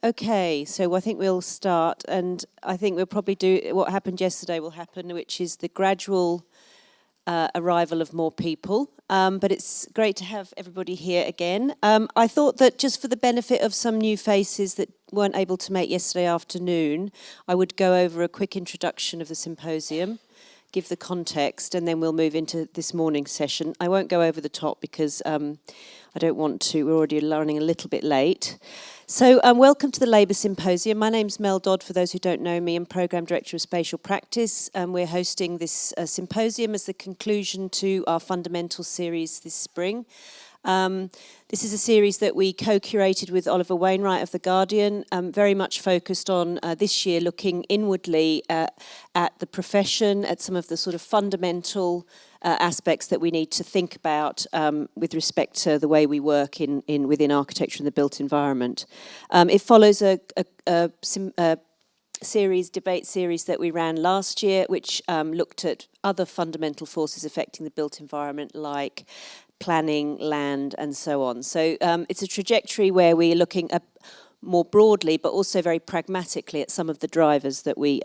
Okay, so I think we'll start, and I think we'll probably do what happened yesterday will happen, which is the gradual arrival of more people. But it's great to have everybody here again. I thought that just for the benefit of some new faces that weren't able to make yesterday afternoon, I would go over a quick introduction of the symposium, give the context, and then we'll move into this morning's session. I won't go over the top because I don't want to, we're already running a little bit late. So welcome to the Labour Symposium. My name's Mel Dodd, for those who don't know me. I'm Programme Director of Spatial Practice. We're hosting this symposium as the conclusion to our Fundamentals series this spring. This is a series that we co-curated with Oliver Wainwright of The Guardian, very much focused on this year looking inwardly at the profession, at some of the sort of fundamental aspects that we need to think about with respect to the way we work within architecture and the built environment. It follows a debate series that we ran last year, which looked at other fundamental forces affecting the built environment, like planning, land, and so on. So it's a trajectory where we're looking at more broadly, but also very pragmatically at some of the drivers that we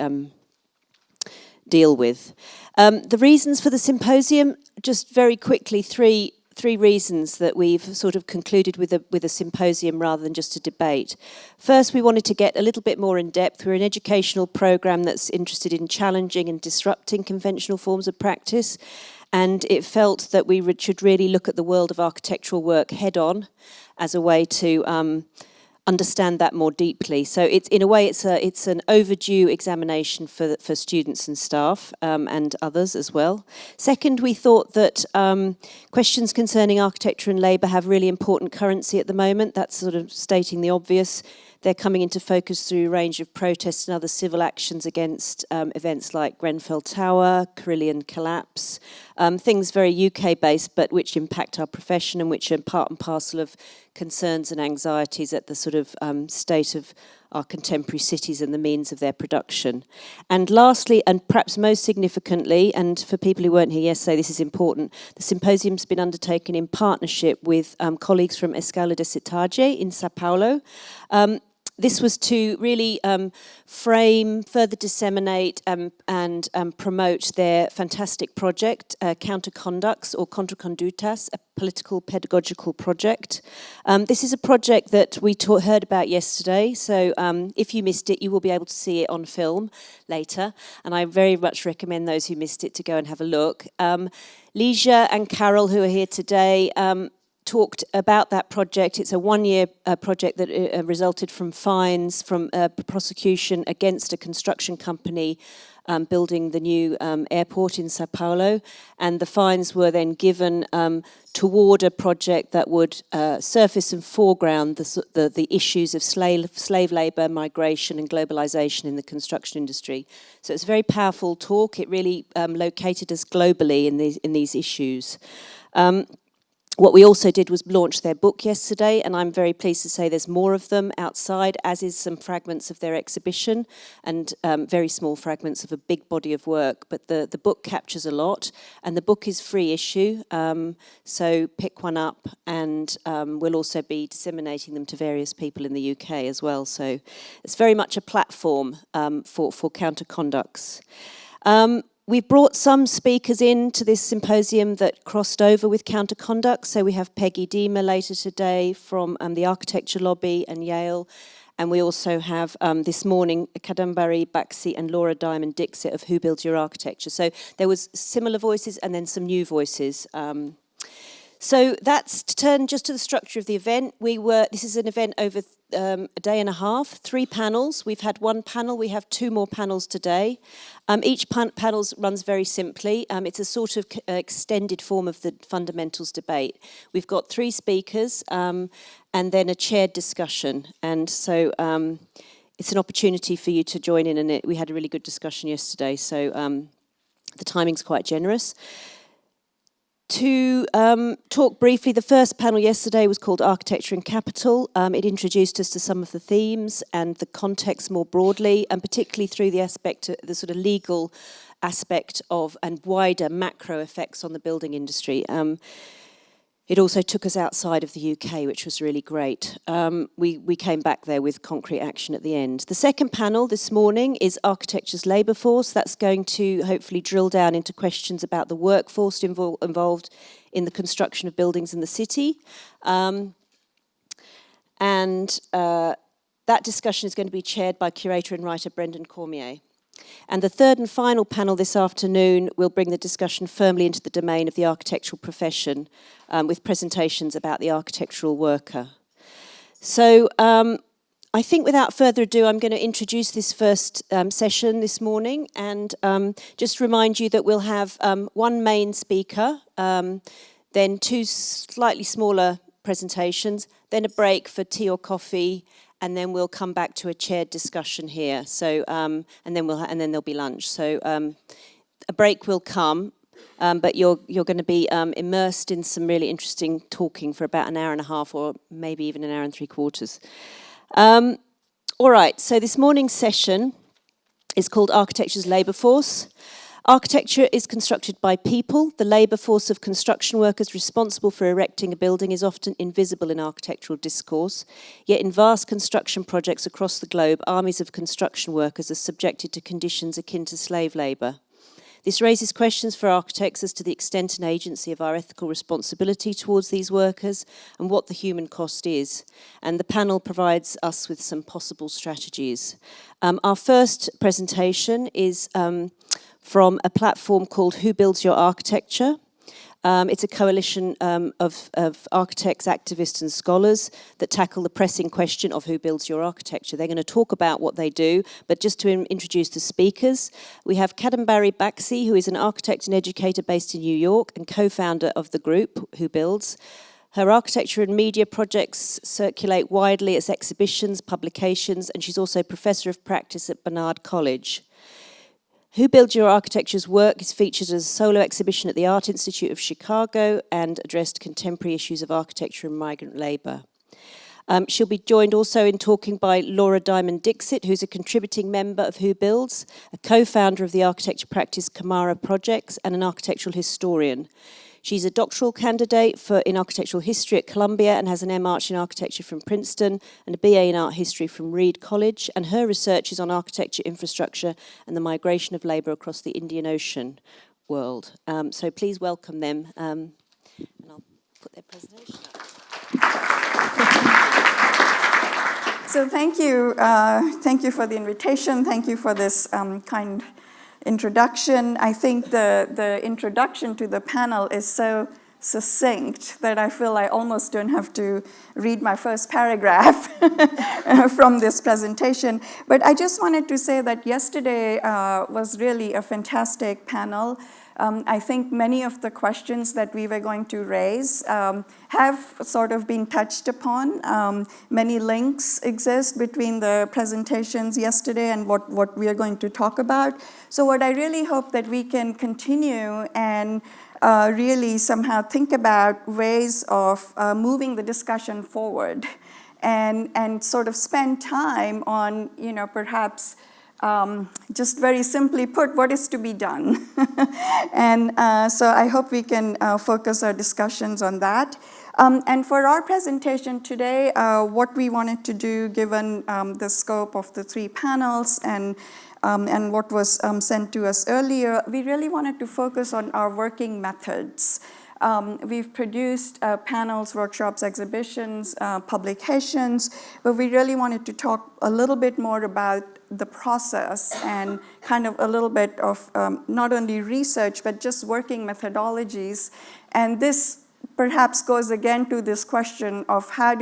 deal with. The reasons for the symposium, just very quickly, three reasons that we've sort of concluded with a symposium rather than just a debate. First, we wanted to get a little bit more in depth. We're an educational programme that's interested in challenging and disrupting conventional forms of practice, and it felt that we should really look at the world of architectural work head on as a way to understand that more deeply. So it's in a way it's an overdue examination for students and staff and others as well. Second, we thought that questions concerning architecture and labour have really important currency at the moment. That's sort of stating the obvious. They're coming into focus through a range of protests and other civil actions against events like Grenfell Tower, Carillion collapse, things very UK-based but which impact our profession and which are part and parcel of concerns and anxieties at the sort of state of our contemporary cities and the means of their production. And lastly, and perhaps most significantly, and for people who weren't here yesterday, this is important, the symposium's been undertaken in partnership with colleagues from Escola da Cidade in São Paulo. This was to really frame, further disseminate and promote their fantastic project, Counterconducts or Contracondutas, a political pedagogical project. This is a project that we heard about yesterday, so if you missed it, you will be able to see it on film later, and I very much recommend those who missed it to go and have a look. Ligia and Carol, who are here today, talked about that project. It's a one-year project that resulted from fines from prosecution against a construction company building the new airport in São Paulo, and the fines were then given toward a project that would surface and foreground the issues of slave labour, migration and globalisation in the construction industry. So it's a very powerful talk. It really located us globally in these issues. What we also did was launch their book yesterday, and I'm very pleased to say there's more of them outside, as is some fragments of their exhibition and very small fragments of a big body of work. But the book captures a lot, and the book is free issue, so pick one up, and we'll also be disseminating them to various people in the UK as well. So it's very much a platform for counterconducts. We've brought some speakers in to this symposium that crossed over with Counterconduct. So we have Peggy Deemer later today from the Architecture Lobby and Yale. And we also have this morning Kadambari, Baxi and Laura Diamond Dixit of Who Builds Your Architecture. So there was similar voices and then some new voices. So that's to turn just to the structure of the event. This is an event over a day and a half, 3 panels. We've had 1 panel, we have 2 more panels today. Each panel runs very simply. It's a sort of extended form of the fundamentals debate. We've got 3 speakers and then a chaired discussion. And so it's an opportunity for you to join in, and we had a really good discussion yesterday, so the timing's quite generous. To talk briefly, the first panel yesterday was called Architecture and Capital. It introduced us to some of the themes and the context more broadly, and particularly through the sort of legal aspect of and wider macro effects on the building industry. It also took us outside of the UK, which was really great. We came back there with concrete action at the end. The second panel this morning is Architecture's Labour Force. That's going to hopefully drill down into questions about the workforce involved in the construction of buildings in the city. That discussion is going to be chaired by curator and writer Brendan Cormier. And the third and final panel this afternoon will bring the discussion firmly into the domain of the architectural profession, with presentations about the architectural worker. So I think without further ado, I'm going to introduce this first session this morning, and just remind you that we'll have one main speaker, then two slightly smaller presentations, then a break for tea or coffee, and then we'll come back to a chaired discussion here. So, and then there'll be lunch. So, a break will come, but you're going to be immersed in some really interesting talking for about an hour and a half, or maybe even an hour and 3/4. All right. So this morning's session is called Architecture's Labour Force. Architecture is constructed by people. The labour force of construction workers responsible for erecting a building is often invisible in architectural discourse. Yet in vast construction projects across the globe, armies of construction workers are subjected to conditions akin to slave labour. This raises questions for architects as to the extent and agency of our ethical responsibility towards these workers and what the human cost is. And the panel provides us with some possible strategies. Our first presentation is from a platform called Who Builds Your Architecture? It's a coalition of architects, activists and scholars that tackle the pressing question of who builds your architecture. They're going to talk about what they do, but just to introduce the speakers, we have Kadambari Baxi, who is an architect and educator based in New York and co-founder of the group Who Builds. Her architecture and media projects circulate widely as exhibitions, publications, and she's also Professor of Practice at Barnard College. Who Builds Your Architecture's work is featured as a solo exhibition at the Art Institute of Chicago and addressed contemporary issues of architecture and migrant labour. She'll be joined also in talking by Laura Diamond Dixit, who's a contributing member of Who Builds, a co-founder of the architecture practice Kamara Projects, and an architectural historian. She's a doctoral candidate in architectural history at Columbia and has an M.Arch in architecture from Princeton and a BA in art history from Reed College. And her research is on architecture infrastructure and the migration of labour across the Indian Ocean world. So please welcome them. And I'll put their presentation up. So thank you for the invitation. Thank you for this kind introduction. I think the introduction to the panel is so succinct that I feel I almost don't have to read my first paragraph from this presentation. But I just wanted to say that yesterday was really a fantastic panel. I think many of the questions that we were going to raise have sort of been touched upon. Many links exist between the presentations yesterday and what we are going to talk about. So what I really hope that we can continue and really somehow think about ways of moving the discussion forward and sort of spend time on, perhaps just very simply put, what is to be done? And so I hope we can focus our discussions on that. And for our presentation today, what we wanted to do, given the scope of the three panels and what was sent to us earlier, we really wanted to focus on our working methods. We've produced panels, workshops, exhibitions, publications, but we really wanted to talk a little bit more about the process and kind of a little bit of not only research, but just working methodologies. And this perhaps goes again to this question of how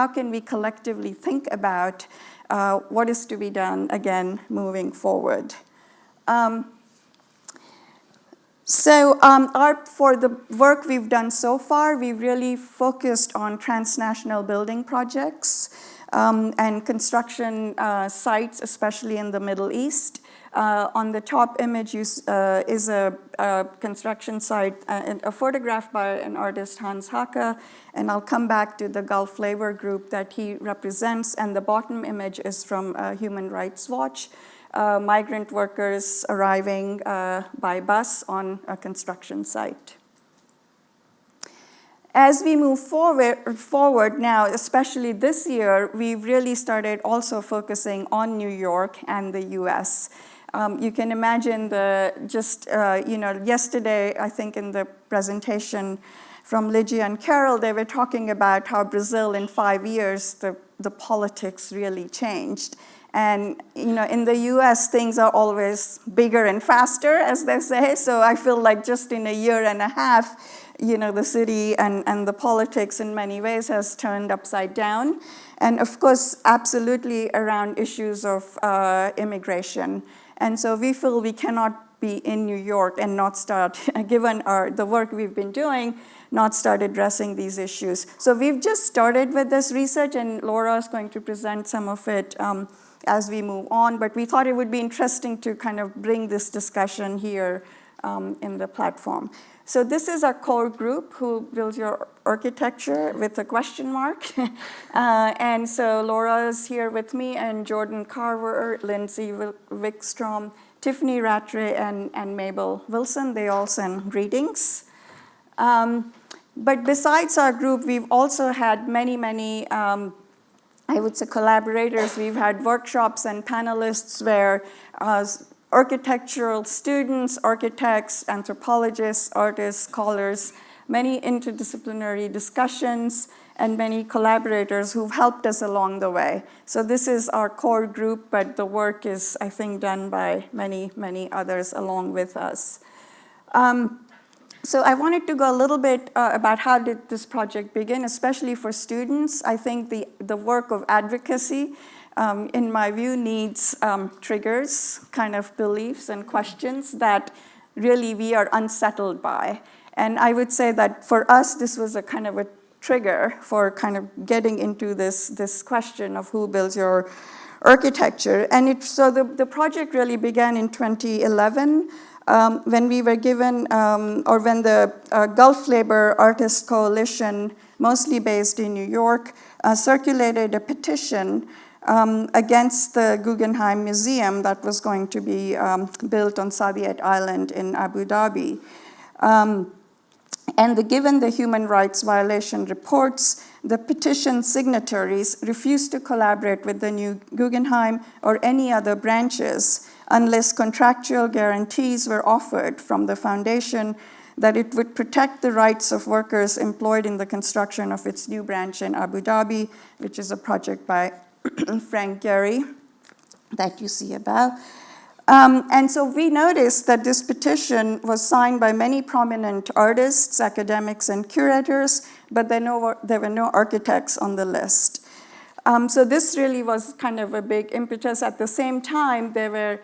can we collectively think about what is to be done, again, moving forward. For the work we've done so far, we really focused on transnational building projects and construction sites, especially in the Middle East. On the top image is a construction site, a photograph by an artist, Hans Hake, and I'll come back to the Gulf Labor Group that he represents, and the bottom image is from Human Rights Watch. Migrant workers arriving by bus on a construction site. As we move forward now, especially this year, we've really started also focusing on New York and the US. You can imagine yesterday, I think in the presentation from Lygia and Carol, they were talking about how Brazil in 5 years, the politics really changed. And in the US, things are always bigger and faster, as they say. So I feel like just in a year and a half, the city and the politics in many ways has turned upside down. And of course, absolutely around issues of immigration. And so we feel we cannot be in New York and not start, given the work we've been doing, not start addressing these issues. So we've just started with this research, and Laura is going to present some of it as we move on. But we thought it would be interesting to kind of bring this discussion here in the platform. So this is our core group, Who Builds Your Architecture, with a question mark. And so Laura is here with me, and Jordan Carver, Lindsay Wickstrom, Tiffany Rattray, and Mabel Wilson. They all send greetings. But besides our group, we've also had many, I would say, collaborators. We've had workshops and panelists where architectural students, architects, anthropologists, artists, scholars, many interdisciplinary discussions, and many collaborators who've helped us along the way. So this is our core group, but the work is, I think, done by many others along with us. So I wanted to go a little bit about how did this project begin, especially for students. I think the work of advocacy, in my view, needs triggers, kind of beliefs and questions that really we are unsettled by. And I would say that for us, this was a kind of a trigger for kind of getting into this question of who builds your architecture. And so the project really began in 2011 when we were given, or when the Gulf Labor Artists Coalition, mostly based in New York, circulated a petition against the Guggenheim Museum that was going to be built on Saadiyat Island in Abu Dhabi. And given the human rights violation reports, the petition signatories refused to collaborate with the new Guggenheim or any other branches unless contractual guarantees were offered from the foundation that it would protect the rights of workers employed in the construction of its new branch in Abu Dhabi, which is a project by Frank Gehry that you see above. And so we noticed that this petition was signed by many prominent artists, academics, and curators, but there were no architects on the list. So this really was kind of a big impetus. At the same time, there were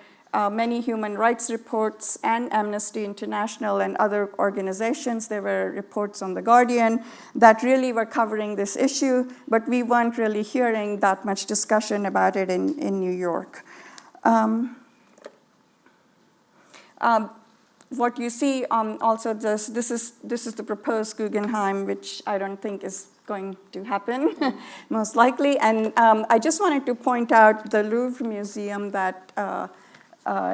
many human rights reports and Amnesty International and other organizations. There were reports on The Guardian that really were covering this issue, but we weren't really hearing that much discussion about it in New York. What you see also, this is the proposed Guggenheim, which I don't think is going to happen, most likely. And I just wanted to point out the Louvre Museum that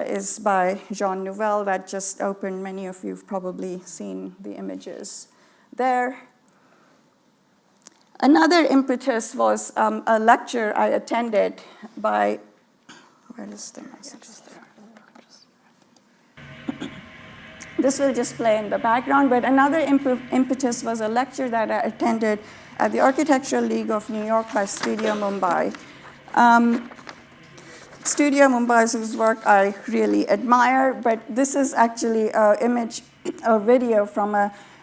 is by Jean Nouvel that just opened. Many of you have probably seen the images there. Another impetus was a lecture I attended by, where is the messages there? This will just play in the background, but another impetus was a lecture that I attended at the Architectural League of New York by Studio Mumbai. Studio Mumbai's whose work I really admire, but this is actually a video from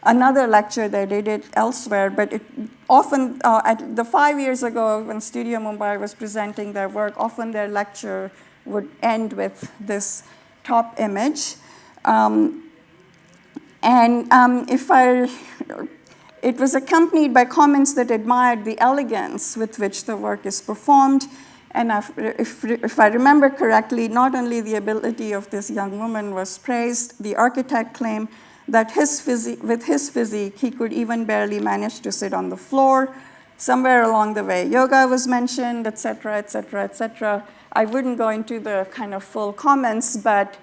another lecture that they did elsewhere, but it often, 5 years ago when Studio Mumbai was presenting their work, often their lecture would end with this top image. It was accompanied by comments that admired the elegance with which the work is performed. And if I remember correctly, not only the ability of this young woman was praised, the architect claimed that with his physique, he could even barely manage to sit on the floor. Somewhere along the way, yoga was mentioned, et cetera, et cetera, et cetera. I wouldn't go into the kind of full comments, but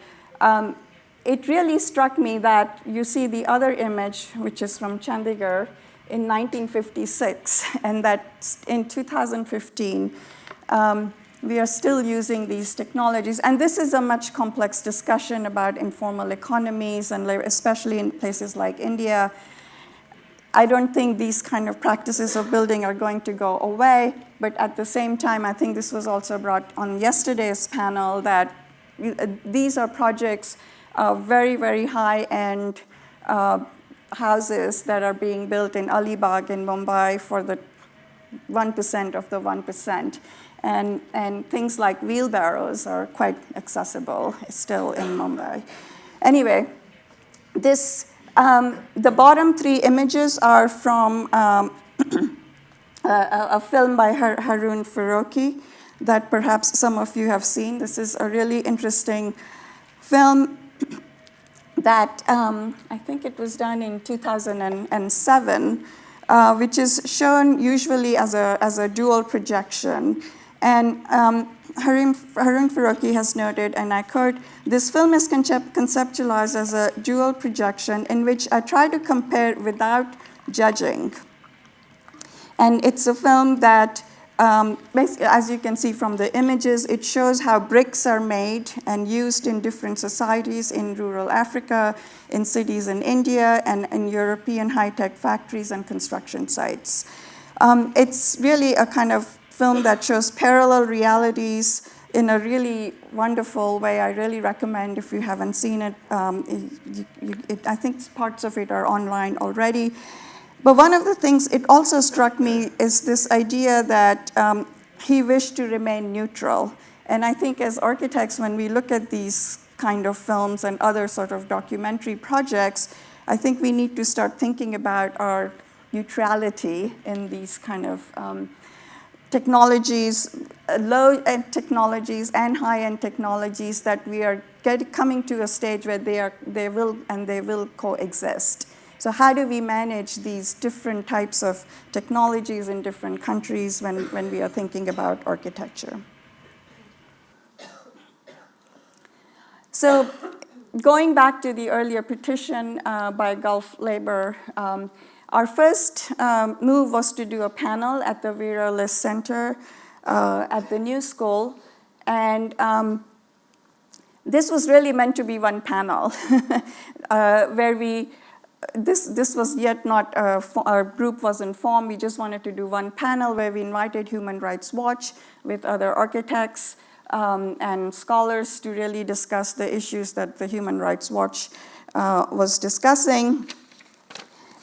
it really struck me that you see the other image, which is from Chandigarh, in 1956, and that in 2015, we are still using these technologies. And this is a much complex discussion about informal economies, and especially in places like India. I don't think these kind of practices of building are going to go away, but at the same time, I think this was also brought on yesterday's panel, that these are projects of very, very high-end houses that are being built in Alibag in Mumbai for the 1% of the 1%. And things like wheelbarrows are quite accessible still in Mumbai. Anyway, the bottom three images are from a film by Harun Farooqi that perhaps some of you have seen. This is a really interesting film that I think it was done in 2007, which is shown usually as a dual projection. And Harun Farooqi has noted, and I quote, "This film is conceptualized as a dual projection in which I try to compare without judging." And it's a film that, as you can see from the images, it shows how bricks are made and used in different societies in rural Africa, in cities in India, and in European high-tech factories and construction sites. It's really a kind of film that shows parallel realities in a really wonderful way. I really recommend, if you haven't seen it, I think parts of it are online already. But one of the things it also struck me is this idea that he wished to remain neutral. And I think as architects, when we look at these kind of films and other sort of documentary projects, I think we need to start thinking about our neutrality in these kind of technologies, low-end technologies and high-end technologies, that we are coming to a stage where they will coexist. So how do we manage these different types of technologies in different countries when we are thinking about architecture? So going back to the earlier petition by Gulf Labor, our first move was to do a panel at the Vera List Center at the New School. And this was really meant to be one panel where this was yet not, our group wasn't formed. We just wanted to do one panel where we invited Human Rights Watch with other architects and scholars to really discuss the issues that the Human Rights Watch was discussing,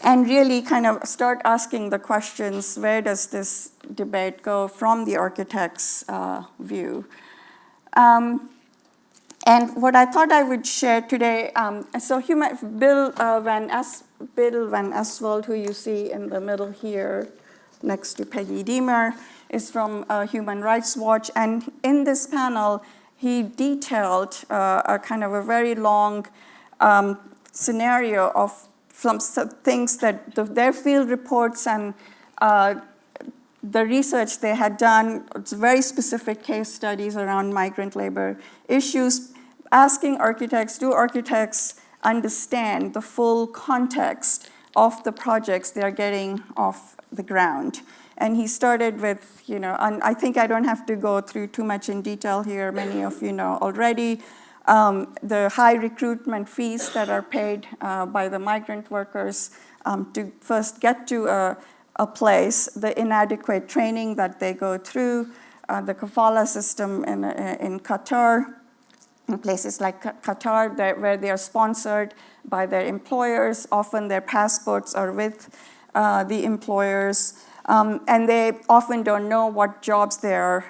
and really kind of start asking the questions, where does this debate go from the architect's view? And what I thought I would share today, so Bill Van Esveld, who you see in the middle here next to Peggy Deemer, is from Human Rights Watch. And in this panel, he detailed a kind of a very long scenario of some things that their field reports and the research they had done. It's very specific case studies around migrant labor issues, asking architects, do architects understand the full context of the projects they're getting off the ground? And he started with, and I think I don't have to go through too much in detail here, many of you know already, the high recruitment fees that are paid by the migrant workers to first get to a place, the inadequate training that they go through, the kafala system in Qatar, in places like Qatar, where they are sponsored by their employers. Often their passports are with the employers, and they often don't know what jobs they're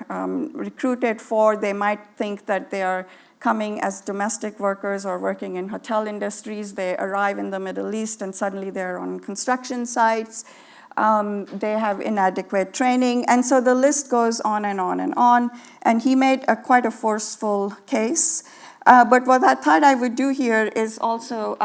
recruited for. They might think that they are coming as domestic workers or working in hotel industries. They arrive in the Middle East and suddenly they're on construction sites. They have inadequate training. And so the list goes on and on and on. And he made quite a forceful case. But what I thought I would do here is also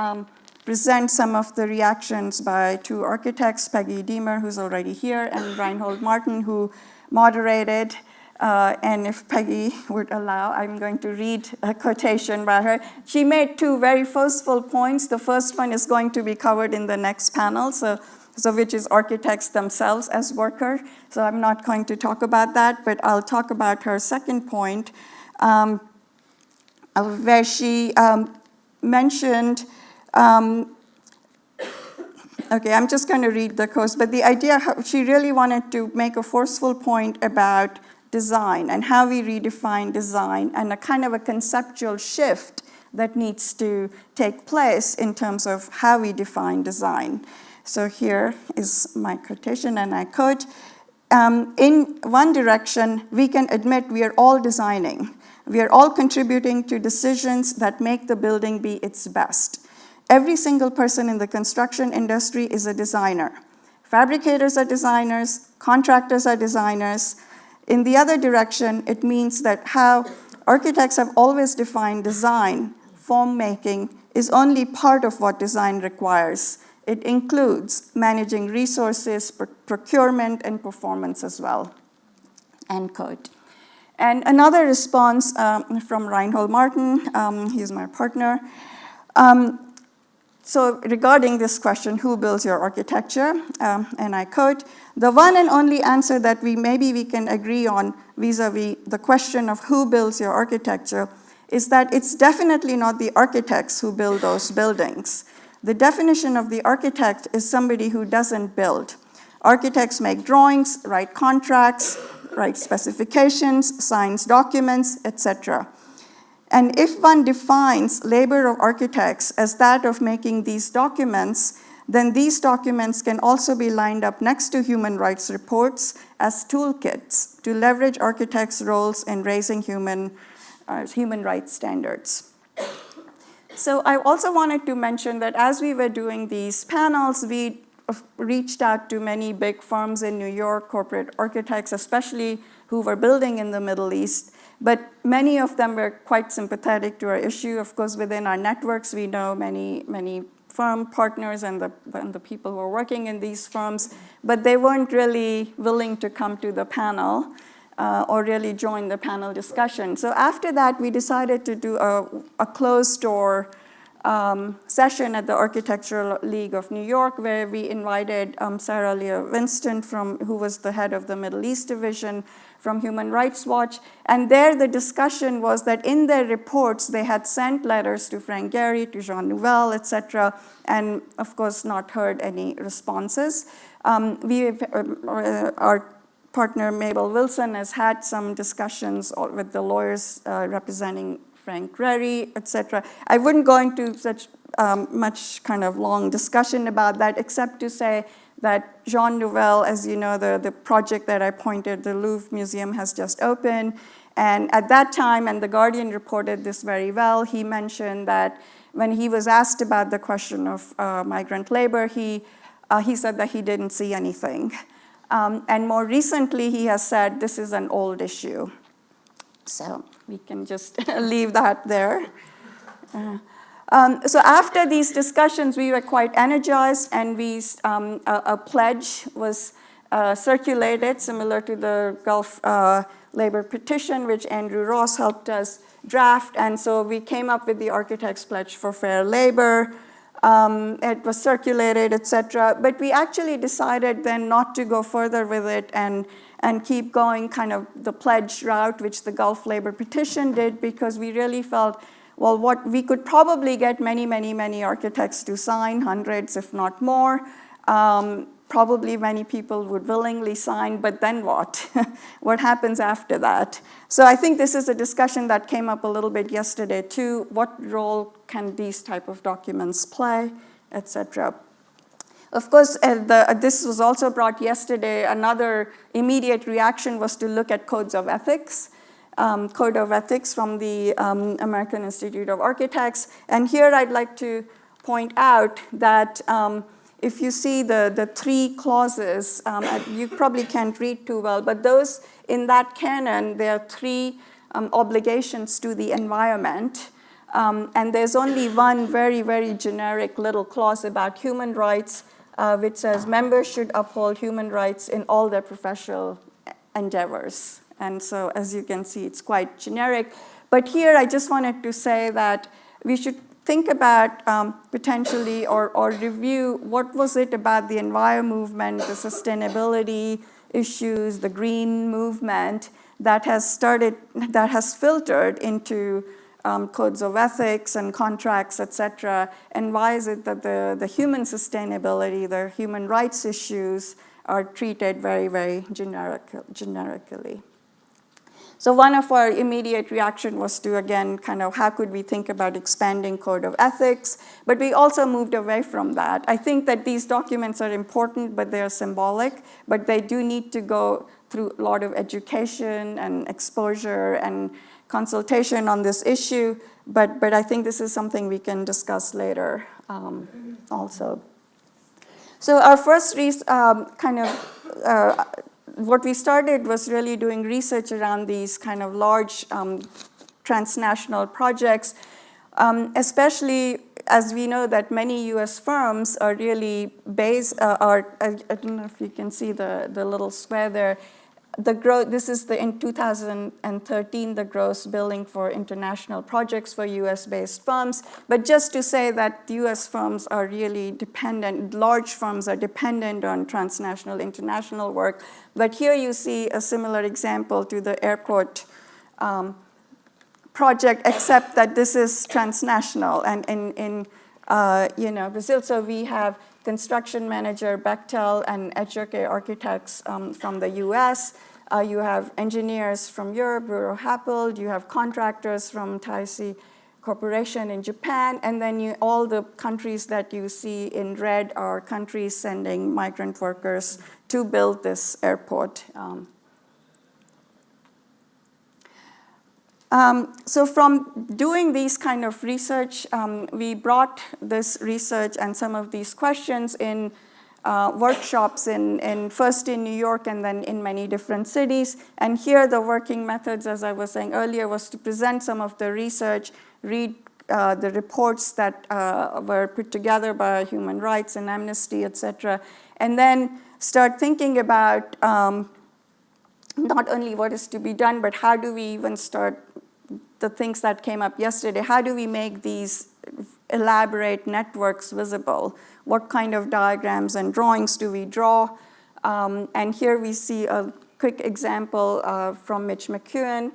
present some of the reactions by two architects, Peggy Deemer, who's already here, and Reinhold Martin, who moderated. And if Peggy would allow, I'm going to read a quotation by her. She made two very forceful points. The first one is going to be covered in the next panel, so so which is architects themselves as workers. So I'm not going to talk about that, but I'll talk about her second point, where she mentioned, okay, I'm just going to read the quote, but the idea, she really wanted to make a forceful point about design and how we redefine design and a kind of a conceptual shift that needs to take place in terms of how we define design. So here is my quotation, and I quote, in one direction, we can admit we are all designing. We are all contributing to decisions that make the building be its best. Every single person in the construction industry is a designer. Fabricators are designers, contractors are designers. In the other direction, it means that how architects have always defined design, form making, is only part of what design requires. It includes managing resources, procurement, and performance as well. End quote. And another response from Reinhold Martin, he's my partner. So regarding this question, who builds your architecture? And I quote, the one and only answer that maybe we can agree on vis-a-vis the question of who builds your architecture is that it's definitely not the architects who build those buildings. The definition of the architect is somebody who doesn't build. Architects make drawings, write contracts, write specifications, signs documents, etc. And if one defines labor of architects as that of making these documents, then these documents can also be lined up next to human rights reports as toolkits to leverage architects' roles in raising human rights standards. So I also wanted to mention that as we were doing these panels, we reached out to many big firms in New York, corporate architects, especially who were building in the Middle East. But many of them were quite sympathetic to our issue. Of course, within our networks, we know many firm partners and the people who are working in these firms, but they weren't really willing to come to the panel or really join the panel discussion. So after that, we decided to do a closed-door session at the Architectural League of New York, where we invited Sarah Leah Winston, who was the head of the Middle East division from Human Rights Watch. And there the discussion was that in their reports, they had sent letters to Frank Gehry, to Jean Nouvel, et cetera, and of course not heard any responses. Our partner Mabel Wilson has had some discussions with the lawyers representing Frank Gehry, et cetera. I wouldn't go into such much kind of long discussion about that, except to say that Jean Nouvel, as you know, the project that I pointed, the Louvre Museum has just opened. And at that time, and The Guardian reported this very well, he mentioned that when he was asked about the question of migrant labor, he said that he didn't see anything. And more recently, he has said this is an old issue. So we can just leave that there. So after these discussions, we were quite energized, and a pledge was circulated, similar to the Gulf labor petition, which Andrew Ross helped us draft. And so we came up with the Architects' Pledge for Fair Labor. It was circulated, et cetera. But we actually decided then not to go further with it and keep going kind of the pledge route, which the Gulf labor petition did, because we really felt, well, what we could probably get many architects to sign, hundreds if not more. Probably many people would willingly sign, but then what? What happens after that? So I think this is a discussion that came up a little bit yesterday too. What role can these type of documents play, et cetera? Of course, this was also brought yesterday. Another immediate reaction was to look at codes of ethics. Code of Ethics from the American Institute of Architects. And here I'd like to point out that if you see the three clauses, you probably can't read too well, but those in that canon, there are three obligations to the environment. And there's only one very generic little clause about human rights, which says members should uphold human rights in all their professional endeavors. And so, as you can see, it's quite generic. But here, I just wanted to say that we should think about potentially or review what was it about the environment movement, the sustainability issues, the green movement that has filtered into codes of ethics and contracts, etc. And why is it that the human sustainability, the human rights issues are treated very, very generically? So one of our immediate reaction was to, again, kind of how could we think about expanding code of ethics, but we also moved away from that. I think that these documents are important, but they are symbolic, but they do need to go through a lot of education and exposure and consultation on this issue, but I think this is something we can discuss later also. So our first what we started was really doing research around these kind of large transnational projects, especially as we know that many US firms are really based, I don't know if you can see the little square there. This is in 2013, the gross billing for international projects for US-based firms. But just to say that US firms are really dependent, large firms are dependent on transnational, international work. But here you see a similar example to the airport project, except that this is transnational and in Brazil. So we have construction manager Bechtel and Echoke architects from the US. You have engineers from Europe, Ruro Happold. You have contractors from Taisi Corporation in Japan. And then all the countries that you see in red are countries sending migrant workers to build this airport. So from doing these kind of research, we brought this research and some of these questions in workshops first in New York and then in many different cities. And here the working methods, as I was saying earlier, was to present some of the research, read the reports that were put together by Human Rights and Amnesty, etc., and then start thinking about not only what is to be done, but how do we even start the things that came up yesterday. How do we make these elaborate networks visible? What kind of diagrams and drawings do we draw? And here we see a quick example from Mitch McEwen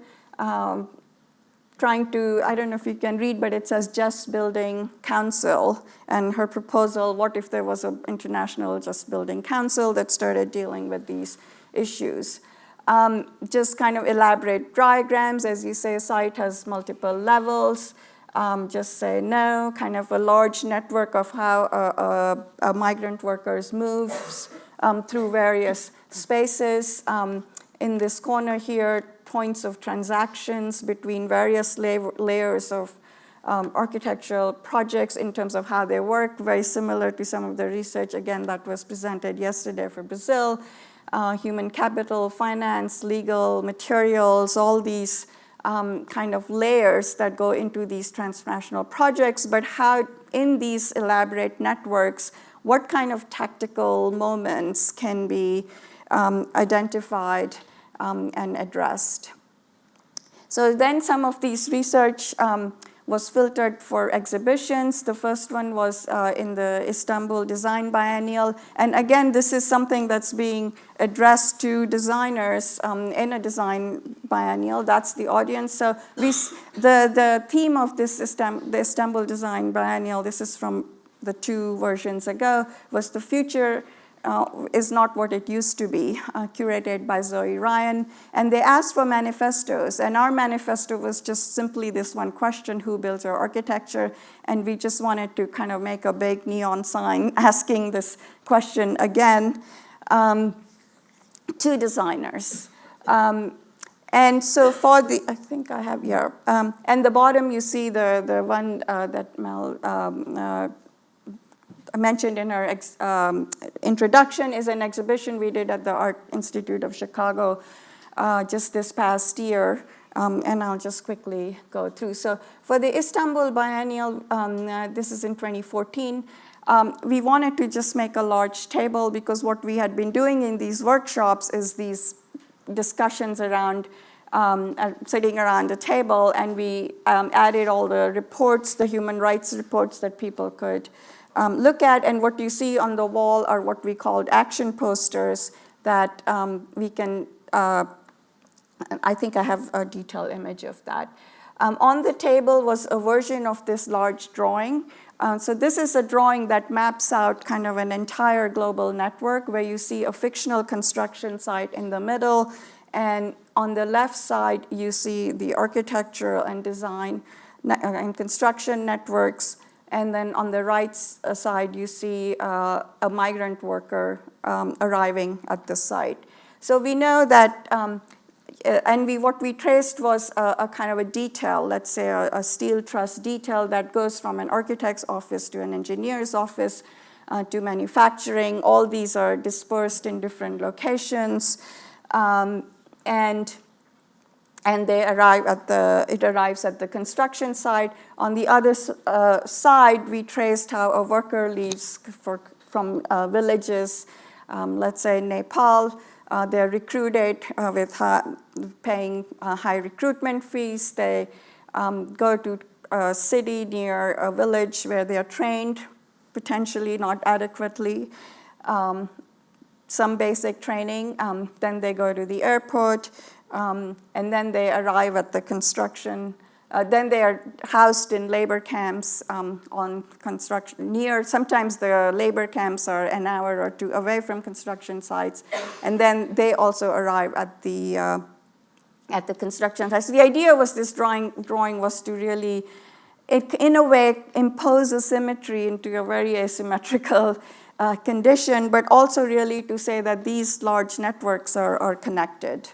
trying to, I don't know if you can read, but it says Just Building Council. And her proposal, what if there was an international Just Building Council that started dealing with these issues? Just kind of elaborate diagrams. As you say, a site has multiple levels. Just say no, kind of a large network of how a migrant workers moves through various spaces. In this corner here, points of transactions between various layers of architectural projects in terms of how they work, very similar to some of the research, again, that was presented yesterday for Brazil. Human capital, finance, legal, materials, all these kind of layers that go into these transnational projects, but how in these elaborate networks, what kind of tactical moments can be identified and addressed. So then some of these research was filtered for exhibitions. The first one was in the Istanbul Design Biennial. And again, this is something that's being addressed to designers in a design biennial. That's the audience. So the theme of this the Istanbul Design Biennial, this is from the 2 versions ago, was the future is not what it used to be, curated by Zoe Ryan. And they asked for manifestos. And our manifesto was just simply this one question, who builds our architecture? And we just wanted to kind of make a big neon sign asking this question again to designers. And so for the, I think I have here, and the bottom you see the one that Mel mentioned in her introduction is an exhibition we did at the Art Institute of Chicago just this past year, and I'll just quickly go through. So for the Istanbul Biennial, this is in 2014, we wanted to just make a large table because what we had been doing in these workshops is these discussions around sitting around a table, and we added all the reports, the human rights reports that people could look at. And what you see on the wall are what we called action posters that we can, I think I have a detailed image of that. On the table was a version of this large drawing. So this is a drawing that maps out kind of an entire global network where you see a fictional construction site in the middle, and on the left side you see the architectural and design and construction networks, and then on the right side you see a migrant worker arriving at the site. So we know that what we traced was a kind of a detail, let's say a steel truss detail that goes from an architect's office to an engineer's office to manufacturing. All these are dispersed in different locations, and they arrive it arrives at the construction site. On the other side, we traced how a worker leaves from villages, let's say Nepal. They're recruited with paying high recruitment fees. They go to a city near a village where they are trained, potentially not adequately, some basic training. Then they go to the airport, and then they arrive at the construction. Then they are housed in labor camps on construction near. Sometimes the labor camps are an hour or two away from construction sites, and then they also arrive at the construction site. So the idea was this drawing was to really, in a way, impose a symmetry into a very asymmetrical condition, but also really to say that these large networks are connected.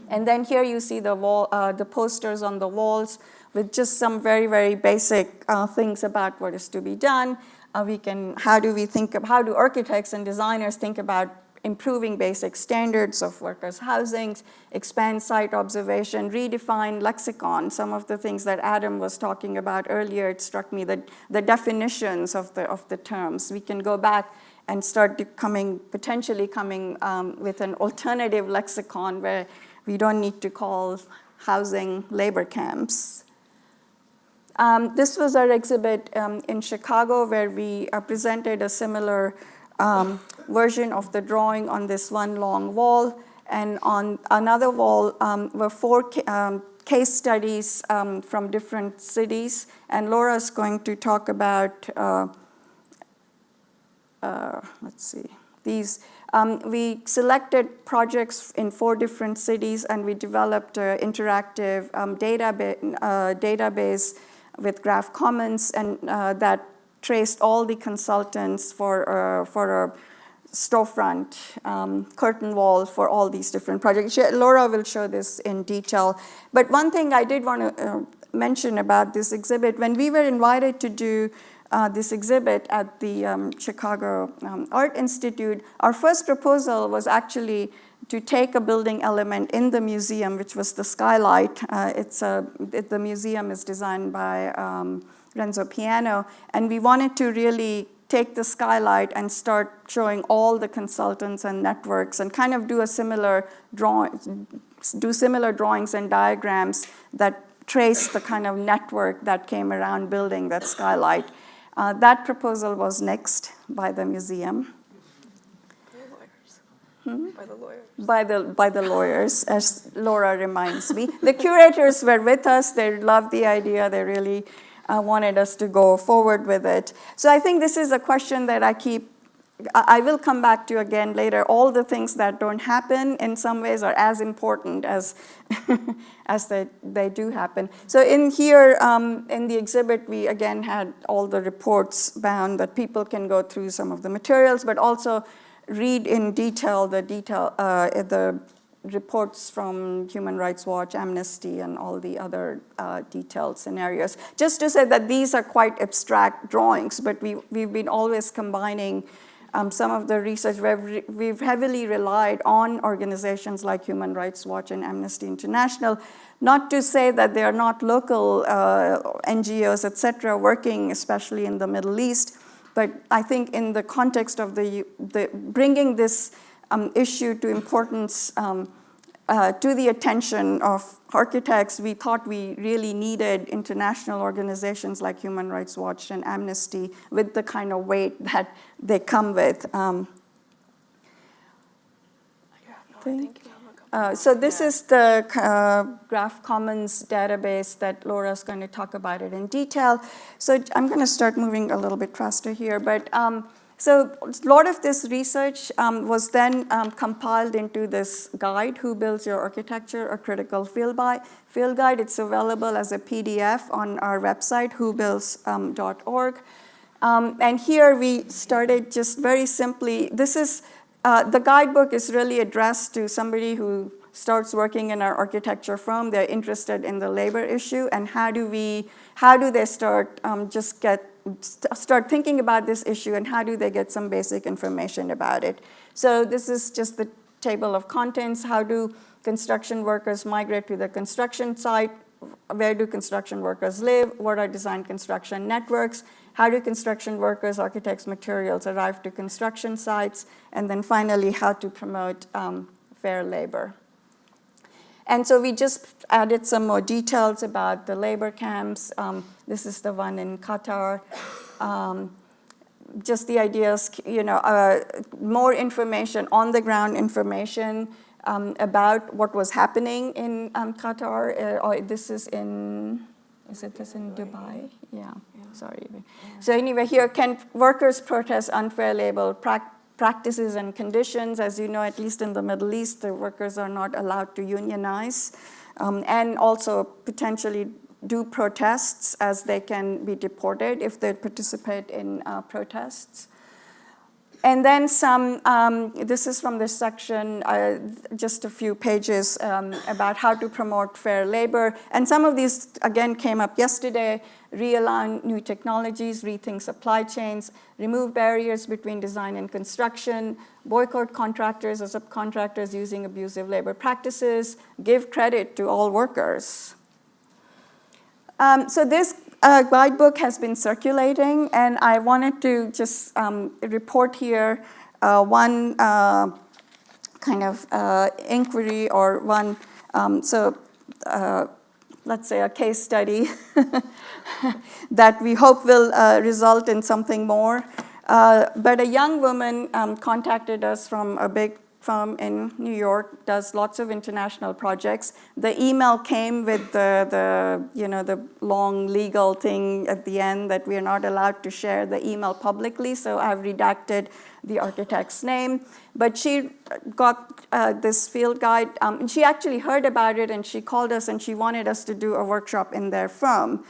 And then here you see the posters on the walls with just some very, very basic things about what is to be done. How do architects and designers think about improving basic standards of workers' housings, expand site observation, redefine lexicon, some of the things that Adam was talking about earlier. It struck me that the definitions of the terms. We can go back and start potentially coming with an alternative lexicon where we don't need to call housing labor camps. This was our exhibit in Chicago, where we presented a similar version of the drawing on this one long wall. And on another wall were 4 case studies from different cities. And Laura's going to talk about, let's see, these. We selected projects in 4 different cities, and we developed an interactive database with Graph Commons, and that traced all the consultants for a storefront curtain wall for all these different projects. Laura will show this in detail. But one thing I did want to mention about this exhibit, when we were invited to do this exhibit at the Chicago Art Institute, our first proposal was actually to take a building element in the museum, which was the skylight. The museum is designed by Renzo Piano, and we wanted to really take the skylight and start showing all the consultants and networks and kind of do similar drawings and diagrams that trace the kind of network that came around building that skylight. That proposal was nixed by the museum. By the lawyers. By the lawyers, as Laura reminds me. The curators were with us. They loved the idea. They really wanted us to go forward with it. So I think this is a question that I will come back to again later. All the things that don't happen in some ways are as important as they do happen. So in here, in the exhibit, we again had all the reports bound that people can go through some of the materials, but also read in detail the reports from Human Rights Watch, Amnesty, and all the other detailed scenarios. Just to say that these are quite abstract drawings, but we've been always combining some of the research where we've heavily relied on organizations like Human Rights Watch and Amnesty International, not to say that they are not local NGOs, et cetera, working especially in the Middle East, but I think in the context of the bringing this issue to importance to the attention of architects. We thought we really needed international organizations like Human Rights Watch and Amnesty with the kind of weight that they come with. So this is the Graph Commons database that Laura's going to talk about it in detail. So I'm going to start moving a little bit faster here. But so a lot of this research was then compiled into this guide, Who Builds Your Architecture, a Critical Field Guide. It's available as a PDF on our website, whobuilds.org. And here we started just very simply. This is the guidebook is really addressed to somebody who starts working in our architecture firm. They're interested in the labor issue, and how do they start start thinking about this issue, and how do they get some basic information about it? So this is just the table of contents. How do construction workers migrate to the construction site? Where do construction workers live? What are design construction networks? How do construction workers, architects, materials arrive to construction sites? And then finally, how to promote fair labor. And so we just added some more details about the labor camps. This is the one in Qatar. Just the ideas, more information, on-the-ground information about what was happening in Qatar. This is in, is it this in Dubai? Yeah. Sorry. So anyway, here, can workers protest unfair labor practices and conditions? As you know, at least in the Middle East, the workers are not allowed to unionize, and also potentially do protests, as they can be deported if they participate in protests. And then some, this is from this section, just a few pages about how to promote fair labor. And some of these, again, came up yesterday. Realign new technologies, rethink supply chains, remove barriers between design and construction, boycott contractors or subcontractors using abusive labor practices, give credit to all workers. So this guidebook has been circulating, and I wanted to just report here one kind of inquiry, or one, let's say a case study that we hope will result in something more. But a young woman contacted us from a big firm in New York, does lots of international projects. The email came with the long legal thing at the end that we are not allowed to share the email publicly, so I've redacted the architect's name. But she got this field guide. She actually heard about it, and she called us, and she wanted us to do a workshop in their firm.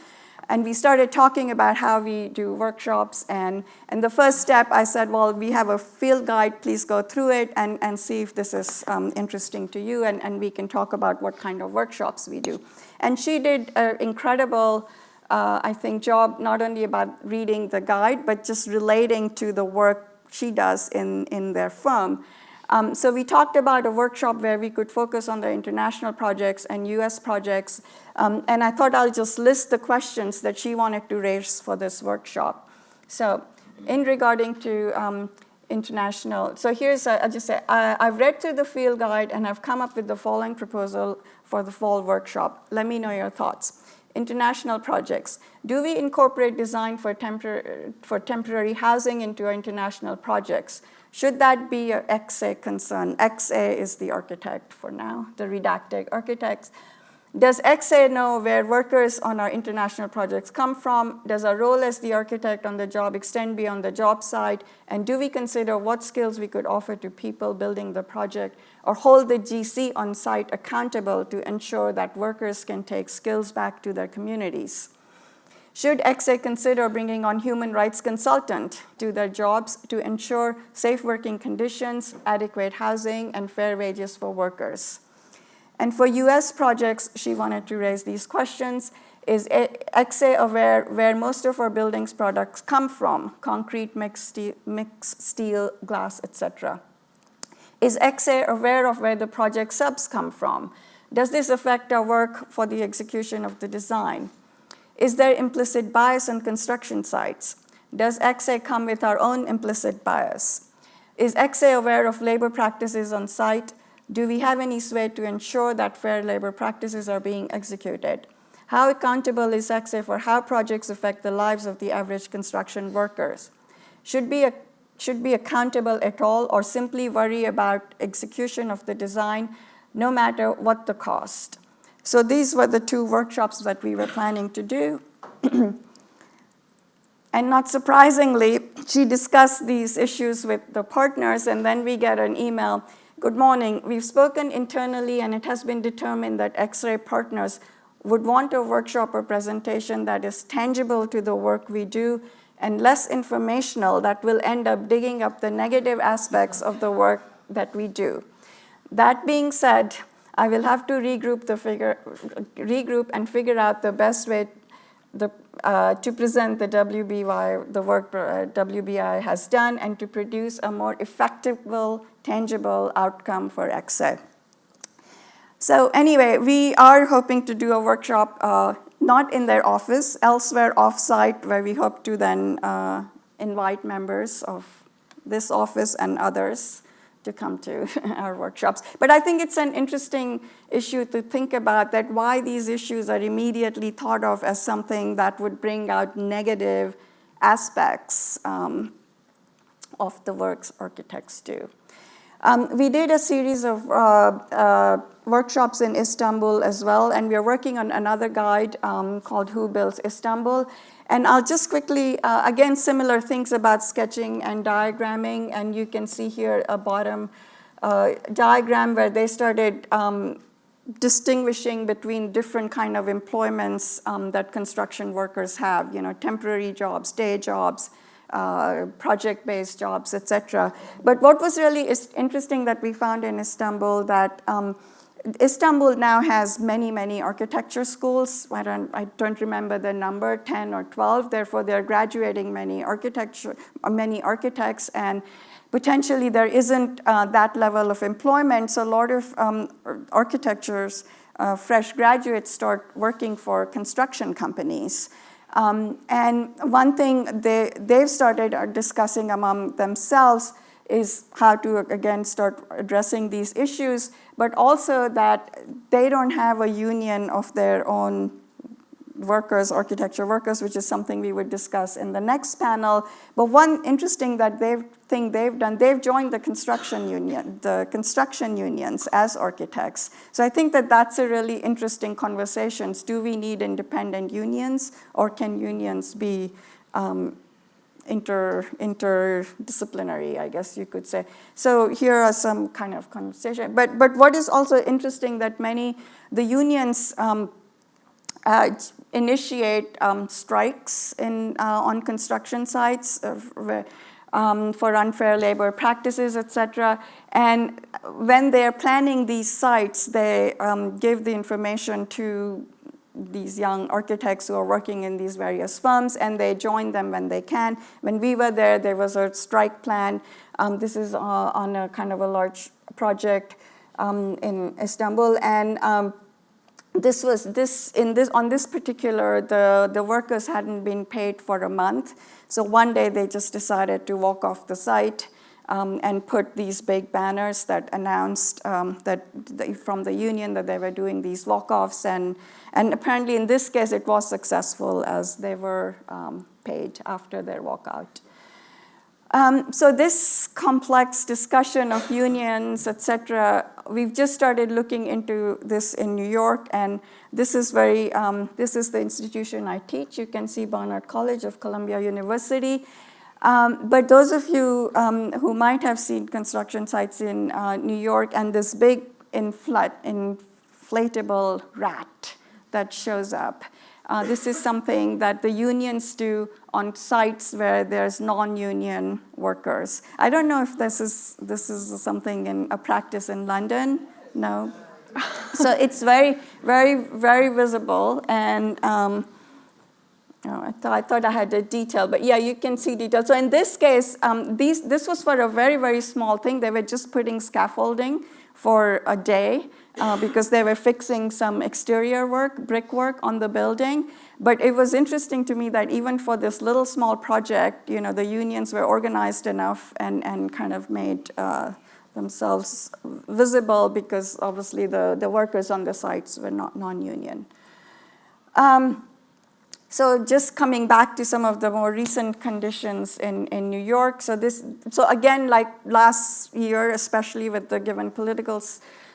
And we started talking about how we do workshops. And the first step, I said, well, we have a field guide. Please go through it and see if this is interesting to you. And we can talk about what kind of workshops we do. And she did an incredible, I think, job, not only about reading the guide, but just relating to the work she does in their firm. So we talked about a workshop where we could focus on the international projects and US projects. And I thought I'll just list the questions that she wanted to raise for this workshop. So in regarding to international, so here's, I'll just say, I've read through the field guide and I've come up with the following proposal for the fall workshop. Let me know your thoughts. International projects. Do we incorporate design for temporary housing into our international projects? Should that be an XA concern? XA is the architect for now, the redacted architects. Does XA know where workers on our international projects come from? Does our role as the architect on the job extend beyond the job site? And do we consider what skills we could offer to people building the project, or hold the GC on site accountable to ensure that workers can take skills back to their communities? Should XA consider bringing on human rights consultant to their jobs to ensure safe working conditions, adequate housing, and fair wages for workers? And for US projects, she wanted to raise these questions. Is XA aware where most of our buildings products come from? Concrete, mixed steel, glass, etc. Is XA aware of where the project subs come from? Does this affect our work for the execution of the design? Is there implicit bias on construction sites? Does XA come with our own implicit bias? Is XA aware of labor practices on site Do we have any sway to ensure that fair labor practices are being executed? How accountable is EXE for how projects affect the lives of the average construction workers? Should be accountable at all, or simply worry about execution of the design no matter what the cost? So these were the two workshops that we were planning to do. And not surprisingly, she discussed these issues with the partners, and then we get an email, "Good morning, we've spoken internally and it has been determined that X-ray partners would want a workshop or presentation that is tangible to the work we do and less informational that will end up digging up the negative aspects of the work that we do. That being said, I will have to regroup and figure out the best way to present the WBI, the work WBI has done, and to produce a more effective, tangible outcome for EXE." So anyway, we are hoping to do a workshop, not in their office, elsewhere off-site, where we hope to then invite members of this office and others to come to our workshops. But I think it's an interesting issue to think about, that why these issues are immediately thought of as something that would bring out negative aspects of the works architects do. We did a series of workshops in Istanbul as well, and we are working on another guide called Who Builds Istanbul. And I'll just quickly, again, similar things about sketching and diagramming, and you can see here a bottom diagram where they started distinguishing between different kind of employments that construction workers have, temporary jobs, day jobs, project-based jobs, etc. But what was really interesting that we found in Istanbul, that Istanbul now has many, many architecture schools. I don't remember the number, 10 or 12. Therefore, they're graduating many architects, and potentially there isn't that level of employment. So a lot of fresh graduates start working for construction companies. And one thing they've started discussing among themselves is how to, again, start addressing these issues, but also that they don't have a union of their own workers, architecture workers, which is something we would discuss in the next panel. But one interesting thing they've done, they've joined the construction unions as architects. So I think that that's a really interesting conversation. Do we need independent unions, or can unions be interdisciplinary, I guess you could say. So here are some kind of conversation. But what is also interesting, that the unions initiate strikes on construction sites for unfair labor practices, etc. And when they're planning these sites, they give the information to these young architects who are working in these various firms, and they join them when they can. When we were there was a strike plan. This is on a kind of a large project in Istanbul, and on this particular, the workers hadn't been paid for a month. So one day they just decided to walk off the site and put these big banners that announced from the union that they were doing these walk-offs. And apparently in this case it was successful, as they were paid after their walkout. So this complex discussion of unions, etc., we've just started looking into this in New York, and this is this is the institution I teach. You can see Barnard College of Columbia University. But those of you who might have seen construction sites in New York, and this big inflatable rat that shows up. This is something that the unions do on sites where there's non-union workers. I don't know if this is something in a practice in London. No. So it's very, very, very visible, and I thought I had the detail, but yeah, you can see detail. So in this case, this was for a very, very small thing. They were just putting scaffolding for a day because they were fixing some exterior work, brickwork on the building. But it was interesting to me that even for this little small project, the unions were organized enough and kind of made themselves visible because obviously the workers on the sites were not non-union. So just coming back to some of the more recent conditions in New York. So again, like last year, especially with the given political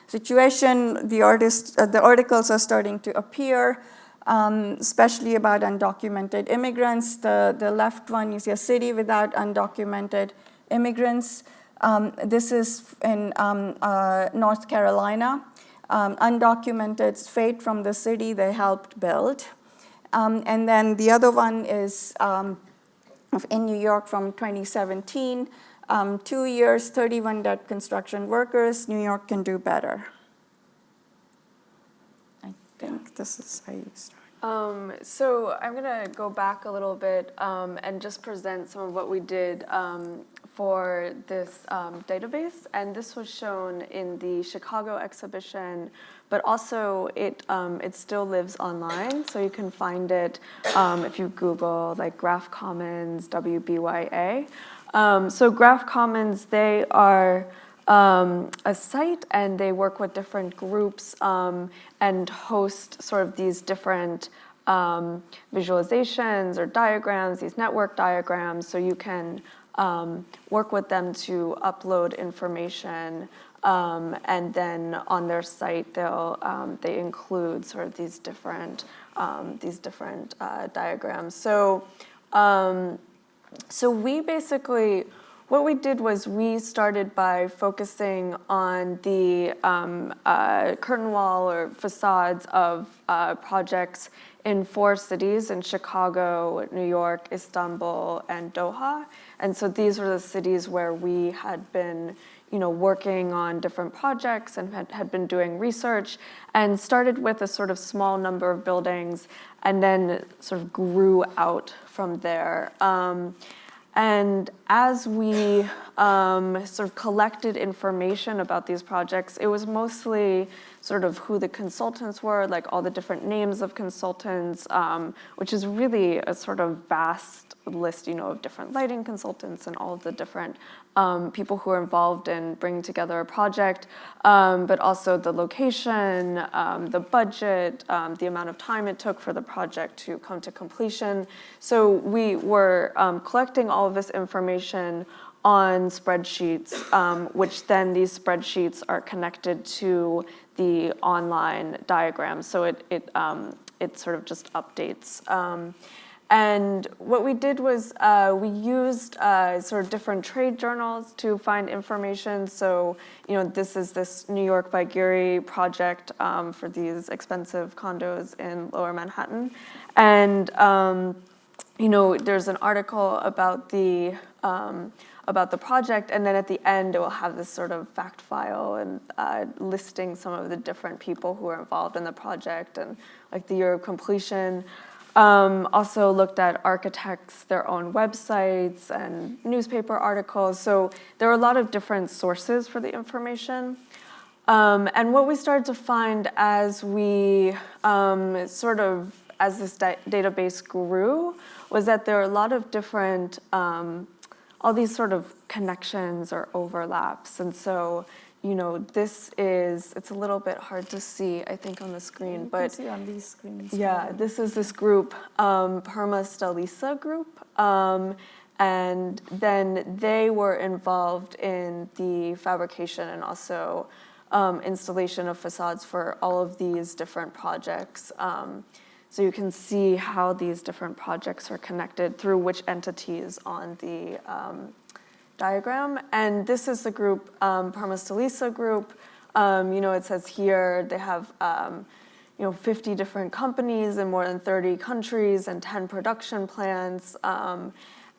situation, the articles are starting to appear, especially about undocumented immigrants. The left one, you see a city without undocumented immigrants. This is in North Carolina. Undocumented fate from the city they helped build. And then the other one is in New York from 2017. 2 years, 31 dead construction workers. New York can do better. I think this is how you start. So I'm going to go back a little bit and just present some of what we did for this database. And this was shown in the Chicago exhibition, but also it still lives online. So you can find it if you Google like Graph Commons, WBYA. So Graph Commons, they are a site, and they work with different groups and host sort of these different visualizations or diagrams, these network diagrams, so you can work with them to upload information, and then on their site they include sort of these different diagrams. So we basically, what we did was we started by focusing on the curtain wall or facades of projects in 4 cities, in Chicago, New York, Istanbul, and Doha. And so these were the cities where we had been working on different projects and had been doing research, and started with a sort of small number of buildings and then sort of grew out from there. And as we sort of collected information about these projects, it was mostly sort of who the consultants were, like all the different names of consultants, which is really a sort of vast list, of different lighting consultants and all of the different people who are involved in bringing together a project, but also the location, the budget, the amount of time it took for the project to come to completion. So we were collecting all of this information on spreadsheets, which then these spreadsheets are connected to the online diagram. So it sort of just updates. And what we did was we used sort of different trade journals to find information. So, this is this New York by Geary project for these expensive condos in Lower Manhattan. And, there's an article about the project, and then at the end it will have this sort of fact file and listing some of the different people who are involved in the project and like the year of completion. Also looked at architects, their own websites and newspaper articles. So there were a lot of different sources for the information. And what we started to find as we as this database grew was that there are a lot of different, all these sort of connections or overlaps. And so, it's a little bit hard to see, I think, on the screen. But you can see on these screens. Yeah, this is this group, Perma Stalisa group. And then they were involved in the fabrication and also installation of facades for all of these different projects. So you can see how these different projects are connected through which entities on the diagram. And this is the group, Perma Stalisa group. It says here they have 50 different companies in more than 30 countries and 10 production plants.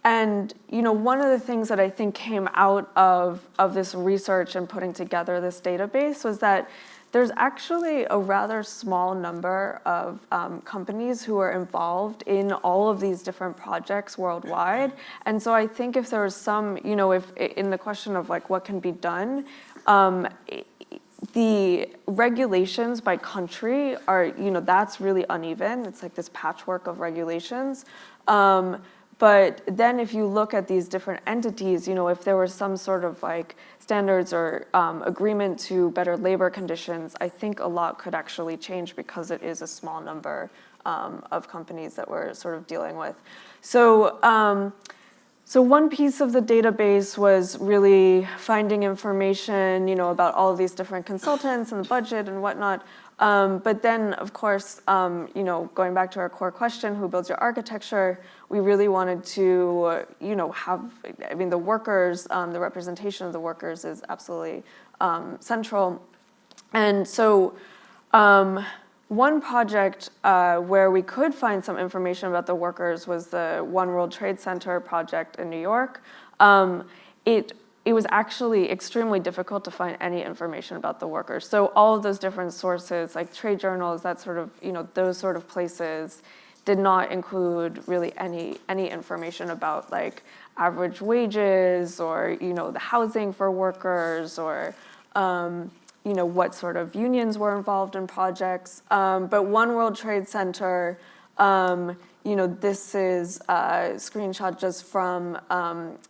And one of the things that I think came out of this research and putting together this database was that there's actually a rather small number of companies who are involved in all of these different projects worldwide. And so I think if there was some, if in the question of like what can be done, the regulations by country are, that's really uneven. It's like this patchwork of regulations. But then if you look at these different entities, if there was some sort of like standards or agreement to better labor conditions, I think a lot could actually change because it is a small number of companies that we're sort of dealing with. So one piece of the database was really finding information, about all of these different consultants and the budget and whatnot. But then, of course, going back to our core question, who builds your architecture, we really wanted to, the workers, the representation of the workers is absolutely central. And so one project where we could find some information about the workers was the One World Trade Center project in New York. It was actually extremely difficult to find any information about the workers. So all of those different sources, like trade journals, that sort of, those sort of places, did not include really any information about like average wages or, the housing for workers or, what sort of unions were involved in projects. But One World Trade Center, this is a screenshot just from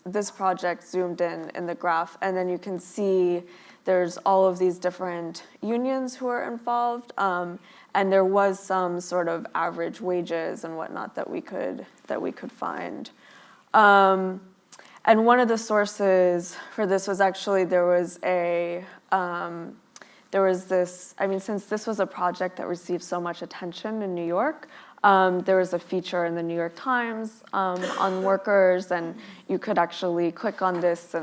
this project zoomed in the graph. And then you can see there's all of these different unions who are involved. And there was some sort of average wages and whatnot that we could find. And one of the sources for this was actually since this was a project that received so much attention in New York, there was a feature in the New York Times on workers, and you could actually click on this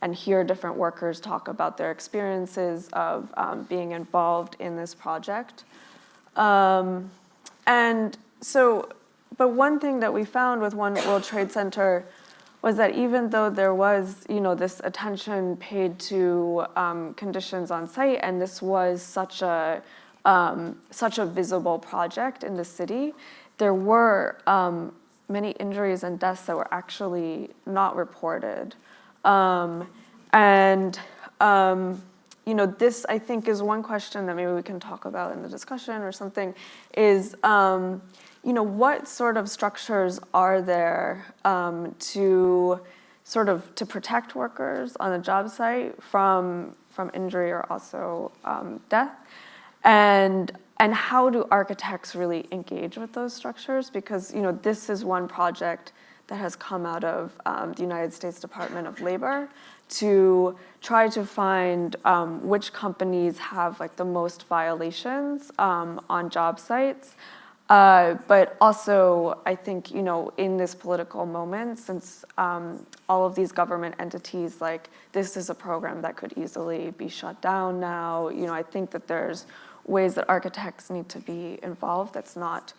and hear different workers talk about their experiences of being involved in this project. But one thing that we found with One World Trade Center was that even though there was, this attention paid to conditions on site, and this was such a visible project in the city, there were many injuries and deaths that were actually not reported. This I think is one question that maybe we can talk about in the discussion or something, is what sort of structures are there to protect workers on a job site from injury or also death, and how do architects really engage with those structures? Because this is one project that has come out of the United States Department of Labor to try to find which companies have like the most violations on job sites. But also, I think, in this political moment, since all of these government entities, like this is a program that could easily be shut down now, I think that there's ways that architects need to be involved that's not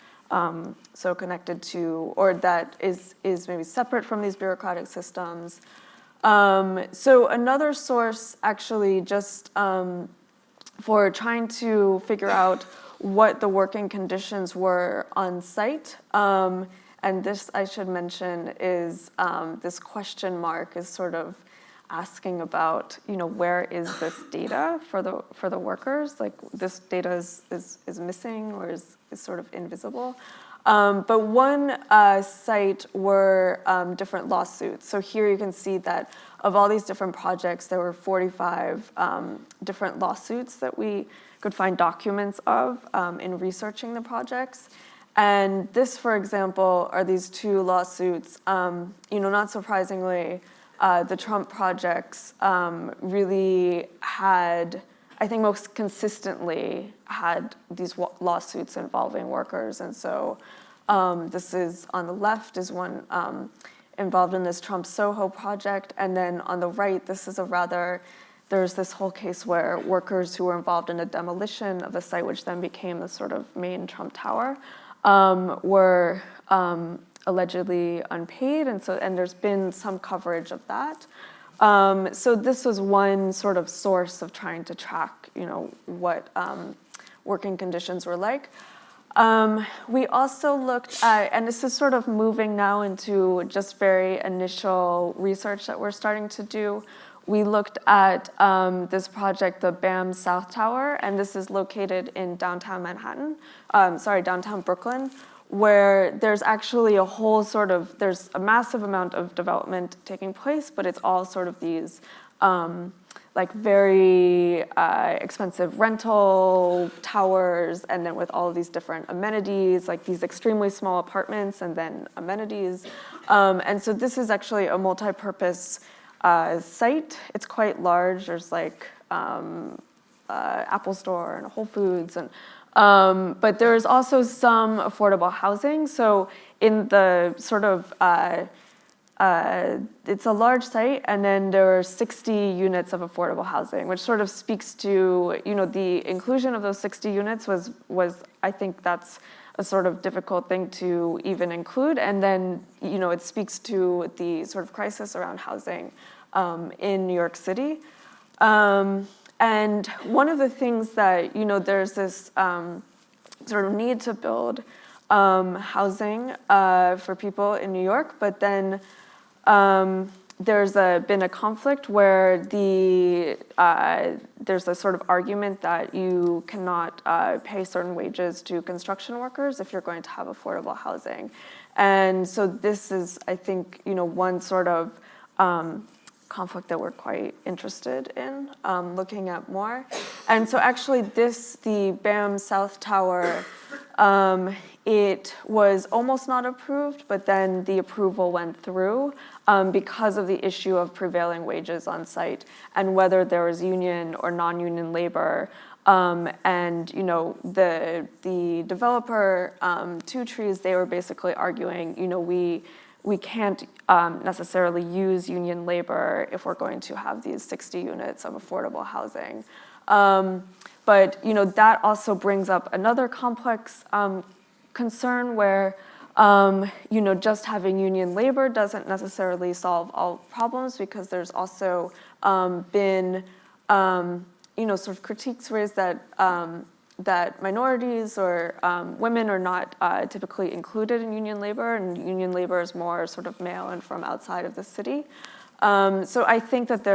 so connected to, or that is maybe separate from these bureaucratic systems. So another source actually just for trying to figure out what the working conditions were on site. And this, I should mention, is this question mark is sort of asking about, where is this data for the workers? Like this data is missing or is sort of invisible. But one site were different lawsuits. So here you can see that of all these different projects, there were 45 different lawsuits that we could find documents of in researching the projects. And this, for example, are these two lawsuits. Not surprisingly, the Trump projects really had, I think most consistently had these lawsuits involving workers. And so this is on the left is one involved in this Trump Soho project. And then on the right, this is there's this whole case where workers who were involved in the demolition of the site, which then became the sort of main Trump Tower, were allegedly unpaid. And there's been some coverage of that. So this was one sort of source of trying to track, what working conditions were like. We also looked at, and this is sort of moving now into just very initial research that we're starting to do. We looked at this project, the BAM South Tower, and this is located in downtown Brooklyn, where there's actually a whole sort of, there's a massive amount of development taking place, but it's all sort of these like very expensive rental towers, and then with all of these different amenities, like these extremely small apartments and then amenities. And so this is actually a multi-purpose site. It's quite large. There's like Apple Store and Whole Foods, and but there is also some affordable housing. So in the sort of it's a large site, and then there are 60 units of affordable housing, which sort of speaks to, you know, the inclusion of those 60 units was I think that's a sort of difficult thing to even include. And then, you know, it speaks to the sort of crisis around housing in New York City. And one of the things that, you know, there's this sort of need to build housing for people in New York, but then there's been a conflict where there's a sort of argument that you cannot pay certain wages to construction workers if you're going to have affordable housing. And so this is, I think, you know, one sort of conflict that we're quite interested in looking at more. And so actually the BAM South Tower, it was almost not approved, but then the approval went through because of the issue of prevailing wages on site and whether there was union or non-union labor. And, you know, the developer, Two Trees, they were basically arguing, you know, we can't necessarily use union labor if we're going to have these 60 units of affordable housing. But, you know, that also brings up another complex concern where, you know, just having union labor doesn't necessarily solve all problems, because there's also been, you know, sort of critiques raised that that minorities or women are not typically included in union labor, and union labor is more sort of male and from outside of the city. So I think that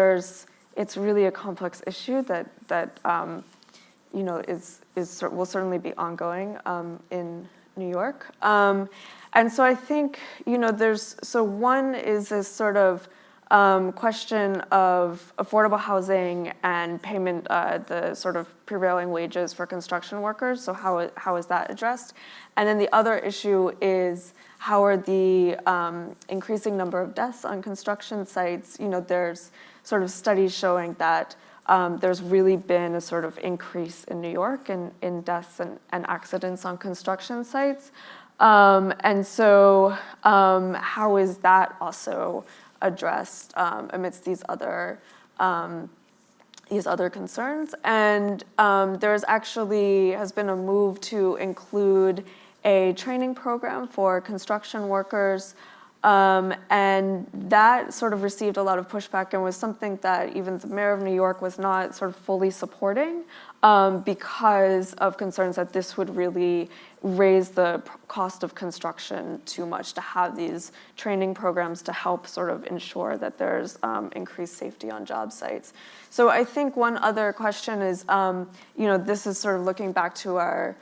it's really a complex issue that you know will certainly be ongoing in New York. And so I think, you know, one is this sort of question of affordable housing and payment, the sort of prevailing wages for construction workers. So how is that addressed? And then the other issue is how are the increasing number of deaths on construction sites? You know, there's sort of studies showing that there's really been a sort of increase in New York in deaths and accidents on construction sites. And so how is that also addressed amidst these other concerns? And there's actually has been a move to include a training program for construction workers, and that sort of received a lot of pushback and was something that even the mayor of New York was not sort of fully supporting, because of concerns that this would really raise the cost of construction too much to have these training programs to help sort of ensure that there's increased safety on job sites. So I think one other question is, you know, this is sort of looking back to our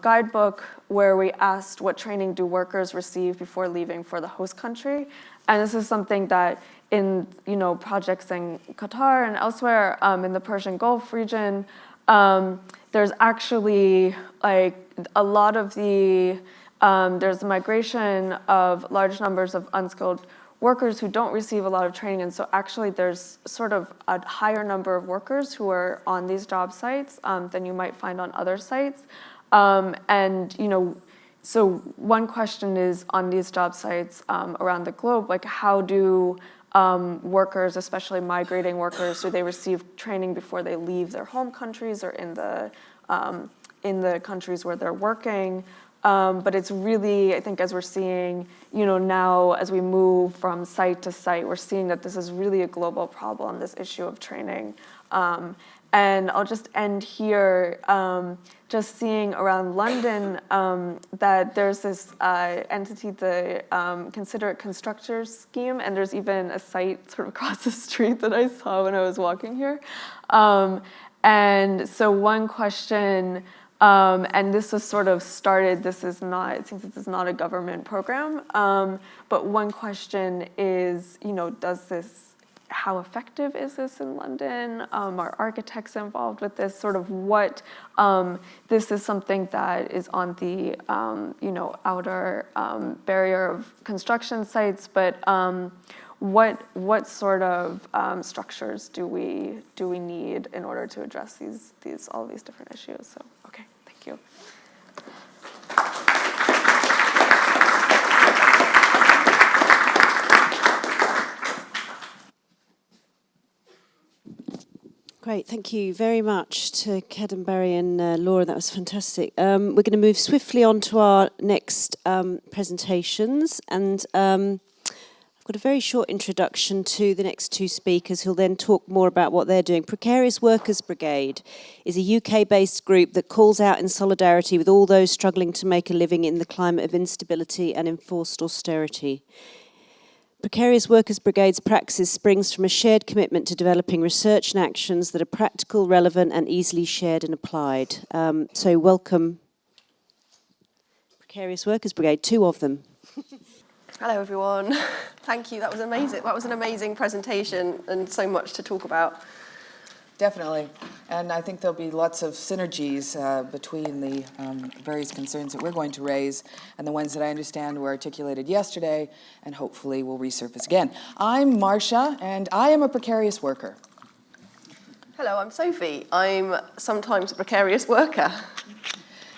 guidebook where we asked what training do workers receive before leaving for the host country. And this is something that in, you know, projects in Qatar and elsewhere in the Persian Gulf region, there's actually like a lot of there's migration of large numbers of unskilled workers who don't receive a lot of training. And so actually there's sort of a higher number of workers who are on these job sites than you might find on other sites. And, you know, so one question is on these job sites around the globe, like how do workers, especially migrating workers, do they receive training before they leave their home countries or in the countries where they're working? But it's really, I think, as we're seeing, you know, now as we move from site to site, we're seeing that this is really a global problem, this issue of training. And I'll just end here, just seeing around London that there's this entity, the Considerate Constructors Scheme, and there's even a site sort of across the street that I saw when I was walking here. And so one question And this has sort of started, it seems this is not a government program, but one question is, how effective is this in London? Are architects involved with this? Sort of what, this is something that is on the, outer barrier of construction sites, but what sort of structures do we need in order to address all these different issues? So, okay, thank you. Great, thank you very much to Kadambari and Laura. That was fantastic. We're going to move swiftly on to our next presentations, and I've got a very short introduction to the next two speakers who'll then talk more about what they're doing. Precarious Workers Brigade is a UK-based group that calls out in solidarity with all those struggling to make a living in the climate of instability and enforced austerity. Precarious Workers Brigade's praxis springs from a shared commitment to developing research and actions that are practical, relevant, and easily shared and applied. So welcome, Precarious Workers Brigade, two of them. Hello, everyone. Thank you. That was amazing. That was an amazing presentation and so much to talk about. Definitely. And I think there'll be lots of synergies between the various concerns that we're going to raise and the ones that I understand were articulated yesterday and hopefully will resurface again. I'm Marcia, and I am a precarious worker. Hello, I'm Sophie. I'm sometimes a precarious worker.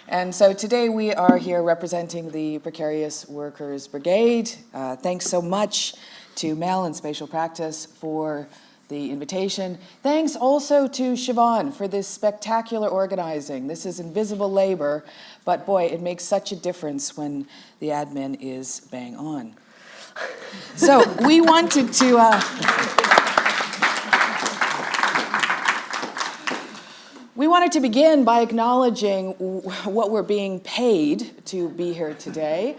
And so today we are here representing the Precarious Workers Brigade. Thanks so much to Mel and Spatial Practice for the invitation. Thanks also to Siobhan for this spectacular organizing. This is invisible labor, but boy, it makes such a difference when the admin is bang on. So we wanted to... We wanted to begin by acknowledging what we're being paid to be here today.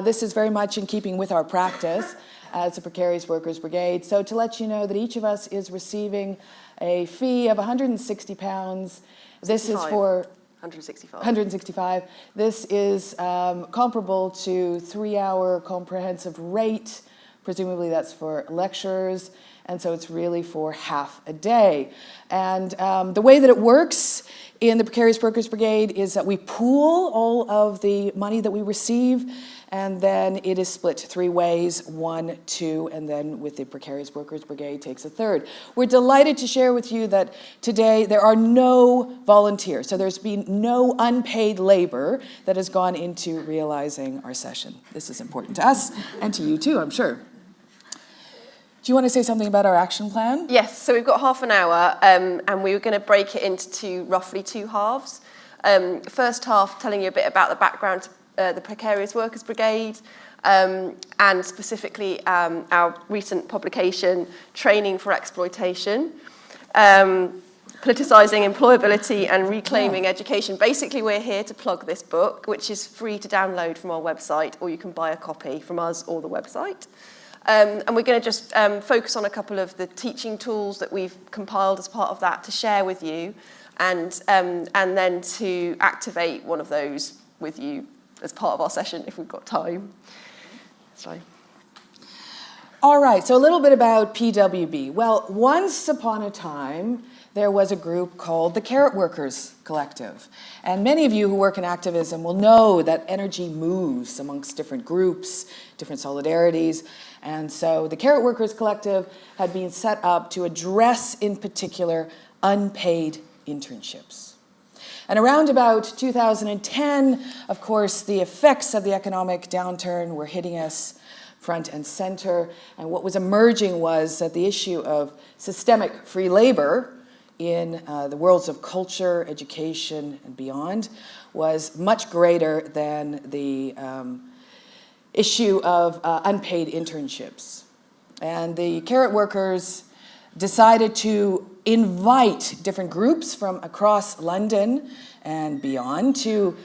This is very much in keeping with our practice as a Precarious Workers Brigade. So to let you know that each of us is receiving a fee of £160. This is for 165. 165. This is comparable to 3-hour comprehensive rate. Presumably that's for lecturers. And so it's really for half a day. And the way that it works in the Precarious Workers Brigade is that we pool all of the money that we receive, and then it is split 3 ways, 1, 2, and then with the Precarious Workers Brigade takes a third. We're delighted to share with you that today there are no volunteers, so there's been no unpaid labor that has gone into realizing our session. This is important to us, and to you too, I'm sure. Do you want to say something about our action plan? Yes, so we've got half an hour, and we were going to break it into roughly 2 halves. First half, telling you a bit about the background to the Precarious Workers Brigade, and specifically our recent publication, Training for Exploitation, Politicising Employability and Reclaiming Education. Basically, we're here to plug this book, which is free to download from our website, or you can buy a copy from us or the website. And we're going to just focus on a couple of the teaching tools that we've compiled as part of that to share with you, and then to activate one of those with you as part of our session if we've got time. Sorry. All right, so a little bit about PWB. Well, once upon a time, there was a group called the Carrot Workers Collective. And many of you who work in activism will know that energy moves amongst different groups, different solidarities. And so the Carrot Workers Collective had been set up to address, in particular, unpaid internships. And around about 2010, of course, the effects of the economic downturn were hitting us front and center. And what was emerging was that the issue of systemic free labor in the worlds of culture, education, and beyond was much greater than the issue of unpaid internships. And the Carrot Workers decided to invite different groups from across London and beyond to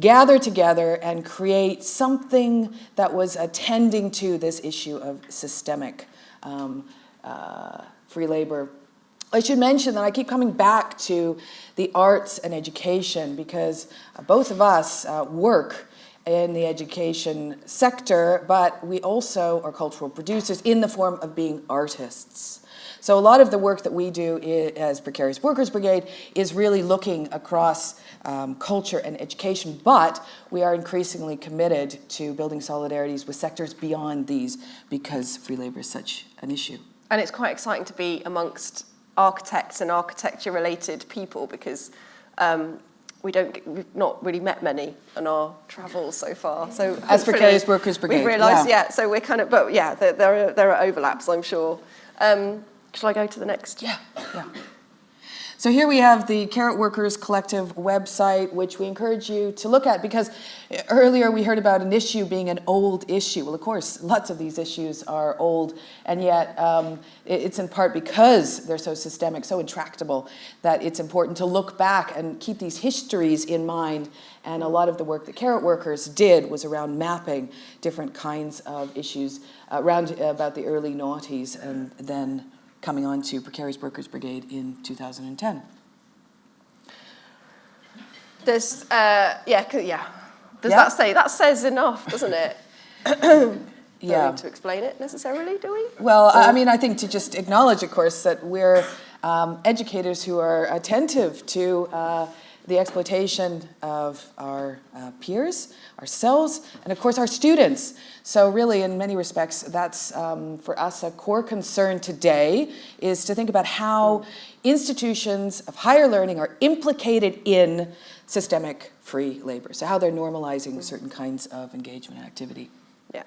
gather together and create something that was attending to this issue of systemic free labor I should mention that I keep coming back to the arts and education because both of us work in the education sector, but we also are cultural producers in the form of being artists. So a lot of the work that we do as Precarious Workers Brigade is really looking across culture and education, but we are increasingly committed to building solidarities with sectors beyond these because free labor is such an issue. And it's quite exciting to be amongst architects and architecture-related people because we've not really met many on our travels so far. So as Precarious Workers Brigade, we've realised, so we're kind of, but yeah, there are overlaps, I'm sure. Shall I go to the next? Yeah. So here we have the Carrot Workers Collective website, which we encourage you to look at because earlier we heard about an issue being an old issue. Well, of course, lots of these issues are old, and yet it's in part because they're so systemic, so intractable, that it's important to look back and keep these histories in mind. And a lot of the work that Carrot Workers did was around mapping different kinds of issues around about the early noughties and then coming on to Precarious Workers Brigade in 2010. Does that say, that says enough, doesn't it? Don't need to explain it necessarily, do we? Well, I mean, I think to just acknowledge, of course, that we're educators who are attentive to the exploitation of our peers, ourselves, and of course our students. So really, in many respects, that's for us a core concern today, is to think about how institutions of higher learning are implicated in systemic free labor. So how they're normalizing certain kinds of engagement and activity. Yeah.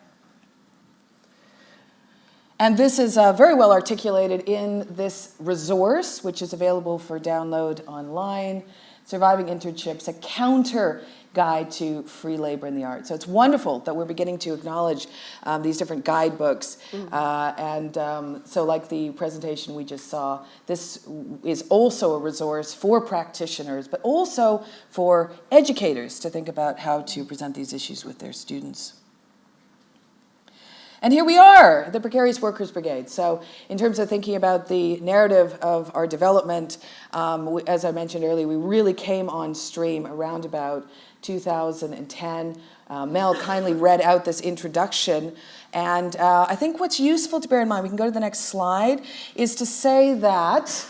And this is very well articulated in this resource, which is available for download online, Surviving Internships, a counter guide to free labor in the arts. So it's wonderful that we're beginning to acknowledge these different guidebooks. So like the presentation we just saw, this is also a resource for practitioners, but also for educators to think about how to present these issues with their students. And here we are, the Precarious Workers Brigade. So in terms of thinking about the narrative of our development, as I mentioned earlier, we really came on stream around about 2010. Mel kindly read out this introduction. And I think what's useful to bear in mind, we can go to the next slide, is to say that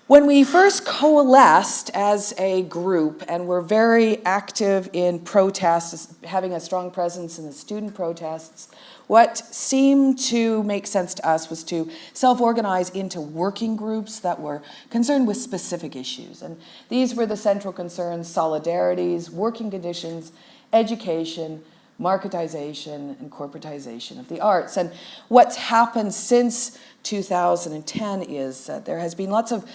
when we first coalesced as a group and were very active in protests, having a strong presence in the student protests, what seemed to make sense to us was to self-organize into working groups that were concerned with specific issues. And these were the central concerns: solidarities, working conditions, education, marketization, and corporatization of the arts. And what's happened since 2010 is that there has been lots of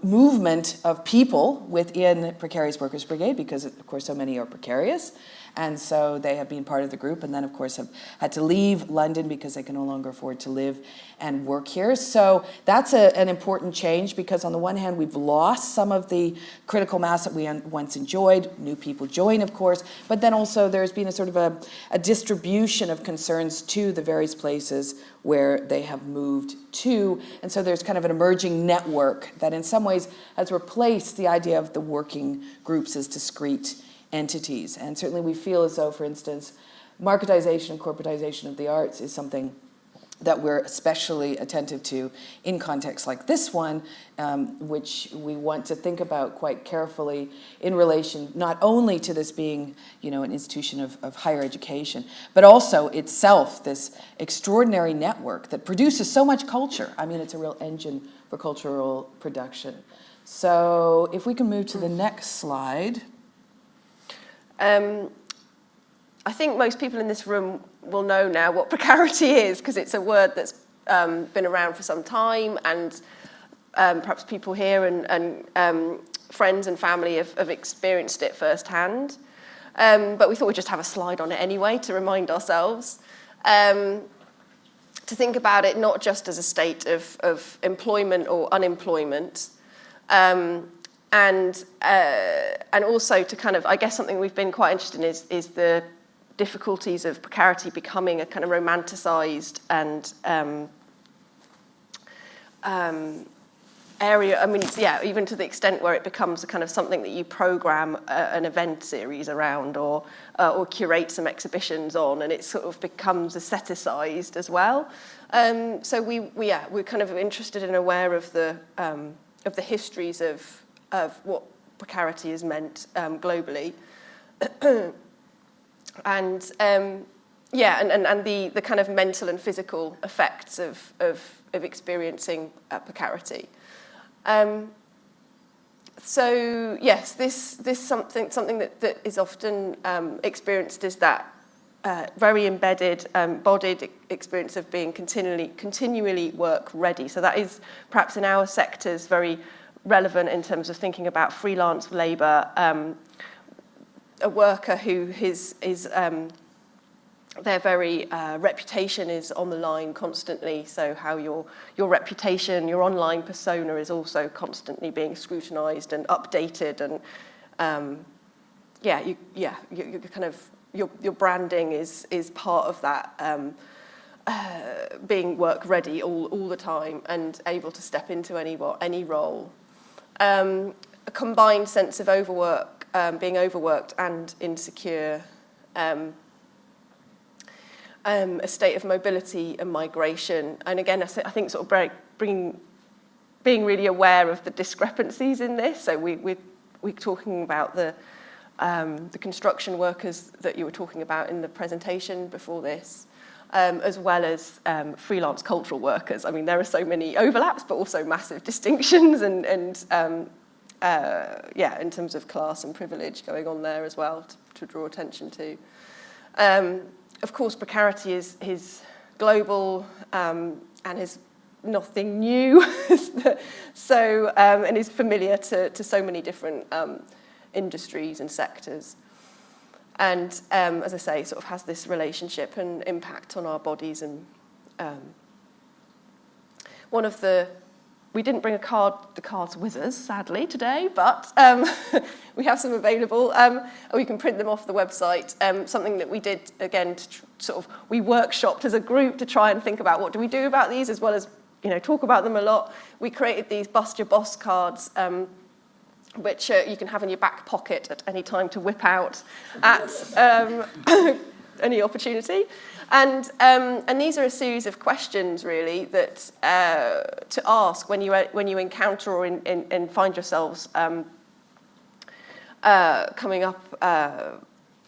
movement of people within Precarious Workers Brigade because, of course, so many are precarious. And so they have been part of the group and then, of course, have had to leave London because they can no longer afford to live and work here. So that's an important change because on the one hand, we've lost some of the critical mass that we once enjoyed. New people join, of course. But then also there's been a sort of a distribution of concerns to the various places where they have moved to. And so there's kind of an emerging network that in some ways has replaced the idea of the working groups as discrete entities. And certainly we feel as though, for instance, marketization and corporatization of the arts is something that we're especially attentive to in contexts like this one, which we want to think about quite carefully in relation not only to this being, an institution of higher education, but also itself this extraordinary network that produces so much culture. I mean, it's a real engine for cultural production. So if we can move to the next slide. I think most people in this room will know now what precarity is because it's a word that's been around for some time, and perhaps people here and friends and family have experienced it firsthand. But we thought we'd just have a slide on it anyway to remind ourselves. To think about it not just as a state of employment or unemployment, and also to kind of, I guess something we've been quite interested in is the difficulties of precarity becoming a kind of romanticized and area, I mean, yeah, even to the extent where it becomes a kind of something that you program an event series around, or curate some exhibitions on, and it sort of becomes aestheticized as well. So we're kind of interested and aware of the histories of what precarity has meant globally, and the kind of mental and physical effects of experiencing precarity. So yes, this something that is often experienced is that very embedded, embodied experience of being continually work ready. So that is perhaps in our sectors very relevant in terms of thinking about freelance labour. A worker who their very reputation is on the line constantly, so how your reputation, your online persona is also constantly being scrutinised and updated, and your branding is part of that, being work ready all the time and able to step into any role. A combined sense of overwork, being overworked and insecure. A state of mobility and migration, and again, I think sort of being really aware of the discrepancies in this. So we're talking about the construction workers that you were talking about in the presentation before this, as well as freelance cultural workers. I mean, there are so many overlaps, but also massive distinctions, and in terms of class and privilege going on there as well to draw attention to. Of course, precarity is global and is nothing new, so and is familiar to so many different industries and sectors. And as I say, sort of has this relationship and impact on our bodies. And we didn't bring the cards with us, sadly, today, but we have some available. We can print them off the website. Something that we did, again, we workshopped as a group to try and think about what do we do about these, as well as, talk about them a lot. We created these Bust Your Boss cards, which you can have in your back pocket at any time to whip out at any opportunity. And these are a series of questions, really, that to ask when you encounter or find yourselves coming up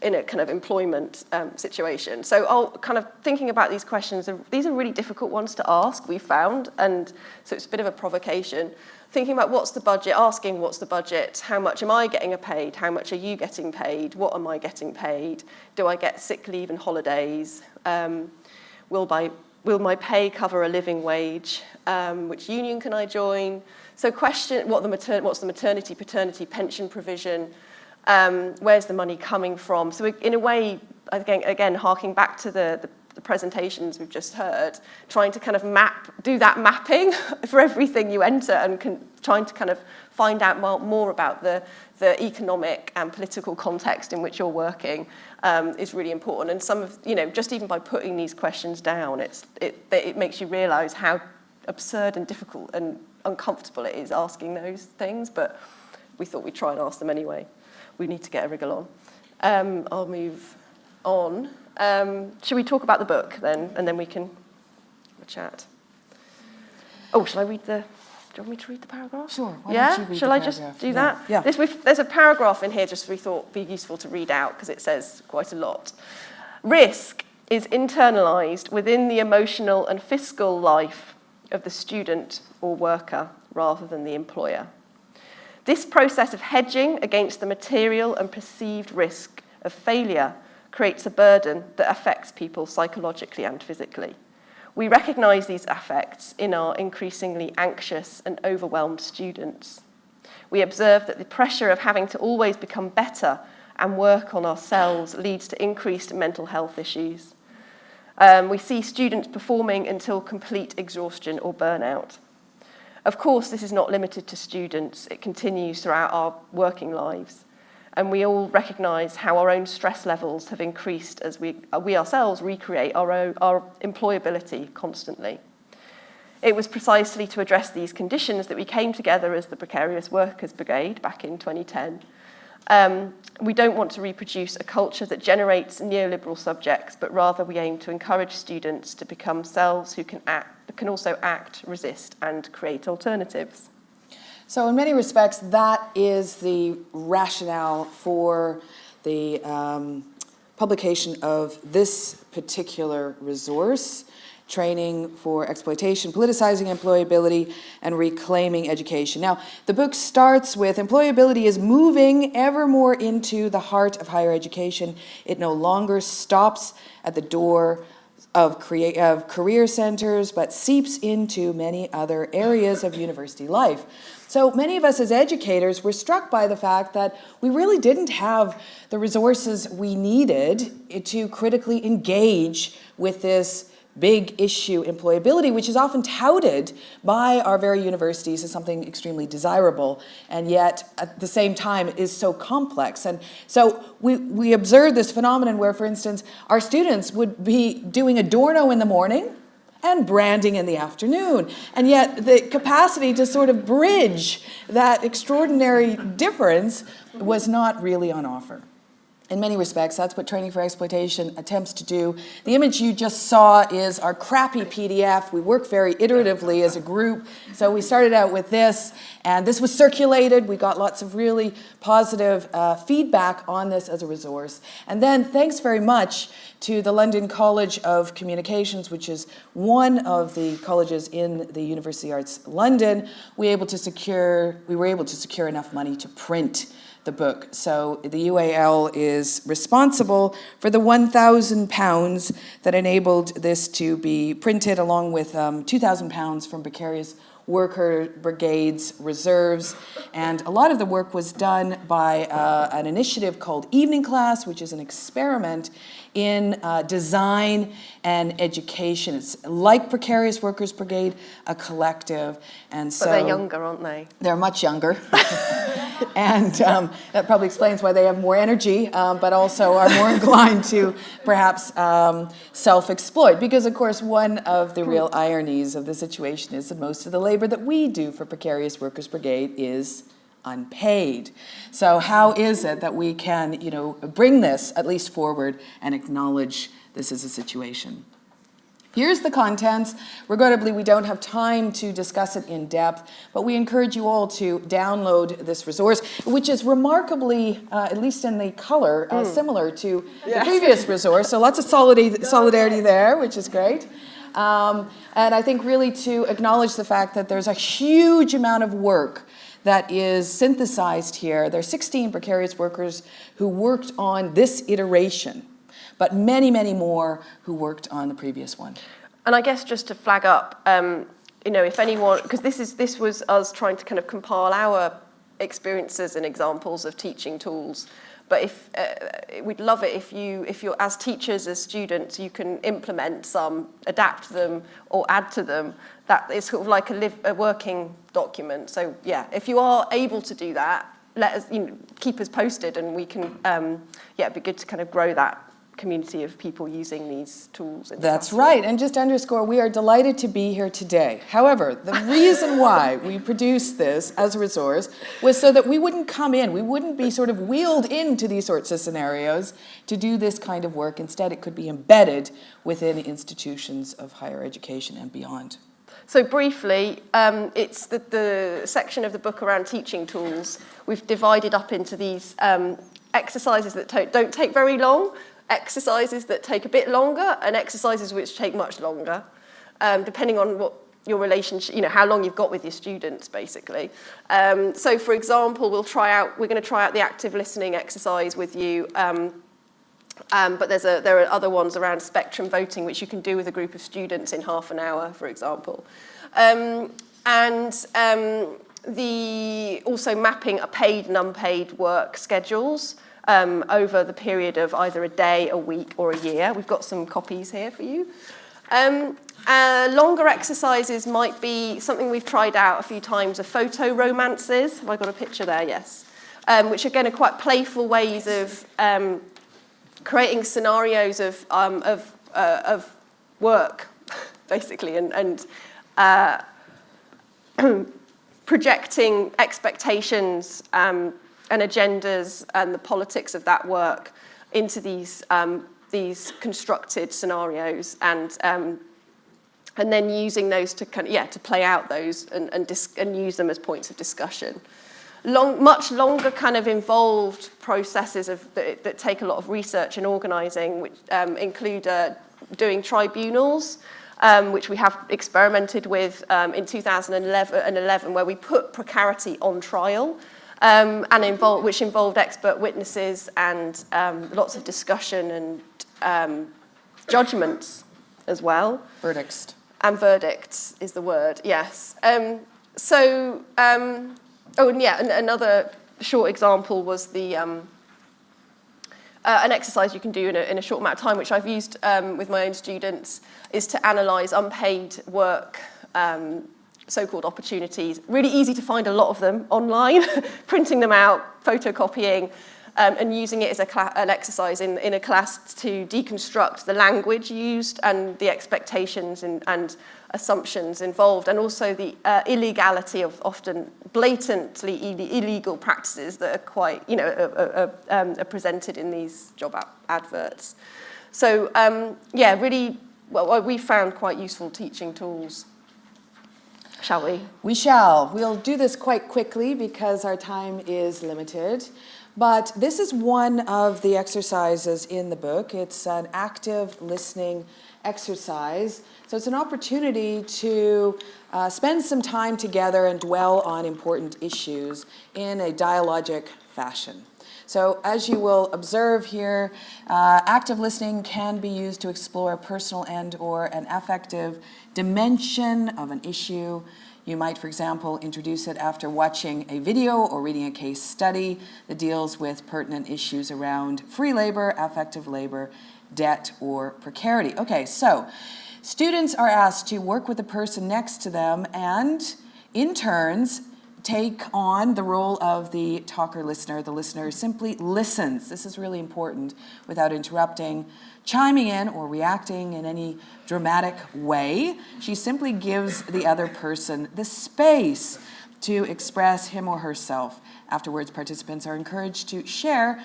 in a kind of employment situation. So I'll kind of thinking about these questions. These are really difficult ones to ask, we found, and so it's a bit of a provocation. Thinking about what's the budget, asking what's the budget, how much am I getting paid, how much are you getting paid, what am I getting paid, do I get sick leave and holidays, will my pay cover a living wage, which union can I join, so question what's the maternity, paternity, pension provision, where's the money coming from, so in a way, again harking back to the presentations we've just heard, trying to kind of do that mapping for everything you enter, and trying to kind of find out more about the economic and political context in which you're working is really important. And some of, just even by putting these questions down, it makes you realise how absurd and difficult and uncomfortable it is asking those things, but we thought we'd try and ask them anyway. We need to get a wriggle on. I'll move on. Should we talk about the book then, and then we can have a chat? Oh, shall I read do you want me to read the paragraph? Sure. Why Yeah? don't you read Shall the I just paragraph? do that? Yeah. There's a paragraph in here just we thought be useful to read out because it says quite a lot. Risk is internalised within the emotional and fiscal life of the student or worker rather than the employer. This process of hedging against the material and perceived risk of failure creates a burden that affects people psychologically and physically. We recognise these affects in our increasingly anxious and overwhelmed students. We observe that the pressure of having to always become better and work on ourselves leads to increased mental health issues. We see students performing until complete exhaustion or burnout. Of course, this is not limited to students. It continues throughout our working lives. And we all recognise how our own stress levels have increased as we ourselves recreate our employability constantly. It was precisely to address these conditions that we came together as the Precarious Workers Brigade back in 2010. We don't want to reproduce a culture that generates neoliberal subjects, but rather we aim to encourage students to become selves who can also act, resist, and create alternatives. So in many respects, that is the rationale for the publication of this particular resource, Training for Exploitation, Politicizing Employability, and Reclaiming Education. Now, the book starts with employability is moving ever more into the heart of higher education. It no longer stops at the door of career centers, but seeps into many other areas of university life. So many of us as educators were struck by the fact that we really didn't have the resources we needed to critically engage with this big issue, employability, which is often touted by our very universities as something extremely desirable, and yet at the same time is so complex. And so we observed this phenomenon where, for instance, our students would be doing Adorno in the morning and branding in the afternoon. And yet the capacity to sort of bridge that extraordinary difference was not really on offer. In many respects, that's what Training for Exploitation attempts to do. The image you just saw is our crappy PDF. We work very iteratively as a group. So we started out with this, and this was circulated. We got lots of really positive feedback on this as a resource. And then thanks very much to the London College of Communications, which is one of the colleges in the University Arts London, we were able to secure enough money to print the book. So the UAL is responsible for the £1,000 that enabled this to be printed, along with £2,000 from Precarious Worker Brigade's reserves. And a lot of the work was done by an initiative called Evening Class, which is an experiment in design and education. It's like Precarious Workers Brigade, a collective. And so but they're younger, aren't they? They're much younger. And that probably explains why they have more energy, but also are more inclined to perhaps self-exploit. Because, of course, one of the real ironies of the situation is that most of the labor that we do for Precarious Workers Brigade is unpaid. So how is it that we can, bring this at least forward and acknowledge this as a situation? Here's the contents. Regrettably, we don't have time to discuss it in depth, but we encourage you all to download this resource, which is remarkably, at least in the color, similar to the previous resource. So lots of solidarity there, which is great. And I think really to acknowledge the fact that there's a huge amount of work that is synthesized here. There are 16 precarious workers who worked on this iteration, but many, many more who worked on the previous one. And I guess just to flag up, if anyone, because this was us trying to kind of compile our experiences and examples of teaching tools. But if we'd love it if you're as teachers, as students, you can implement some, adapt them, or add to them. That is sort of like a working document. So yeah, if you are able to do that, let us keep us posted, and we can it'd be good to kind of grow that community of people using these tools. That's right, and just to underscore, we are delighted to be here today. However, the reason why we produced this as a resource was so that we wouldn't come in, we wouldn't be sort of wheeled into these sorts of scenarios to do this kind of work. Instead, it could be embedded within institutions of higher education and beyond. So briefly, it's the section of the book around teaching tools. We've divided up into these exercises that don't take very long, exercises that take a bit longer, and exercises which take much longer, depending on what your relationship, how long you've got with your students, basically. So, for example, we're going to try out the active listening exercise with you, but there are other ones around spectrum voting, which you can do with a group of students in half an hour, for example. Also mapping a paid and unpaid work schedules over the period of either a day, a week, or a year. We've got some copies here for you. Longer exercises might be something we've tried out a few times, are photo romances. Have I got a picture there? Yes. Which again are quite playful ways of creating scenarios of work, basically, and projecting expectations and agendas and the politics of that work into these constructed scenarios, and then using those to to play out those and use them as points of discussion. Much longer kind of involved processes that take a lot of research and organising, which include doing tribunals, which we have experimented with in 2011, where we put precarity on trial, which involved expert witnesses and lots of discussion and judgments as well. Verdicts. And verdicts is the word, yes. Another short example was the an exercise you can do in a short amount of time, which I've used with my own students, is to analyse unpaid work, so-called opportunities. Really easy to find a lot of them online, printing them out, photocopying, and using it as an exercise in a class to deconstruct the language used and the expectations and assumptions involved, and also the illegality of often blatantly illegal practices that are quite, are presented in these job adverts. So, really, well, we found quite useful teaching tools. Shall we? We shall. We'll do this quite quickly because our time is limited. But this is one of the exercises in the book. It's an active listening exercise. So it's an opportunity to spend some time together and dwell on important issues in a dialogic fashion. So as you will observe here, active listening can be used to explore a personal and/or an affective dimension of an issue. You might, for example, introduce it after watching a video or reading a case study that deals with pertinent issues around free labor, affective labor, debt, or precarity. Okay, so students are asked to work with the person next to them and, in turns, take on the role of the talker-listener. The listener simply listens. This is really important, without interrupting, chiming in, or reacting in any dramatic way. She simply gives the other person the space to express him or herself. Afterwards, participants are encouraged to share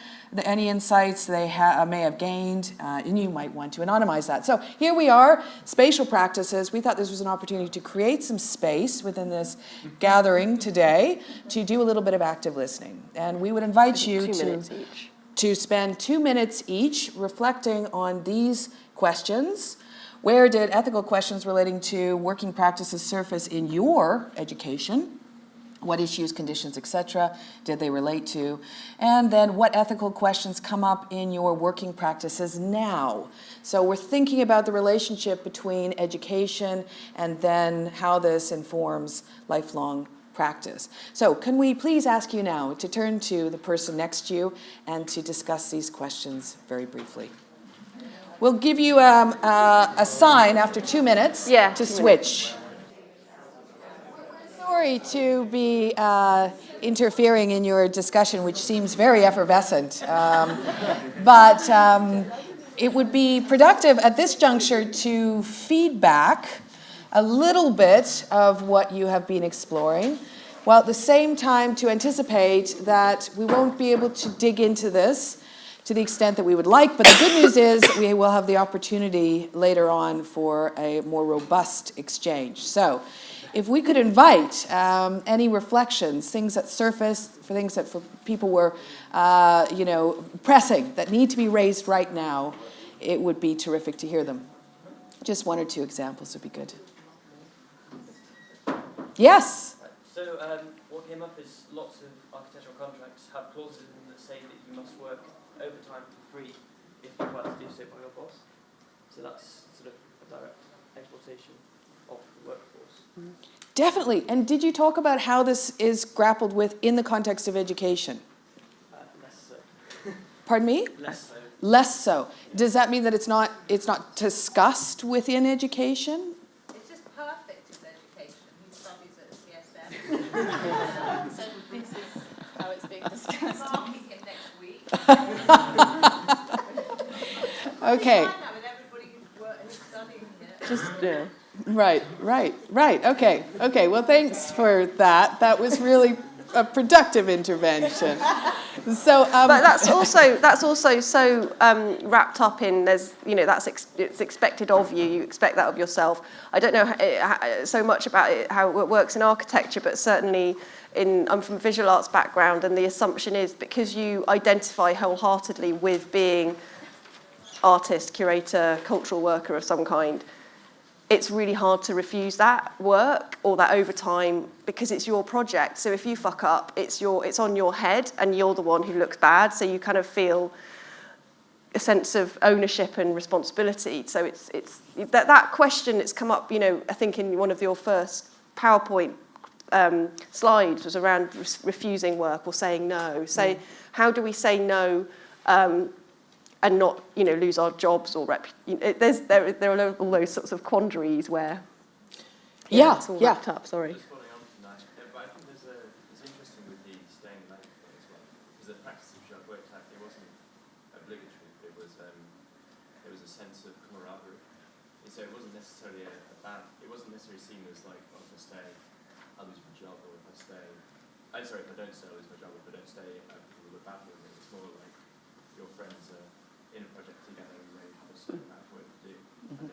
any insights they may have gained, and you might want to anonymize that. So here we are, spatial practices. We thought this was an opportunity to create some space within this gathering today to do a little bit of active listening. And we would invite you to spend 2 minutes each reflecting on these questions. Where did ethical questions relating to working practices surface in your education? What issues, conditions, etc. did they relate to? And then what ethical questions come up in your working practices now? So we're thinking about the relationship between education and then how this informs lifelong practice. So can we please ask you now to turn to the person next to you and to discuss these questions very briefly. We'll give you a sign after 2 minutes to switch. Sorry to be interfering in your discussion, which seems very effervescent, but it would be productive at this juncture to feedback a little bit of what you have been exploring, while at the same time to anticipate that we won't be able to dig into this to the extent that we would like, but the good news is we will have the opportunity later on for a more robust exchange. So if we could invite any reflections, things that surface, for things that for people were, pressing, that need to be raised right now, it would be terrific to hear them. Just 1 or 2 examples would be good. Yes? So what came up is lots of architectural contracts have clauses in them that say that you must work overtime for free if you were to do so by your boss. So that's sort of a direct exploitation of the workforce. Definitely. And did you talk about how this is grappled with in the context of education? Less so. Pardon me? Less so. Less so. Does that mean that it's not discussed within education? It's just perfect in education. He studies at CSM. So this is how it's being discussed. Marking it next week. Okay. With everybody who's studying here. Right. Okay. Well, thanks for that. That was really a productive intervention. So, but that's also so wrapped up in it's expected of you. You expect that of yourself. I don't know so much about how it works in architecture, but certainly I'm from a visual arts background, and the assumption is because you identify wholeheartedly with being artist, curator, cultural worker of some kind, it's really hard to refuse that work or that overtime because it's your project. So if you fuck up, it's on your head and you're the one who looks bad. So you kind of feel a sense of ownership and responsibility. So it's that question that's come up, I think in one of your first PowerPoint slides was around refusing work or saying no. So how do we say no and not, lose our jobs or there are all those sorts of quandaries where it's all wrapped up. Sorry. Just following on from that, but I think it's interesting with the staying late thing as well, because the practice which I've worked at, it wasn't obligatory. It was a sense of camaraderie. So it wasn't necessarily it wasn't necessarily seen as like, if I stay, I'll lose my job, or if I stay, if I don't stay, I'll lose my job, or if I don't stay, people will look bad with me. It's more like your friends are in a project together and they have a certain amount of work to do. And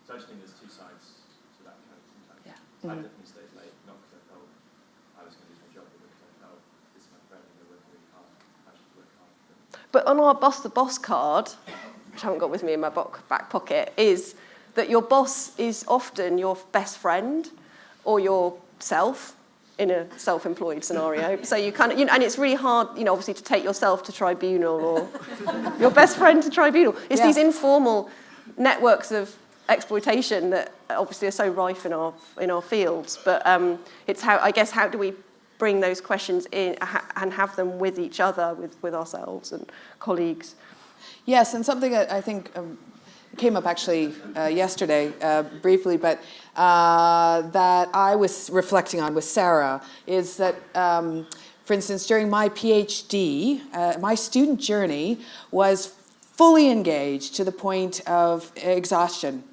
so I just think there's two sides to that kind of sometimes. Yeah. I definitely stayed late, not because I felt I was going to lose my job, but because I felt this is my friend and they're working really hard. I should work hard for them. But on our Boss the Boss card, which I haven't got with me in my back pocket, is that your boss is often your best friend or yourself in a self-employed scenario. So you kind of, and it's really hard, obviously to take yourself to tribunal or your best friend to tribunal. It's these informal networks of exploitation that obviously are so rife in our fields. But it's how do we bring those questions in and have them with each other, with ourselves and colleagues? Yes, and something that I think came up actually yesterday briefly, but that I was reflecting on with Sarah is that, for instance, during my PhD, my student journey was fully engaged to the point of exhaustion.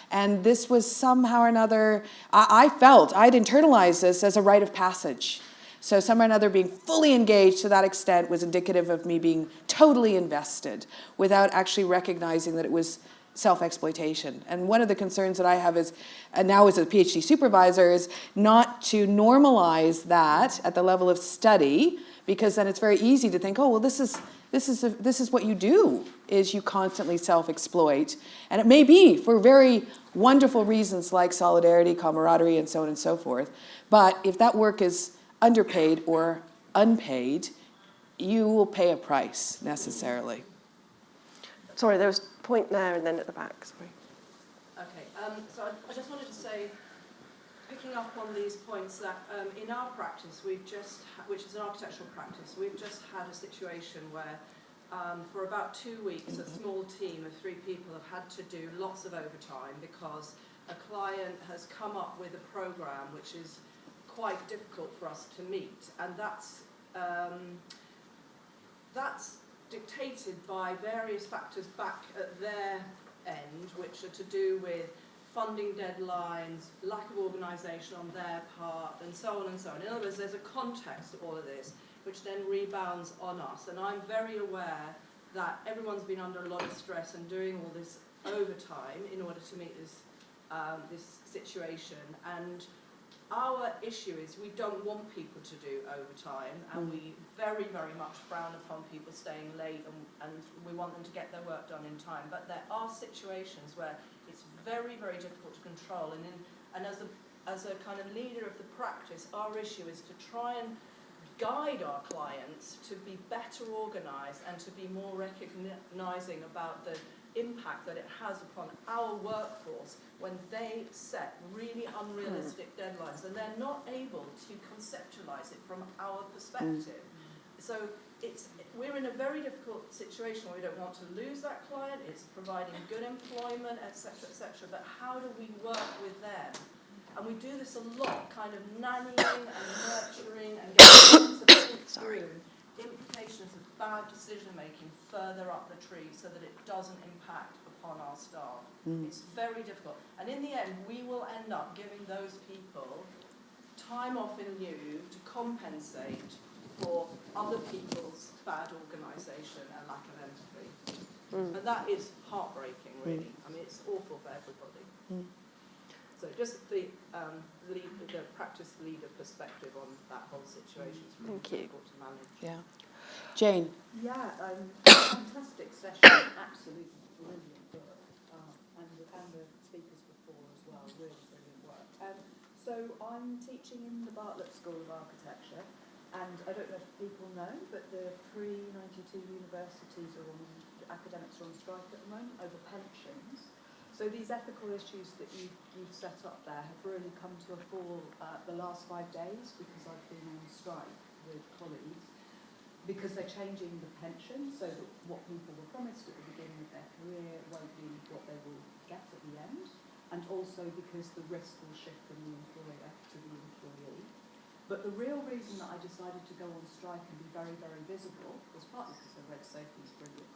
And this was somehow or another, I felt I'd internalized this as a rite of passage. So somehow or another being fully engaged to that extent was indicative of me being totally invested without actually recognizing that it was self-exploitation. And one of the concerns that I have is, and now as a PhD supervisor, is not to normalize that at the level of study, because then it's very easy to think, oh, well, this is what you do, is you constantly self-exploit. And it may be for very wonderful reasons like solidarity, camaraderie, and so on and so forth. But if that work is underpaid or unpaid, you will pay a price necessarily. Sorry, there was a point there and then at the back. Sorry. Okay, so I just wanted to say, picking up on these points, that in our practice, which is an architectural practice, we've just had a situation where for about 2 weeks, a small team of 3 people have had to do lots of overtime because a client has come up with a program which is quite difficult for us to meet, and that's dictated by various factors back at their end, which are to do with funding deadlines, lack of organisation on their part, and so on and so on. In other words, there's a context to all of this, which then rebounds on us. And I'm very aware that everyone's been under a lot of stress and doing all this overtime in order to meet this situation. And our issue is we don't want people to do overtime, and we very, very much frown upon people staying late, and we want them to get their work done in time. But there are situations where it's very, very difficult to control. And as a kind of leader of the practice, our issue is to try and guide our clients to be better organised and to be more recognising about the impact that it has upon our workforce when they set really unrealistic deadlines and they're not able to conceptualise it from our perspective. So we're in a very difficult situation where we don't want to lose that client. It's providing good employment, etc., etc. But how do we work with them? And we do this a lot, kind of nannying and nurturing and getting to think through implications of bad decision making further up the tree so that it doesn't impact upon our staff. It's very difficult. And in the end, we will end up giving those people time off in lieu to compensate for other people's bad organisation and lack of empathy. And that is heartbreaking, really. I mean, it's awful for everybody. So just the practice leader perspective on that whole situation is really difficult to manage. Yeah. Jane. Yeah, fantastic session, absolutely brilliant work, and the speakers before as well, really brilliant work. So I'm teaching in the Bartlett School of Architecture, and I don't know if people know, but the pre-92 universities academics are on strike at the moment over pensions. So these ethical issues that you've set up there have really come to a fore the last 5 days because I've been on strike with colleagues, because they're changing the pension so that what people were promised at the beginning of their career won't be what they will get at the end, and also because the risk will shift from the employer to the employee. But the real reason that I decided to go on strike and be very, very visible was partly because I read Sophie's brilliant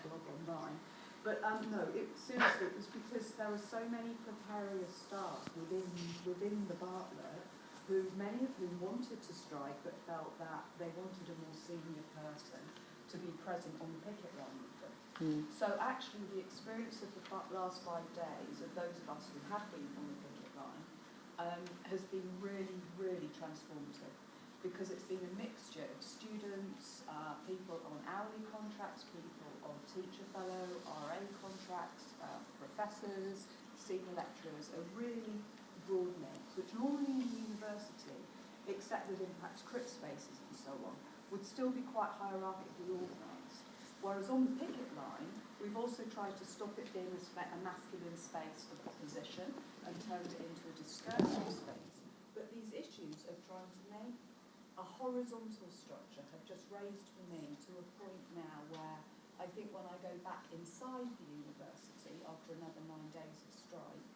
blog online. But no, seriously, it was because there are so many precarious staff within the Bartlett who, many of whom wanted to strike but felt that they wanted a more senior person to be present on the picket line with them. So actually the experience of the last 5 days of those of us who have been on the picket line has been really, really transformative, because it's been a mixture of students, people on hourly contracts, people on teacher fellow, RA contracts, professors, senior lecturers, a really broad mix, which normally in the university, except within perhaps crit spaces and so on, would still be quite hierarchically organised. Whereas on the picket line, we've also tried to stop it being a masculine space of opposition and turned it into a discursive space. But these issues of trying to make a horizontal structure have just raised for me to a point now where I think when I go back inside the university after another 9 days of strike,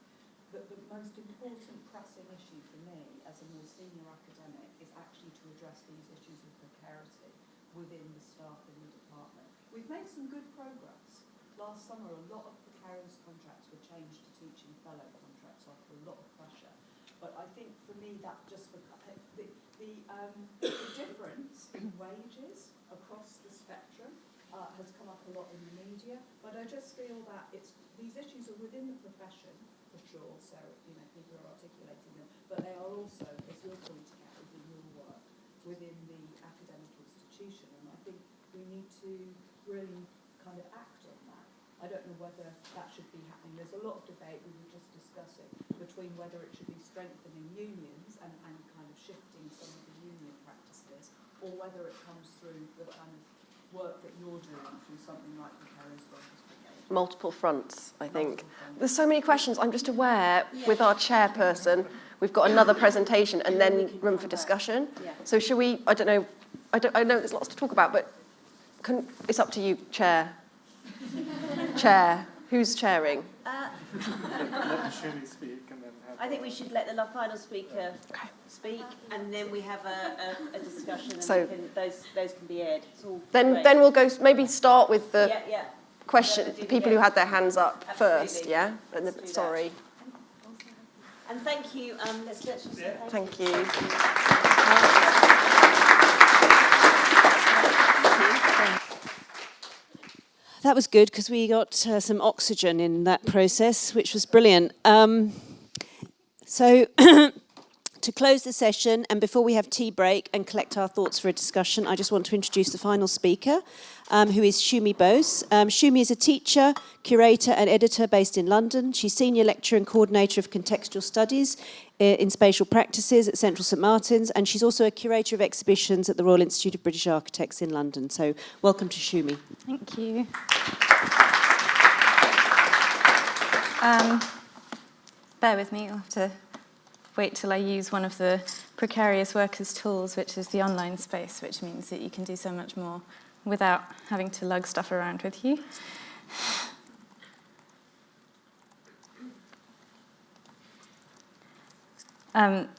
that the most important pressing issue for me as a more senior academic is actually to address these issues of precarity within the staff in the department. We've made some good progress. Last summer, a lot of precarious contracts were changed to teaching fellow contracts after a lot of pressure. But I think for me that just the difference in wages across the spectrum has come up a lot in the media. But I just feel that these issues are within the profession, for sure, so people are articulating them, but they are also, as you're pointing out within your work, within the academic institution, and I think we need to really kind of act on that. I don't know whether that should be happening. There's a lot of debate, we were just discussing, between whether it should be strengthening unions and kind of shifting some of the union practices, or whether it comes through the kind of work that you're doing through something like Precarious Workers Brigade. Multiple fronts, I think. There's so many questions. I'm just aware, with our chairperson, we've got another presentation and then room for discussion. So should we, I know there's lots to talk about, but it's up to you, Chair. Chair, who's chairing? Let Shumi speak and then have... I think we should let the final speaker speak, and then we have a discussion, and so those can be aired. Then we'll go, maybe start with the question, the people who had their hands up first, yeah? Sorry. And thank you. Let's just say thank you. That was good because we got some oxygen in that process, which was brilliant. So to close the session, and before we have tea break and collect our thoughts for a discussion, I just want to introduce the final speaker, who is Shumi Bose. Shumi is a teacher, curator and editor based in London. She's senior lecturer and coordinator of contextual studies in spatial practices at Central St Martin's, and she's also a curator of exhibitions at the Royal Institute of British Architects in London. So welcome to Shumi. Thank you. Bear with me, I'll have to wait till I use one of the Precarious Workers tools, which is the online space, which means that you can do so much more without having to lug stuff around with you.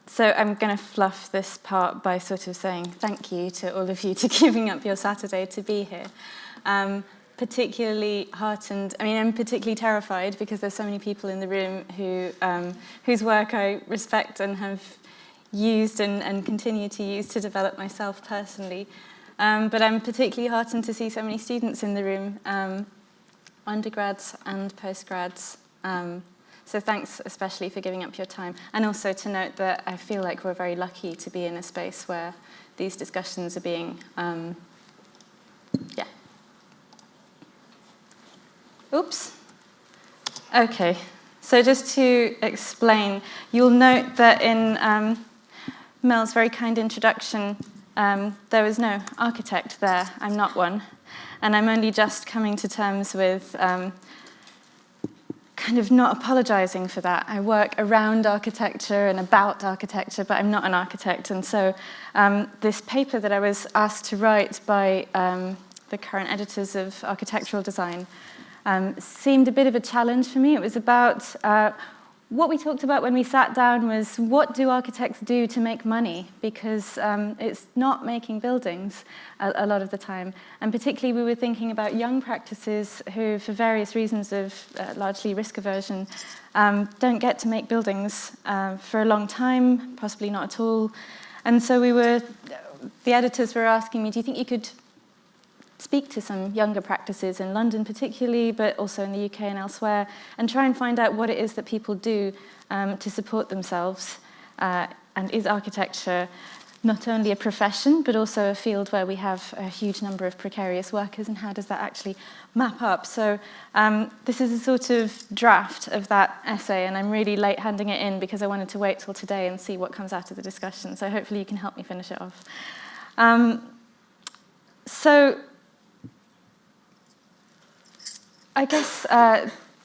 So I'm going to fluff this part by sort of saying thank you to all of you for giving up your Saturday to be here. particularly heartened. I mean, I'm particularly terrified because there's so many people in the room who whose work I respect and have used and continue to use to develop myself personally. But I'm particularly heartened to see so many students in the room, undergrads and postgrads. So thanks especially for giving up your time. And also to note that I feel like we're very lucky to be in a space where these discussions are being, Oops. Okay, so just to explain, you'll note that in Mel's very kind introduction, there was no architect there. I'm not one. And I'm only just coming to terms with kind of not apologizing for that. I work around architecture and about architecture, but I'm not an architect. And so this paper that I was asked to write by the current editors of architectural design seemed a bit of a challenge for me. It was about what we talked about when we sat down was what do architects do to make money? Because it's not making buildings a lot of the time. And particularly we were thinking about young practices who, for various reasons of largely risk aversion, don't get to make buildings for a long time, possibly not at all. And so the editors were asking me, do you think you could speak to some younger practices in London particularly, but also in the UK and elsewhere, and try and find out what it is that people do to support themselves. And is architecture not only a profession, but also a field where we have a huge number of precarious workers, and how does that actually map up? So this is a sort of draft of that essay, and I'm really late handing it in because I wanted to wait till today and see what comes out of the discussion. So hopefully you can help me finish it off. So I guess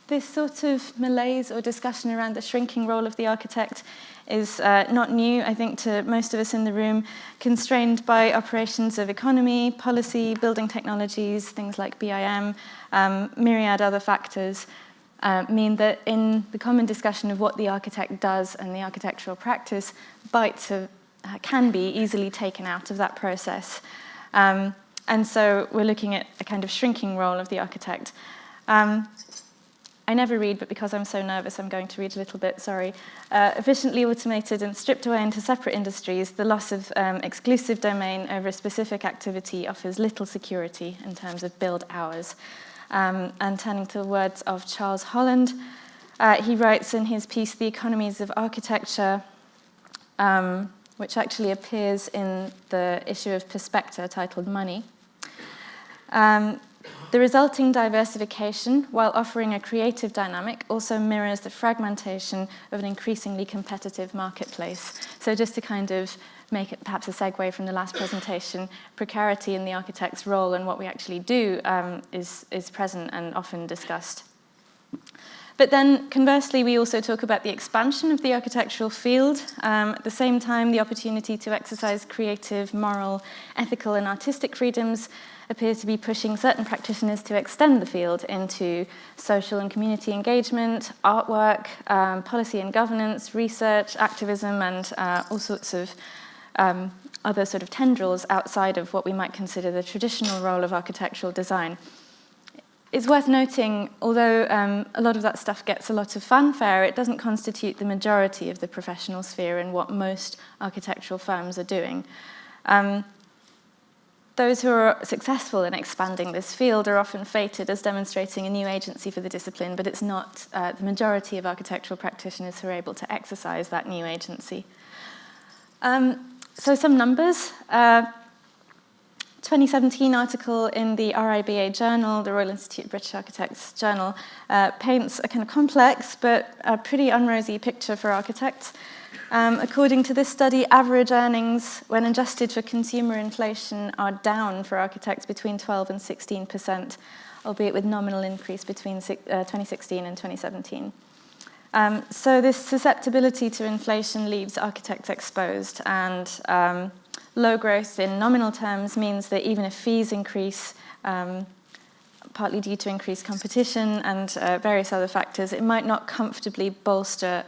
this sort of malaise or discussion around the shrinking role of the architect is not new, I think, to most of us in the room, constrained by operations of economy, policy, building technologies, things like BIM, myriad other factors, mean that in the common discussion of what the architect does and the architectural practice, bites can be easily taken out of that process. And so we're looking at a kind of shrinking role of the architect. I never read, but because I'm so nervous, I'm going to read a little bit, sorry. Efficiently automated and stripped away into separate industries, the loss of exclusive domain over a specific activity offers little security in terms of build hours. And turning to the words of Charles Holland, he writes in his piece, The Economies of Architecture, which actually appears in the issue of Perspecta titled Money. The resulting diversification, while offering a creative dynamic, also mirrors the fragmentation of an increasingly competitive marketplace. So just to kind of make it perhaps a segue from the last presentation, precarity in the architect's role and what we actually do is present and often discussed. But then, conversely, we also talk about the expansion of the architectural field. At the same time, the opportunity to exercise creative, moral, ethical, and artistic freedoms appears to be pushing certain practitioners to extend the field into social and community engagement, artwork, policy and governance, research, activism, and all sorts of other sort of tendrils outside of what we might consider the traditional role of architectural design. It's worth noting, although a lot of that stuff gets a lot of fanfare, it doesn't constitute the majority of the professional sphere in what most architectural firms are doing. Those who are successful in expanding this field are often feted as demonstrating a new agency for the discipline, but it's not the majority of architectural practitioners who are able to exercise that new agency. So some numbers. 2017 article in the RIBA Journal, the Royal Institute of British Architects Journal, paints a kind of complex but a pretty unrosy picture for architects. According to this study, average earnings, when adjusted for consumer inflation, are down for architects between 12% and 16%, albeit with nominal increase between 2016 and 2017. So this susceptibility to inflation leaves architects exposed, and low growth in nominal terms means that even if fees increase, partly due to increased competition and various other factors, it might not comfortably bolster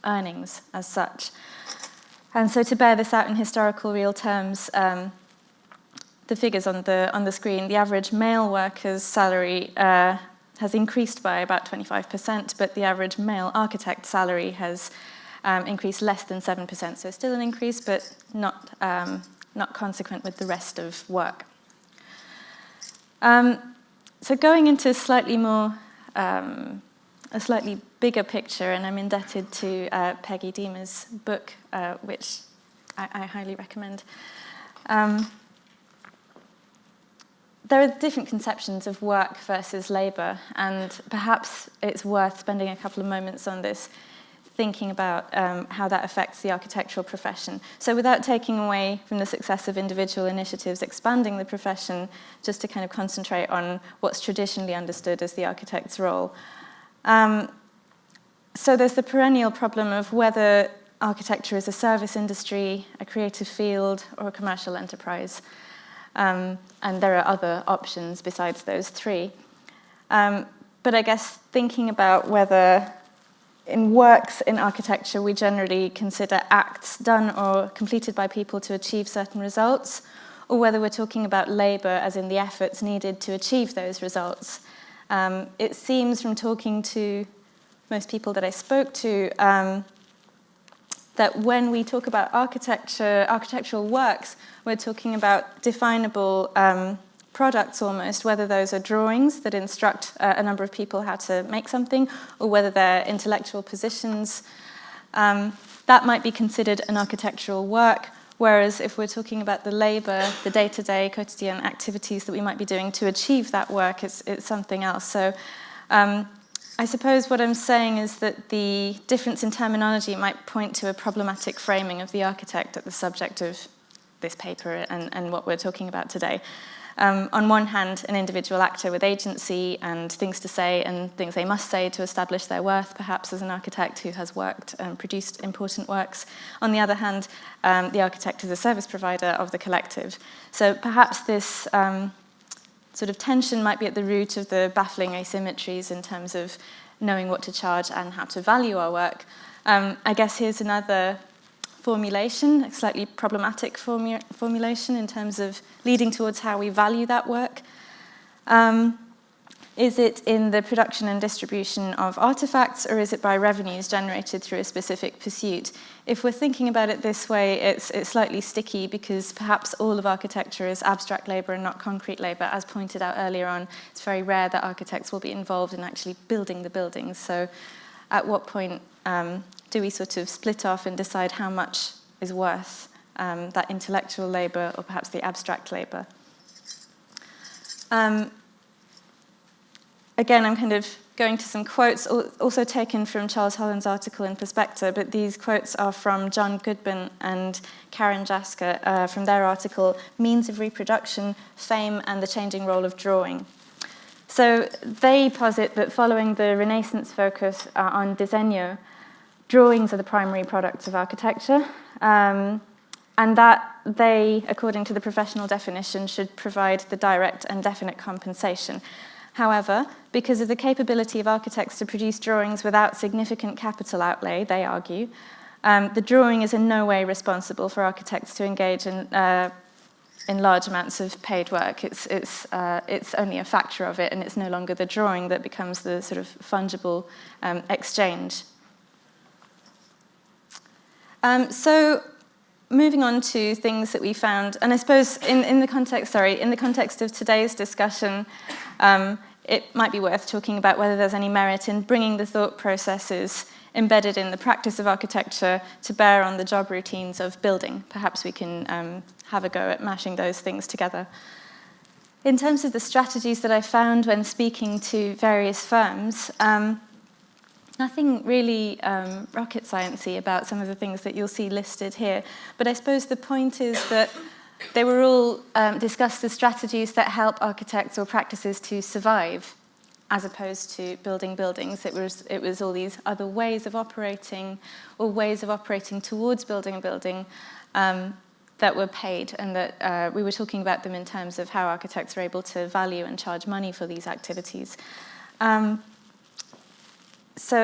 earnings as such. And so to bear this out in historical real terms, the figures on the screen, the average male worker's salary has increased by about 25%, but the average male architect salary has increased less than 7%. So still an increase, but not consequent with the rest of work. So going into a slightly bigger picture, and I'm indebted to Peggy Deemer's book, which I highly recommend. There are different conceptions of work versus labour, and perhaps it's worth spending a couple of moments on this, thinking about how that affects the architectural profession. So without taking away from the success of individual initiatives expanding the profession, just to kind of concentrate on what's traditionally understood as the architect's role. So there's the perennial problem of whether architecture is a service industry, a creative field, or a commercial enterprise. And there are other options besides those three. But I guess thinking about whether in works in architecture we generally consider acts done or completed by people to achieve certain results, or whether we're talking about labour as in the efforts needed to achieve those results. It seems from talking to most people that I spoke to that when we talk about architectural works, we're talking about definable products almost, whether those are drawings that instruct a number of people how to make something, or whether they're intellectual positions. That might be considered an architectural work, whereas if we're talking about the labour, the day-to-day quotidian activities that we might be doing to achieve that work, it's something else. So I suppose what I'm saying is that the difference in terminology might point to a problematic framing of the architect at the subject of this paper and what we're talking about today. On one hand, an individual actor with agency and things to say and things they must say to establish their worth, perhaps as an architect who has worked and produced important works. On the other hand, the architect is a service provider of the collective. So perhaps this sort of tension might be at the root of the baffling asymmetries in terms of knowing what to charge and how to value our work. I guess here's another formulation, a slightly problematic formulation in terms of leading towards how we value that work. Is it in the production and distribution of artifacts, or is it by revenues generated through a specific pursuit? If we're thinking about it this way, it's slightly sticky because perhaps all of architecture is abstract labour and not concrete labour. As pointed out earlier on, it's very rare that architects will be involved in actually building the buildings. So at what point do we sort of split off and decide how much is worth that intellectual labour or perhaps the abstract labour? Again, I'm kind of going to some quotes, also taken from Charles Holland's article in Perspecta, but these quotes are from John Goodman and Karen Jaska from their article, Means of Reproduction, Fame and the Changing Role of Drawing. So they posit that following the Renaissance focus on disegno, drawings are the primary products of architecture, and that they, according to the professional definition, should provide the direct and definite compensation. However, because of the capability of architects to produce drawings without significant capital outlay, they argue, the drawing is in no way responsible for architects to engage in large amounts of paid work. It's only a factor of it, and it's no longer the drawing that becomes the sort of fungible exchange. So moving on to things that we found, and I suppose in the context of today's discussion, it might be worth talking about whether there's any merit in bringing the thought processes embedded in the practice of architecture to bear on the job routines of building. Perhaps we can have a go at mashing those things together. In terms of the strategies that I found when speaking to various firms, nothing really rocket science-y about some of the things that you'll see listed here, but I suppose the point is that they were all discussed as strategies that help architects or practices to survive, as opposed to building buildings. It was all these other ways of operating, or ways of operating towards building a building that were paid, and that we were talking about them in terms of how architects are able to value and charge money for these activities. So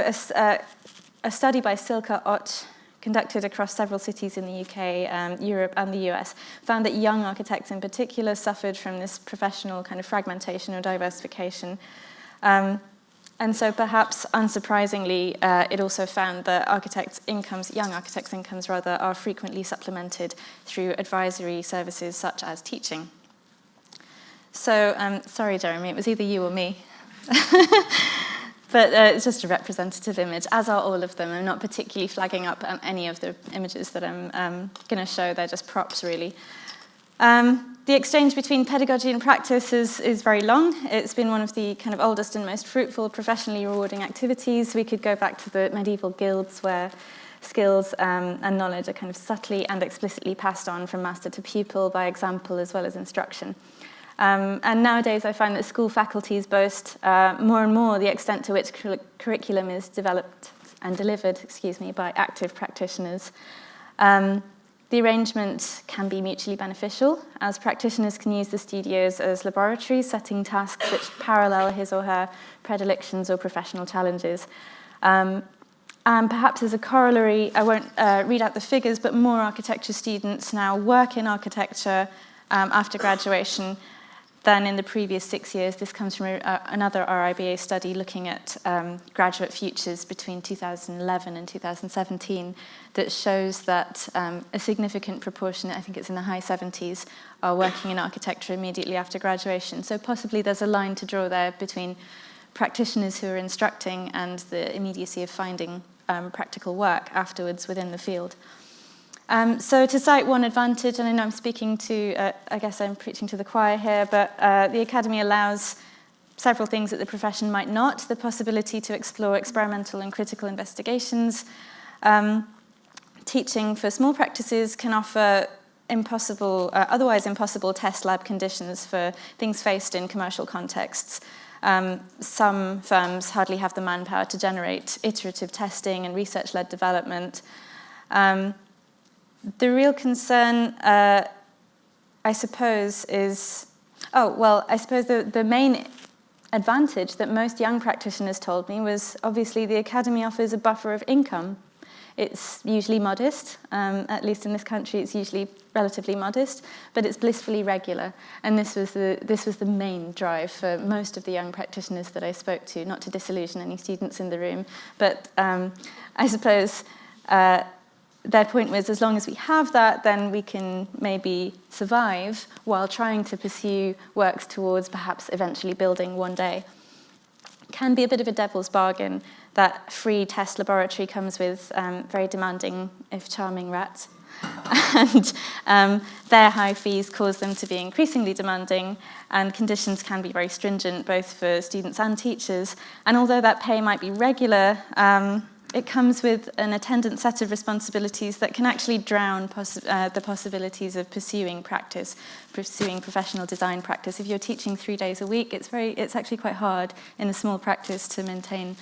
a study by Silke Ott, conducted across several cities in the UK, Europe and the US, found that young architects in particular suffered from this professional kind of fragmentation or diversification. And so perhaps unsurprisingly, it also found that young architects' incomes rather, are frequently supplemented through advisory services such as teaching. So, sorry Jeremy, it was either you or me. But it's just a representative image, as are all of them. I'm not particularly flagging up any of the images that I'm going to show. They're just props, really. The exchange between pedagogy and practice is very long. It's been one of the kind of oldest and most fruitful, professionally rewarding activities. We could go back to the medieval guilds where skills and knowledge are kind of subtly and explicitly passed on from master to pupil by example as well as instruction. And nowadays I find that school faculties boast more and more the extent to which curriculum is developed and delivered, by active practitioners. The arrangement can be mutually beneficial, as practitioners can use the studios as laboratories, setting tasks which parallel his or her predilections or professional challenges. And perhaps as a corollary, I won't read out the figures, but more architecture students now work in architecture after graduation than in the previous 6 years. This comes from another RIBA study looking at graduate futures between 2011 and 2017 that shows that a significant proportion, I think it's in the high 70s, are working in architecture immediately after graduation. So possibly there's a line to draw there between practitioners who are instructing and the immediacy of finding practical work afterwards within the field. So to cite one advantage, and I know I'm speaking to, I guess I'm preaching to the choir here, but the Academy allows several things that the profession might not: the possibility to explore experimental and critical investigations. Teaching for small practices can offer otherwise impossible test lab conditions for things faced in commercial contexts. Some firms hardly have the manpower to generate iterative testing and research-led development. The real concern, I suppose, is... I suppose the main advantage that most young practitioners told me was obviously the Academy offers a buffer of income. It's usually modest, at least in this country it's usually relatively modest, but it's blissfully regular. And this was the main drive for most of the young practitioners that I spoke to, not to disillusion any students in the room, but I suppose their point was, as long as we have that, then we can maybe survive while trying to pursue works towards perhaps eventually building one day. It can be a bit of a devil's bargain. That free test laboratory comes with very demanding, if charming, rats. And their high fees cause them to be increasingly demanding, and conditions can be very stringent, both for students and teachers. And although that pay might be regular, it comes with an attendant set of responsibilities that can actually drown the possibilities of pursuing practice, pursuing professional design practice. If you're teaching 3 days a week, it's actually quite hard in a small practice to maintain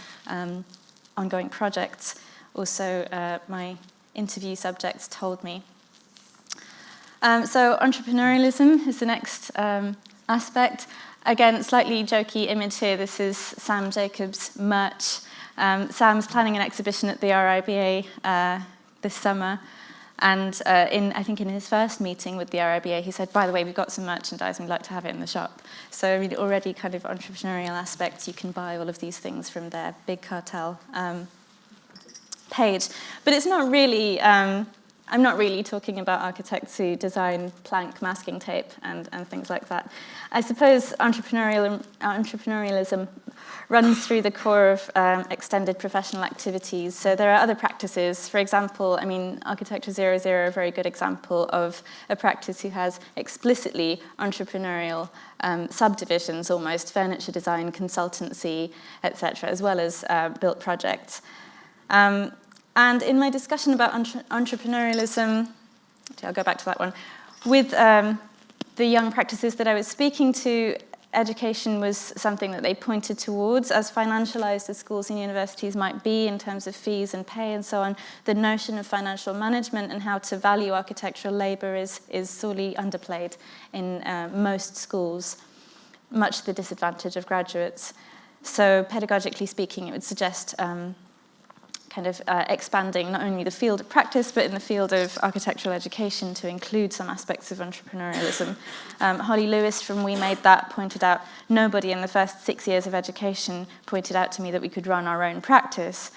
ongoing projects. Also, my interview subjects told me. So entrepreneurialism is the next aspect. Again, slightly jokey image here. This is Sam Jacobs' merch. Sam's planning an exhibition at the RIBA this summer, and I think in his first meeting with the RIBA, he said, by the way, we've got some merchandise and we'd like to have it in the shop. So I mean, already kind of entrepreneurial aspects, you can buy all of these things from their big cartel page. But it's not really, I'm not really talking about architects who design plank masking tape and things like that. I suppose entrepreneurialism runs through the core of extended professional activities. So there are other practices. For example, I mean, Architecture 00 are a very good example of a practice who has explicitly entrepreneurial subdivisions, almost furniture design, consultancy, etc., as well as built projects. And in my discussion about entrepreneurialism, I'll go back to that one, with the young practices that I was speaking to, education was something that they pointed towards. As financialized as schools and universities might be in terms of fees and pay and so on, the notion of financial management and how to value architectural labor is sorely underplayed in most schools, much to the disadvantage of graduates. So pedagogically speaking, it would suggest kind of expanding not only the field of practice, but in the field of architectural education to include some aspects of entrepreneurialism. Holly Lewis from We Made That pointed out, nobody in the first 6 years of education pointed out to me that we could run our own practice.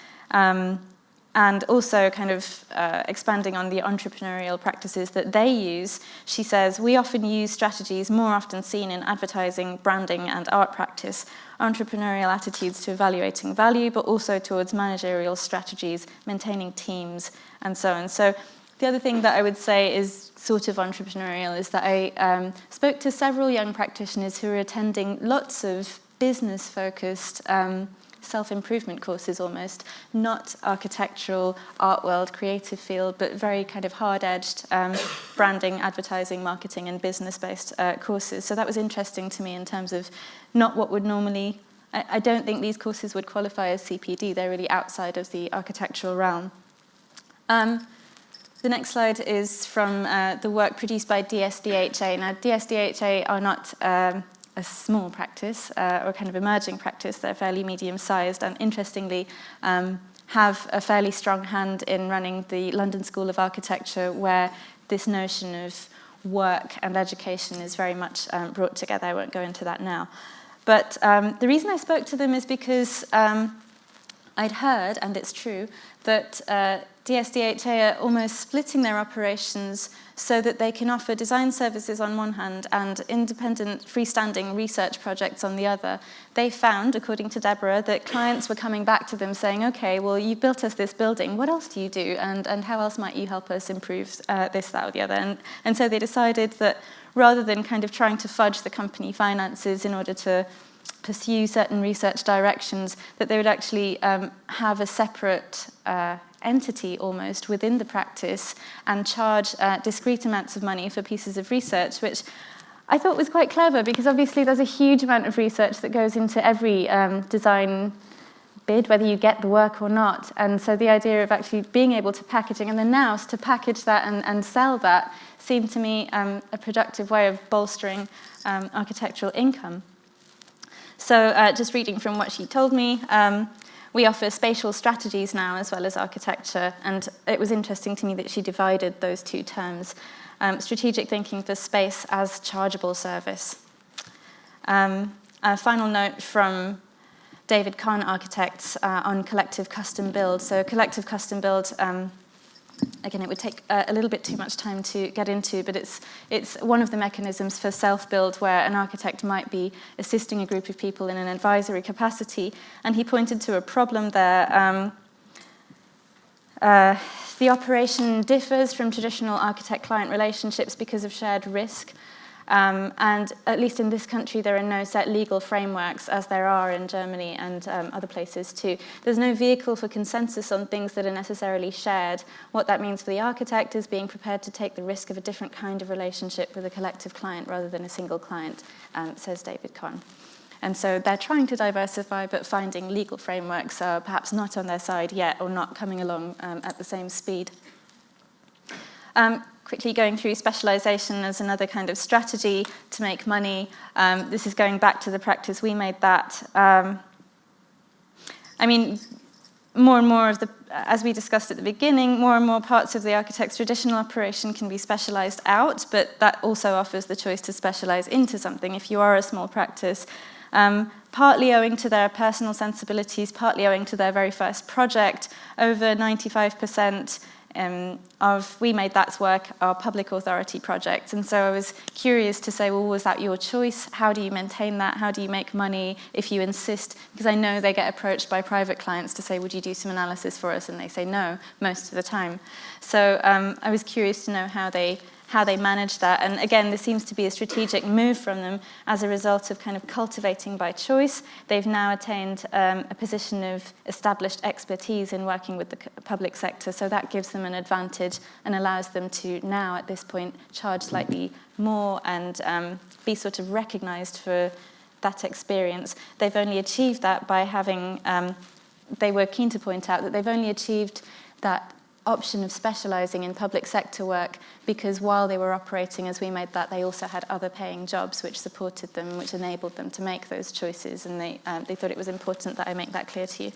And also kind of expanding on the entrepreneurial practices that they use, she says, we often use strategies more often seen in advertising, branding, and art practice, entrepreneurial attitudes to evaluating value, but also towards managerial strategies, maintaining teams, and so on. So the other thing that I would say is sort of entrepreneurial is that I spoke to several young practitioners who were attending lots of business-focused self-improvement courses almost, not architectural, art world, creative field, but very kind of hard-edged branding, advertising, marketing, and business-based courses. So that was interesting to me in terms of not what would normally, I don't think these courses would qualify as CPD, they're really outside of the architectural realm. The next slide is from the work produced by DSDHA. Now, DSDHA are not a small practice or kind of emerging practice. They're fairly medium-sized and interestingly have a fairly strong hand in running the London School of Architecture, where this notion of work and education is very much brought together. I won't go into that now. But the reason I spoke to them is because I'd heard, and it's true, that DSDHA are almost splitting their operations so that they can offer design services on one hand and independent freestanding research projects on the other. They found, according to Deborah, that clients were coming back to them saying, okay, well, you built us this building, what else do you do? And how else might you help us improve this, that, or the other? And so they decided that rather than kind of trying to fudge the company finances in order to pursue certain research directions, that they would actually have a separate entity almost within the practice and charge discrete amounts of money for pieces of research, which I thought was quite clever because obviously there's a huge amount of research that goes into every design bid, whether you get the work or not. And so the idea of actually being able to packaging and the nous to package that and sell that seemed to me a productive way of bolstering architectural income. So just reading from what she told me, we offer spatial strategies now as well as architecture, and it was interesting to me that she divided those two terms. Strategic thinking for space as chargeable service. A final note from David Kahn Architects on collective custom build. So collective custom build, again, it would take a little bit too much time to get into, but it's one of the mechanisms for self-build where an architect might be assisting a group of people in an advisory capacity. And he pointed to a problem there. The operation differs from traditional architect-client relationships because of shared risk. And at least in this country, there are no set legal frameworks, as there are in Germany and other places too. There's no vehicle for consensus on things that are necessarily shared. What that means for the architect is being prepared to take the risk of a different kind of relationship with a collective client rather than a single client, says David Kahn. And so they're trying to diversify, but finding legal frameworks are perhaps not on their side yet or not coming along at the same speed. Quickly going through specialization as another kind of strategy to make money. This is going back to the practice We Made That. I mean, more and more of the, as we discussed at the beginning, more and more parts of the architect's traditional operation can be specialized out, but that also offers the choice to specialize into something if you are a small practice. Partly owing to their personal sensibilities, partly owing to their very first project, over 95% of We Made That's work are public authority projects. And so I was curious to say, well, was that your choice? How do you maintain that? How do you make money if you insist? Because I know they get approached by private clients to say, would you do some analysis for us? And they say no most of the time. So I was curious to know how they manage that. And again, this seems to be a strategic move from them as a result of kind of cultivating by choice. They've now attained a position of established expertise in working with the public sector, so that gives them an advantage and allows them to now, at this point, charge slightly more and be sort of recognized for that experience. They've only achieved that by having, they were keen to point out that they've only achieved that option of specializing in public sector work because while they were operating as We Made That, they also had other paying jobs which supported them, which enabled them to make those choices, and they thought it was important that I make that clear to you.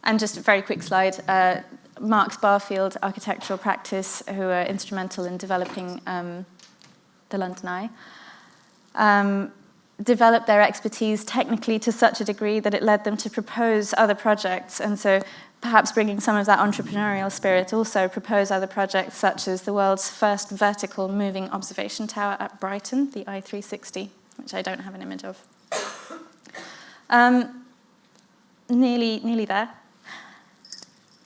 And just a very quick slide, Marx Barfield Architectural Practice, who are instrumental in developing the London Eye, developed their expertise technically to such a degree that it led them to propose other projects. And so perhaps bringing some of that entrepreneurial spirit, also propose other projects such as the world's first vertical moving observation tower at Brighton, the I-360, which I don't have an image of. Nearly there.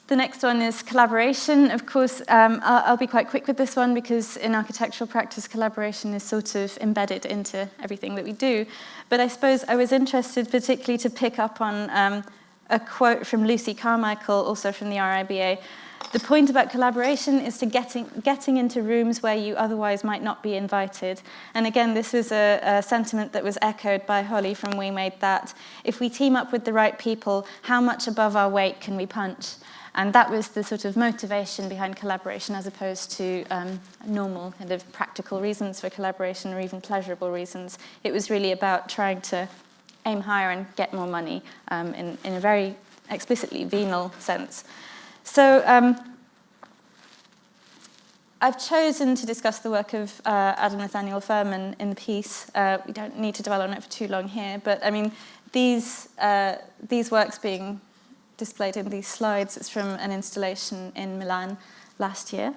The next one is collaboration. Of course, I'll be quite quick with this one because in architectural practice, collaboration is sort of embedded into everything that we do. But I suppose I was interested particularly to pick up on a quote from Lucy Carmichael, also from the RIBA. The point about collaboration is to getting into rooms where you otherwise might not be invited. And again, this was a sentiment that was echoed by Holly from We Made That. If we team up with the right people, how much above our weight can we punch? And that was the sort of motivation behind collaboration as opposed to normal kind of practical reasons for collaboration or even pleasurable reasons. It was really about trying to aim higher and get more money in a very explicitly venal sense. So I've chosen to discuss the work of Adam Nathaniel Furman in the piece. We don't need to dwell on it for too long here, but I mean, these works being displayed in these slides, it's from an installation in Milan last year.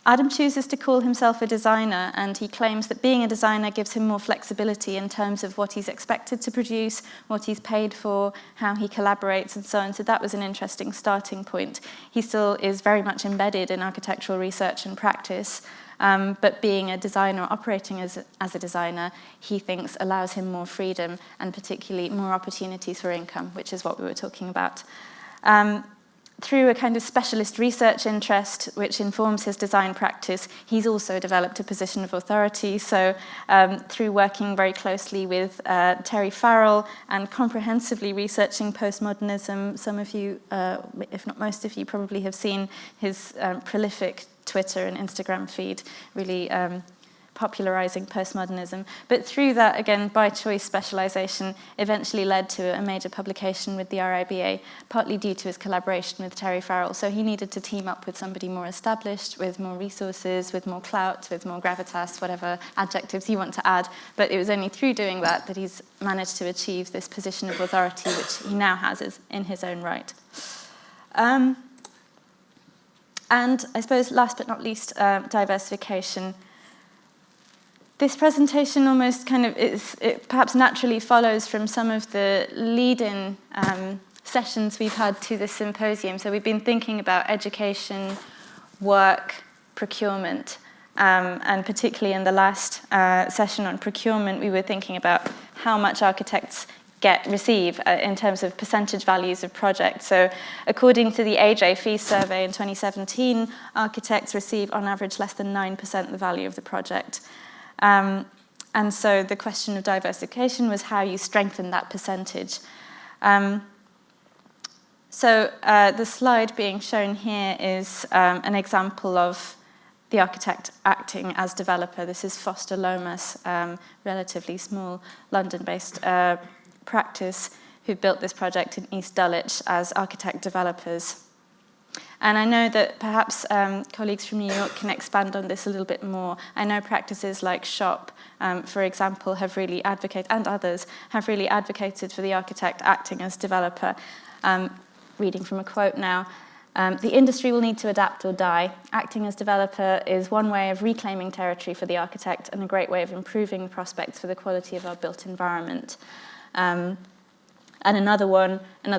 Adam chooses to call himself a designer, and he claims that being a designer gives him more flexibility in terms of what he's expected to produce, what he's paid for, how he collaborates, and so on. So that was an interesting starting point. He still is very much embedded in architectural research and practice, but being a designer, operating as a designer, he thinks allows him more freedom and particularly more opportunities for income, which is what we were talking about. Through a kind of specialist research interest, which informs his design practice, he's also developed a position of authority. So through working very closely with Terry Farrell and comprehensively researching postmodernism, some of you, if not most of you, probably have seen his prolific Twitter and Instagram feed, really popularizing postmodernism. But through that, again, by choice specialization eventually led to a major publication with the RIBA, partly due to his collaboration with Terry Farrell. So he needed to team up with somebody more established, with more resources, with more clout, with more gravitas, whatever adjectives you want to add. But it was only through doing that that he's managed to achieve this position of authority, which he now has in his own right. And I suppose last but not least, diversification. This presentation almost kind of it perhaps naturally follows from some of the lead-in sessions we've had to this symposium. So we've been thinking about education, work, procurement, and particularly in the last session on procurement, we were thinking about how much architects receive in terms of percentage values of projects. So according to the AJ Fee Survey in 2017, architects receive on average less than 9% the value of the project. And so the question of diversification was how you strengthen that percentage. So the slide being shown here is an example of the architect acting as developer. This is Foster Lomas, relatively small London-based practice, who built this project in East Dulwich as architect developers. And I know that perhaps colleagues from New York can expand on this a little bit more. I know practices like SHOP, for example, have really advocated, and others, have really advocated for the architect acting as developer. Reading from a quote now, the industry will need to adapt or die. Acting as developer is one way of reclaiming territory for the architect and a great way of improving the prospects for the quality of our built environment. And another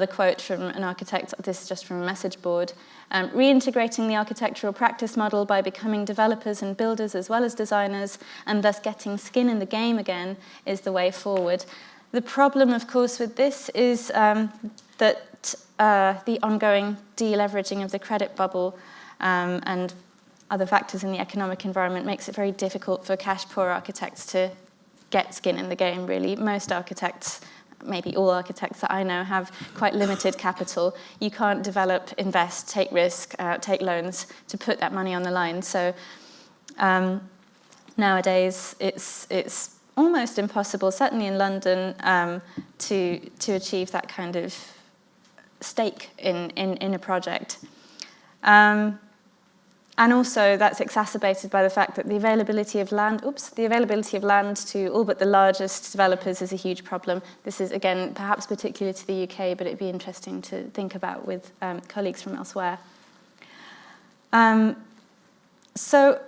quote from an architect, this is just from a message board, reintegrating the architectural practice model by becoming developers and builders as well as designers, and thus getting skin in the game again, is the way forward. The problem, of course, with this is that the ongoing deleveraging of the credit bubble and other factors in the economic environment makes it very difficult for cash-poor architects to get skin in the game, really. Most architects, maybe all architects that I know, have quite limited capital. You can't develop, invest, take risk, take loans to put that money on the line. So nowadays it's almost impossible, certainly in London, to achieve that kind of stake in a project. And also that's exacerbated by the fact that the availability of land to all but the largest developers is a huge problem. This is, again, perhaps particular to the UK, but it'd be interesting to think about with colleagues from elsewhere. So,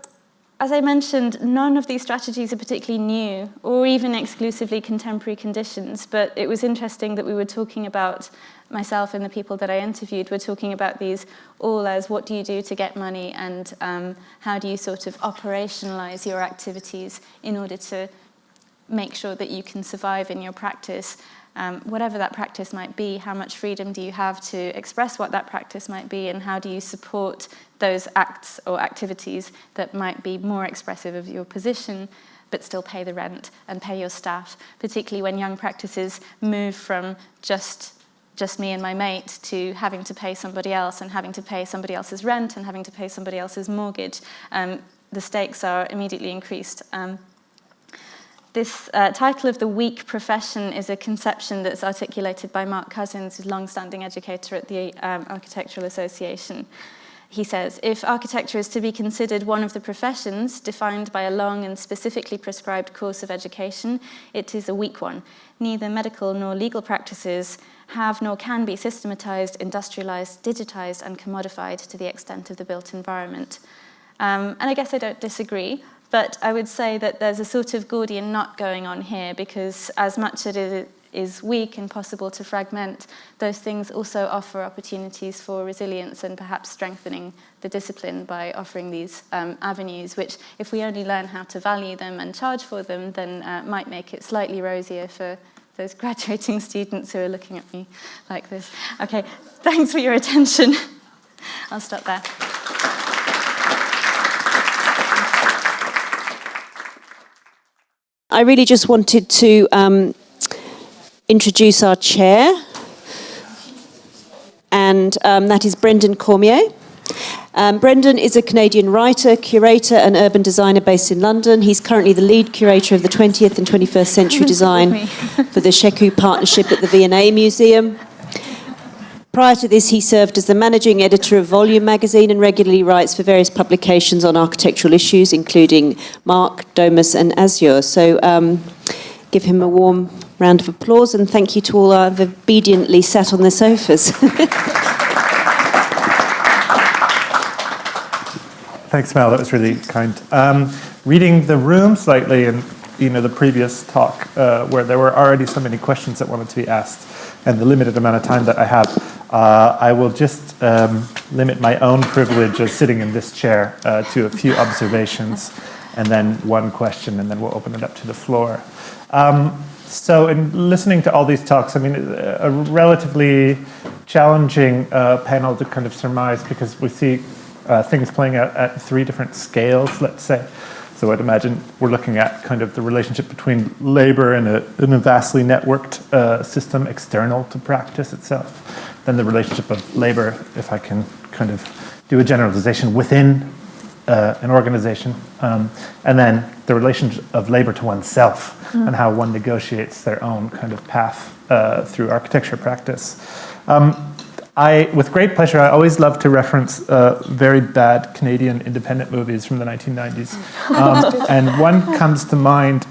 as I mentioned, none of these strategies are particularly new or even exclusively contemporary conditions, but it was interesting that we were talking about, myself and the people that I interviewed were talking about these all as what do you do to get money and how do you sort of operationalize your activities in order to make sure that you can survive in your practice. Whatever that practice might be, how much freedom do you have to express what that practice might be, and how do you support those acts or activities that might be more expressive of your position, but still pay the rent and pay your staff, particularly when young practices move from just me and my mate to having to pay somebody else and having to pay somebody else's rent and having to pay somebody else's mortgage. The stakes are immediately increased. This title of the weak profession is a conception that's articulated by Mark Cousins, who's a long-standing educator at the Architectural Association. He says, if architecture is to be considered one of the professions defined by a long and specifically prescribed course of education, it is a weak one. Neither medical nor legal practices have nor can be systematized, industrialized, digitized, and commodified to the extent of the built environment. And I guess I don't disagree. But I would say that there's a sort of Gordian knot going on here, because as much as it is weak and possible to fragment, those things also offer opportunities for resilience and perhaps strengthening the discipline by offering these avenues, which if we only learn how to value them and charge for them, then might make it slightly rosier for those graduating students who are looking at me like this. Okay, thanks for your attention. I'll stop there. I really just wanted to introduce our chair, and that is Brendan Cormier. Brendan is a Canadian writer, curator and urban designer based in London. He's currently the lead curator of the 20th and 21st century design for the Sheku Partnership at the V&A Museum. Prior to this, he served as the managing editor of Volume magazine and regularly writes for various publications on architectural issues, including Mark, Domus, and Azure. So give him a warm round of applause, and thank you to all who have obediently sat on their sofas. Thanks, Mel. That was really kind. Reading the room slightly, and the previous talk, where there were already so many questions that wanted to be asked, and the limited amount of time that I have, I will just limit my own privilege of sitting in this chair to a few observations, and then one question, and then we'll open it up to the floor. So in listening to all these talks, I mean, a relatively challenging panel to kind of surmise, because we see things playing out at three different scales, let's say. So I'd imagine we're looking at kind of the relationship between labor and a vastly networked system external to practice itself. Then the relationship of labor, if I can kind of do a generalization, within an organization. And then the relationship of labor to oneself, and how one negotiates their own kind of path through architecture practice. With great pleasure, I always love to reference very bad Canadian independent movies from the 1990s. And one comes to mind,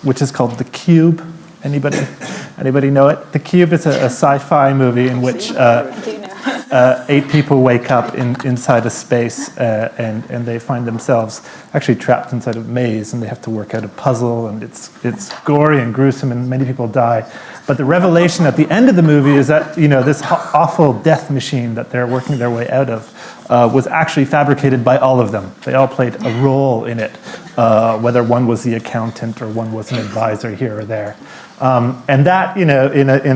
which is called The Cube. Anybody know it? The Cube is a sci-fi movie in which 8 people wake up inside a space and they find themselves actually trapped inside a maze, and they have to work out a puzzle, and it's gory and gruesome, and many people die. But the revelation at the end of the movie is that this awful death machine that they're working their way out of was actually fabricated by all of them. They all played a role in it, whether one was the accountant or one was an advisor here or there. And that, in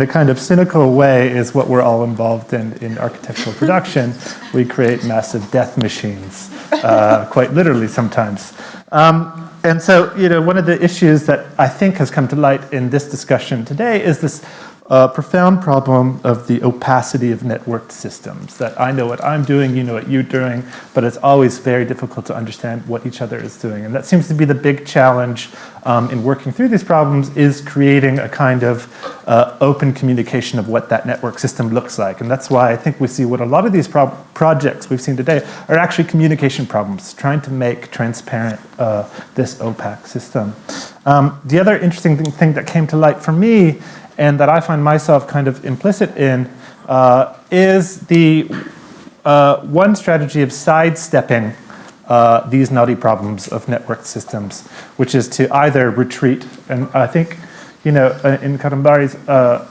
a kind of cynical way, is what we're all involved in architectural production. We create massive death machines, quite literally sometimes. And so, one of the issues that I think has come to light in this discussion today is this profound problem of the opacity of networked systems, that I know what I'm doing, you know what you're doing, but it's always very difficult to understand what each other is doing. And that seems to be the big challenge in working through these problems, is creating a kind of open communication of what that network system looks like. And that's why I think we see what a lot of these projects we've seen today are actually communication problems, trying to make transparent this opaque system. The other interesting thing that came to light for me, and that I find myself kind of implicit in, is the one strategy of sidestepping these knotty problems of networked systems, which is to either retreat, and I think, in Kadambari's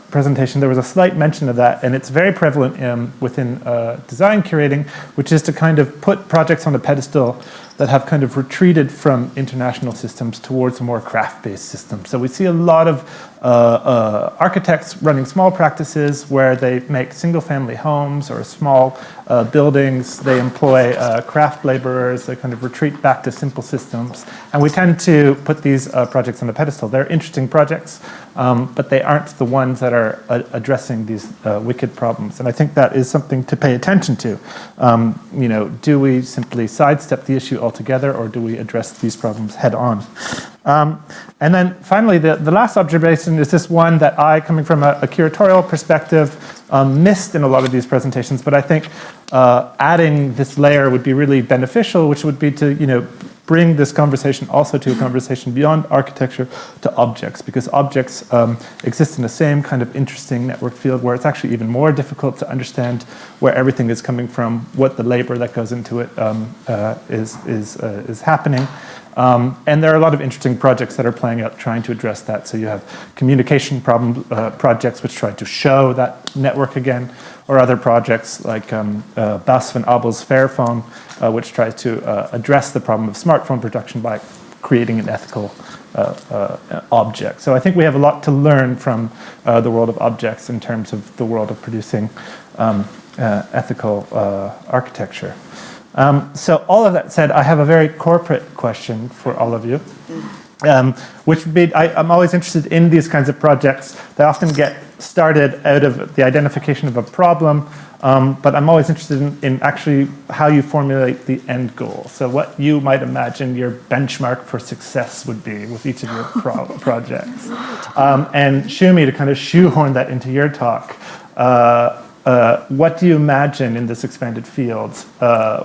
presentation there was a slight mention of that, and it's very prevalent within design curating, which is to kind of put projects on a pedestal that have kind of retreated from international systems towards a more craft-based system. So we see a lot of architects running small practices where they make single-family homes or small buildings. They employ craft laborers. They kind of retreat back to simple systems. And we tend to put these projects on a pedestal. They're interesting projects, but they aren't the ones that are addressing these wicked problems. And I think that is something to pay attention to. Do we simply sidestep the issue altogether, or do we address these problems head on? And then finally, the last observation is this one that I, coming from a curatorial perspective, missed in a lot of these presentations, but I think adding this layer would be really beneficial, which would be to, bring this conversation also to a conversation beyond architecture to objects, because objects exist in the same kind of interesting network field where it's actually even more difficult to understand where everything is coming from, what the labor that goes into it is happening. And there are a lot of interesting projects that are playing out trying to address that. So you have communication projects which try to show that network again, or other projects like Bas van Abel's Fairphone, which tries to address the problem of smartphone production by creating an ethical object. So I think we have a lot to learn from the world of objects in terms of the world of producing ethical architecture. So all of that said, I have a very corporate question for all of you, which would be, I'm always interested in these kinds of projects. They often get started out of the identification of a problem, but I'm always interested in actually how you formulate the end goal. So what you might imagine your benchmark for success would be with each of your projects. And Shumi, to kind of shoehorn that into your talk, what do you imagine in this expanded field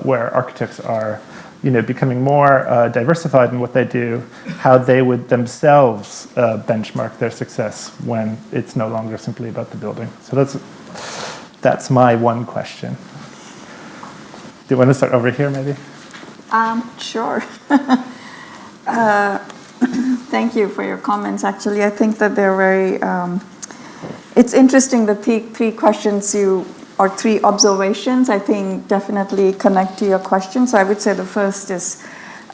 where architects are, becoming more diversified in what they do, how they would themselves benchmark their success when it's no longer simply about the building? So that's my one question. Do you want to start over here, maybe? Sure. Thank you for your comments. Actually, I think that they're very. It's interesting, the three questions or three observations, I think definitely connect to your question. So I would say the first is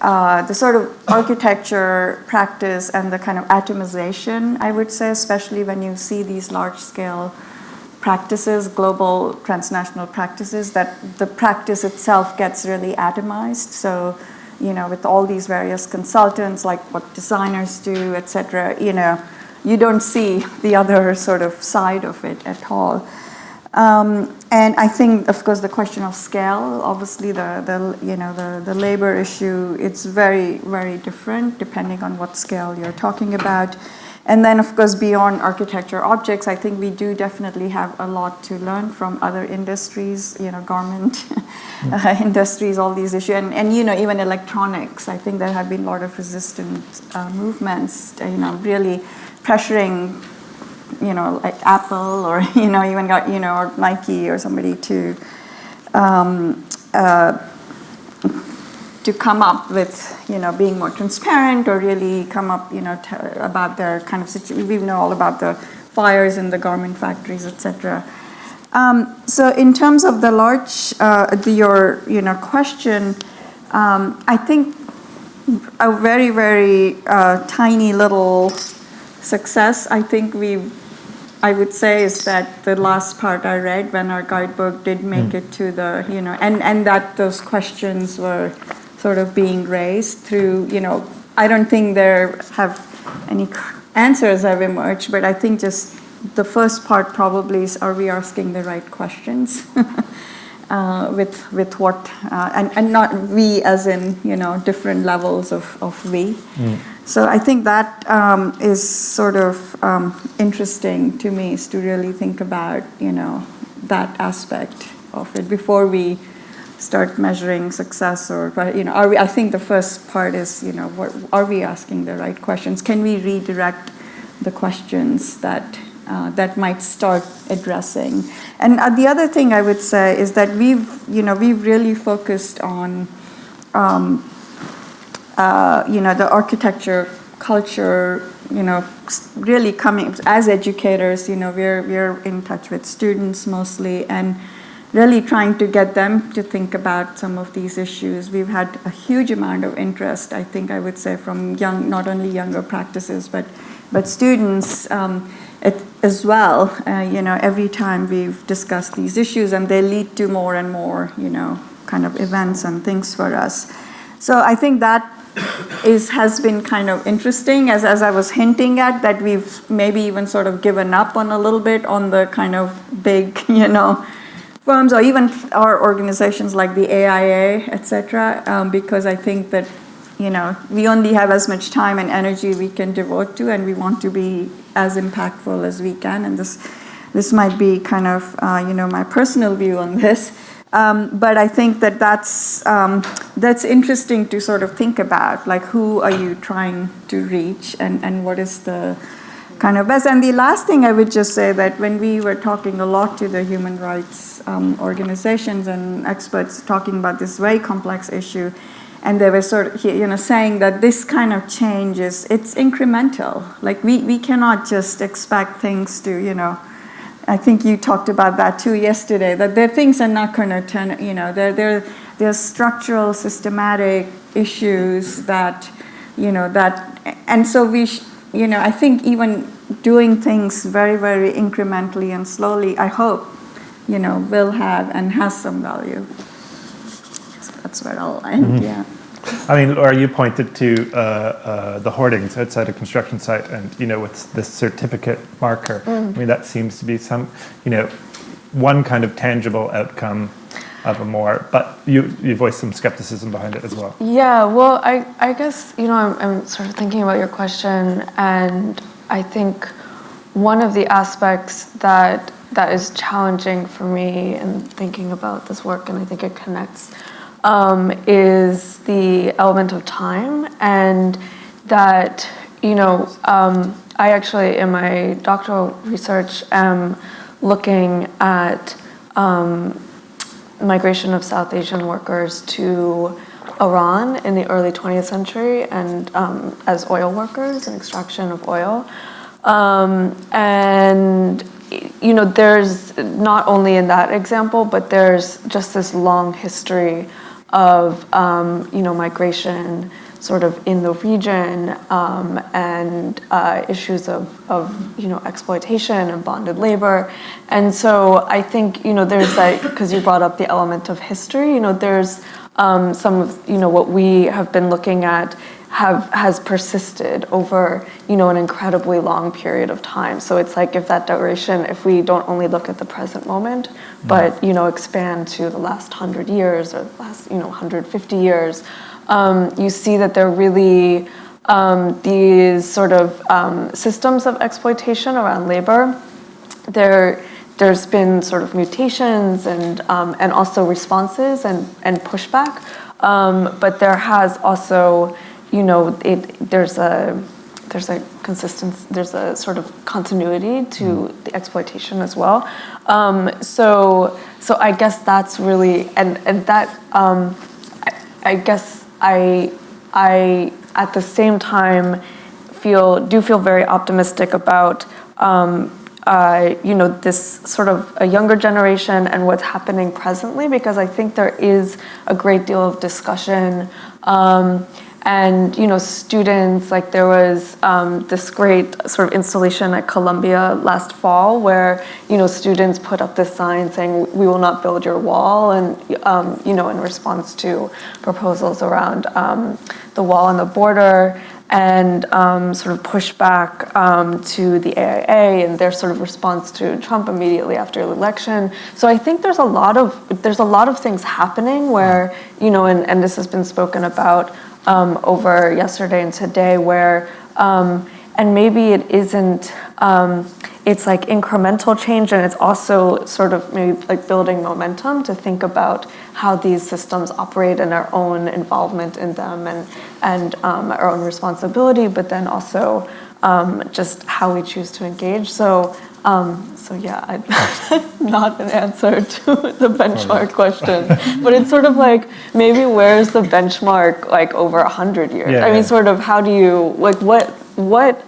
the sort of architecture practice and the kind of atomization, I would say, especially when you see these large-scale practices, global transnational practices, that the practice itself gets really atomized. So, with all these various consultants, like what designers do, et cetera, you don't see the other sort of side of it at all. And I think, of course, the question of scale, obviously the labor issue, it's very, very different depending on what scale you're talking about. And then, of course, beyond architecture objects, I think we do definitely have a lot to learn from other industries, garment industries, all these issues. And even electronics, I think there have been a lot of resistance movements, really pressuring, like Apple or, even got, or Nike or somebody to come up with, being more transparent, or really come up, about their kind of situation. We know all about the fires in the garment factories, etc. So in terms of the large, your, question, I think a very, very tiny little success, I think I would say, is that the last part I read when our guidebook did make it to the, and that those questions were sort of being raised through, I don't think there have any answers have emerged, but I think just the first part probably is, are we asking the right questions? With what, and not we as in, different levels of we. So I think that is sort of interesting to me, is to really think about, that aspect of it before we start measuring success, or, are we, I think the first part is, what, are we asking the right questions? Can we redirect the questions that might start addressing? And the other thing I would say is that we've really focused on, the architecture, culture, really coming, as educators, we're in touch with students mostly, and really trying to get them to think about some of these issues. We've had a huge amount of interest, I think I would say, from not only younger practices, but students as well. Every time we've discussed these issues, and they lead to more and more, kind of events and things for us. So I think that has been kind of interesting, as I was hinting at, that we've maybe even sort of given up on a little bit on the kind of big, firms, or even our organizations like the AIA, et cetera, because I think that, we only have as much time and energy we can devote to, and we want to be as impactful as we can. And this might be kind of, my personal view on this. But I think that's interesting to sort of think about, like, who are you trying to reach, and what is the kind of best. And the last thing I would just say, that when we were talking a lot to the human rights organizations and experts talking about this very complex issue, and they were sort of, saying that this kind of change it's incremental. Like, we cannot just expect things to, I think you talked about that too yesterday, that things are not going to turn, there's structural, systematic issues that, and so I think even doing things very, very incrementally and slowly, I hope, will have and has some value. So that's where I'll end, yeah. I mean, Laura, you pointed to the hoardings outside a construction site, and with this certificate marker. I mean, that seems to be some, one kind of tangible outcome of a more. But you voiced some skepticism behind it as well. Yeah, well, I guess I'm sort of thinking about your question, and I think one of the aspects that is challenging for me in thinking about this work, and I think it connects, is the element of time, and that, I actually, in my doctoral research, am looking at migration of South Asian workers to Iran in the early 20th century, and as oil workers and extraction of oil. And there's not only in that example, but there's just this long history of migration sort of in the region, and issues of exploitation and bonded labor. And so I think there's that, because you brought up the element of history, there's some of what we have been looking at has persisted over an incredibly long period of time. So it's like, if that duration, if we don't only look at the present moment, but expand to the last 100 years or the last 150 years, you see that there are really these sort of systems of exploitation around labor. There's been sort of mutations and also responses and pushback, but there has also there's a consistency, there's a sort of continuity to the exploitation as well. So I guess that's really, and that I guess I at the same time do feel very optimistic about this sort of a younger generation and what's happening presently, because I think there is a great deal of discussion. And students, like, there was this great sort of installation at Columbia last fall where students put up this sign saying, "We will not build your wall," and in response to proposals around the wall on the border. and sort of pushback to the AIA and their sort of response to Trump immediately after the election. So I think there's a lot of things happening where, you know, and this has been spoken about over yesterday and today, where and maybe it isn't. It's like incremental change, and it's also sort of maybe like building momentum to think about how these systems operate and our own involvement in them and our own responsibility, but then also just how we choose to engage. So yeah, that's not an answer to the benchmark question, but it's sort of like maybe where's the benchmark like over 100 years? Yeah, I mean, sort of how do you like what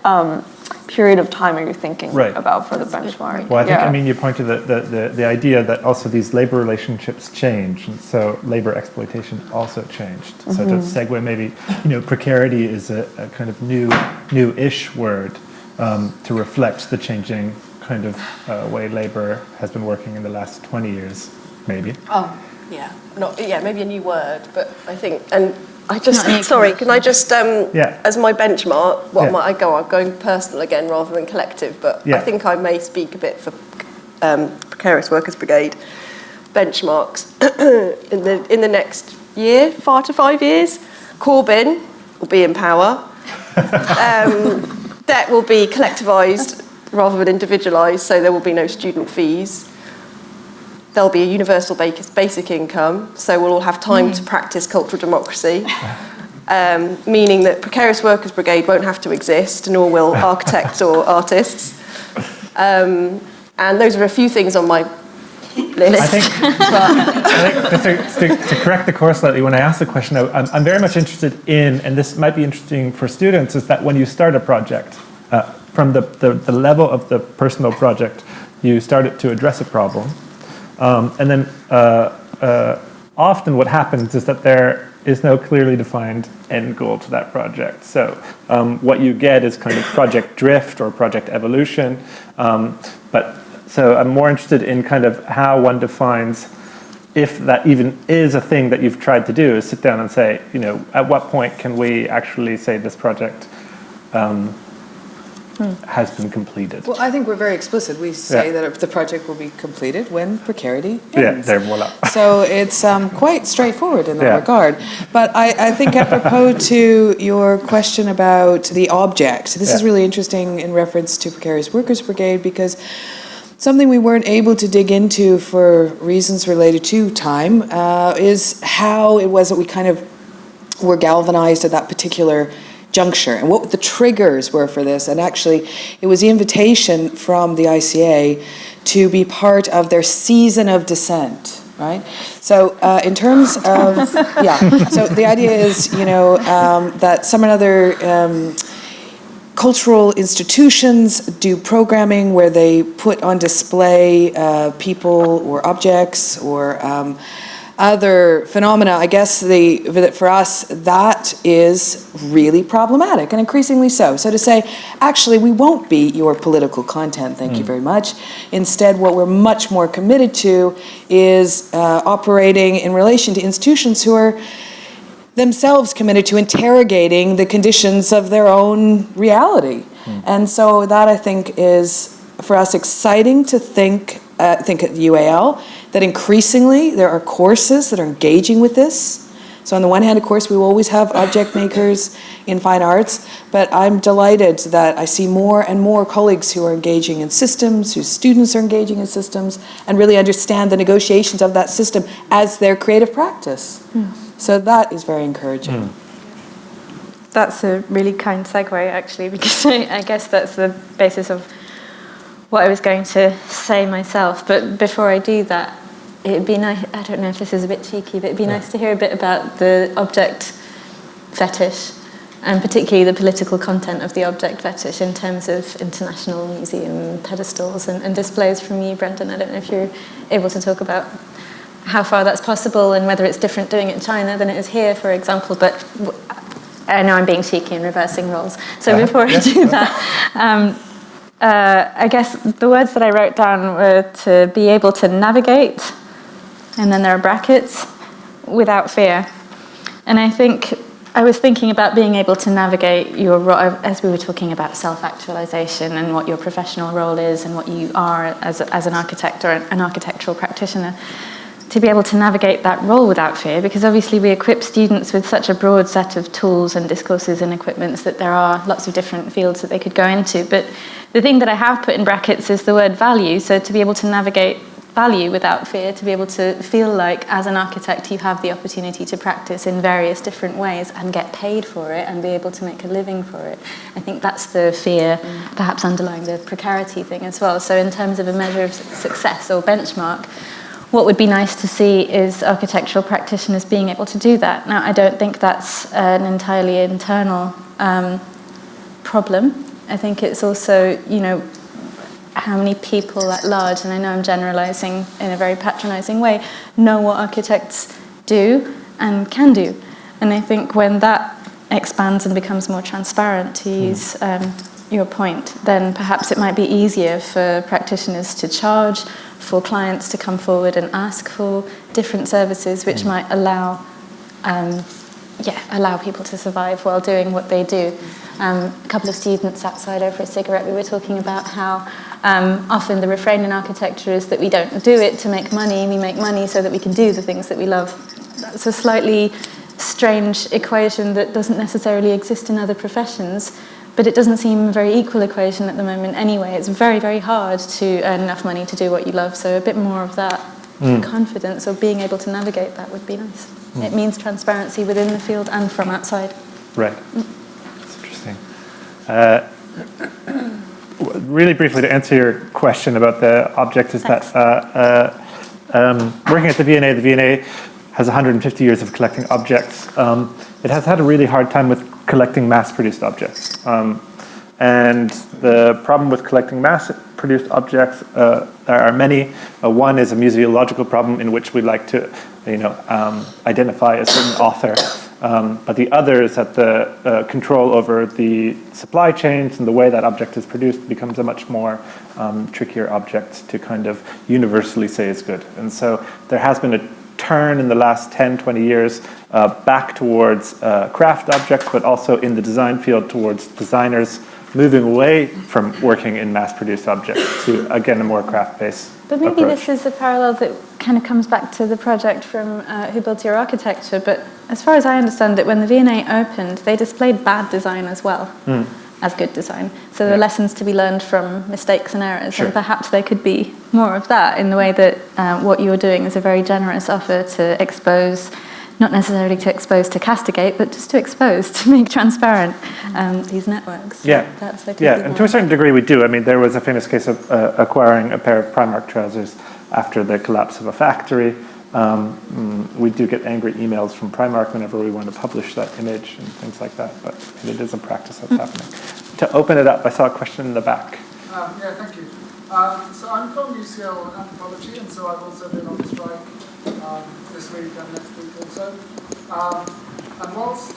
period of time are you thinking about for the benchmark? Well, I think, I mean, you point to the idea that also these labor relationships change, and so labor exploitation also changed. So to segue, maybe, you know, precarity is a kind of new-ish word to reflect the changing kind of way labor has been working in the last 20 years, maybe. Maybe a new word, but I think, and I just, sorry, can I just, as my benchmark, what might I go on? Going personal again rather than collective, but I think I may speak a bit for Precarious Workers Brigade benchmarks. in the next year, 4 to 5 years, Corbyn will be in power. Debt will be collectivised rather than individualised, so there will be no student fees. There'll be a universal basic income, so we'll all have time to practice cultural democracy, meaning that Precarious Workers Brigade won't have to exist, nor will architects or artists. And those are a few things on my list. I think just to correct the course slightly, when I asked the question, I'm very much interested in, and this might be interesting for students, is that when you start a project, from the level of the personal project, you start it to address a problem. And then often what happens is that there is no clearly defined end goal to that project. So what you get is kind of project drift or project evolution. So I'm more interested in kind of how one defines, if that even is a thing that you've tried to do, is sit down and say, you know, at what point can we actually say this project has been completed? Well, I think we're very explicit. We say that the project will be completed when precarity ends. Yeah, there, voila. So it's quite straightforward in that regard. But I think apropos to your question about the object, this is really interesting in reference to Precarious Workers Brigade, because something we weren't able to dig into for reasons related to time is how it was that we kind of were galvanized at that particular juncture and what the triggers were for this. And actually, it was the invitation from the ICA to be part of their season of dissent, right? So in terms of, so the idea is, you know, that some other cultural institutions do programming where they put on display people or objects or other phenomena. I guess for us, that is really problematic, and increasingly so. So to say, actually, we won't be your political content, thank you very much. Instead, what we're much more committed to is operating in relation to institutions who are themselves committed to interrogating the conditions of their own reality. And so that, I think, is, for us, exciting to think at UAL, that increasingly there are courses that are engaging with this. So on the one hand, of course, we will always have object makers in fine arts, but I'm delighted that I see more and more colleagues who are engaging in systems, whose students are engaging in systems, and really understand the negotiations of that system as their creative practice. So that is very encouraging. That's a really kind segue, actually, because I guess that's the basis of what I was going to say myself. But before I do that, it'd be nice, I don't know if this is a bit cheeky, but it'd be nice to hear a bit about the object fetish, and particularly the political content of the object fetish in terms of international museum pedestals and displays from you, Brendan. I don't know if you're able to talk about how far that's possible and whether it's different doing it in China than it is here, for example, but I know I'm being cheeky and reversing roles. So before I do that, I guess the words that I wrote down were to be able to navigate, and then there are brackets, without fear. And I think I was thinking about being able to navigate your role, as we were talking about self-actualization and what your professional role is and what you are as an architect or an architectural practitioner, to be able to navigate that role without fear, because obviously we equip students with such a broad set of tools and discourses and equipments that there are lots of different fields that they could go into. But the thing that I have put in brackets is the word value, so to be able to navigate value without fear, to be able to feel like as an architect you have the opportunity to practice in various different ways and get paid for it and be able to make a living for it. I think that's the fear perhaps underlying the precarity thing as well. So in terms of a measure of success or benchmark, what would be nice to see is architectural practitioners being able to do that. Now, I don't think that's an entirely internal problem. I think it's also, you know, how many people at large, and I know I'm generalizing in a very patronizing way, know what architects do and can do. And I think when that expands and becomes more transparent, to use your point, then perhaps it might be easier for practitioners to charge, for clients to come forward and ask for different services, which might allow people to survive while doing what they do. A couple of students outside over a cigarette, we were talking about how often the refrain in architecture is that we don't do it to make money, we make money so that we can do the things that we love. That's a slightly strange equation that doesn't necessarily exist in other professions, but it doesn't seem a very equal equation at the moment anyway. It's very, very hard to earn enough money to do what you love, so a bit more of that confidence or being able to navigate that would be nice. It means transparency within the field and from outside. Right. That's interesting. Really briefly, to answer your question about the object, is Thanks. that working at the V&A has 150 years of collecting objects. It has had a really hard time with collecting mass-produced objects. And the problem with collecting mass-produced objects, there are many. One is a museological problem in which we like to, identify a certain author. But the other is that the control over the supply chains and the way that object is produced becomes a much more trickier object to kind of universally say is good. And so there has been a turn in the last 10, 20 years back towards craft objects, but also in the design field towards designers moving away from working in mass-produced objects to, again, a more craft-based But maybe approach. this is a parallel that kind of comes back to the project from Who Built Your Architecture, but as far as I understand it, when the V&A opened, they displayed bad design as well as good design. So there are lessons to be learned from mistakes and errors, and perhaps there could be more of that in the way that what you're doing is a very generous offer to expose, not necessarily to expose to castigate, but just to expose, to make transparent these networks. Yeah, and to a certain degree we do. I mean, there was a famous case of acquiring a pair of Primark trousers after the collapse of a factory. We do get angry emails from Primark whenever we want to publish that image and things like that, but it is a practice that's happening. To open it up, I saw a question in the back. Yeah, thank you. So I'm from UCL Anthropology, and so I've also been on strike this week and next week also. And whilst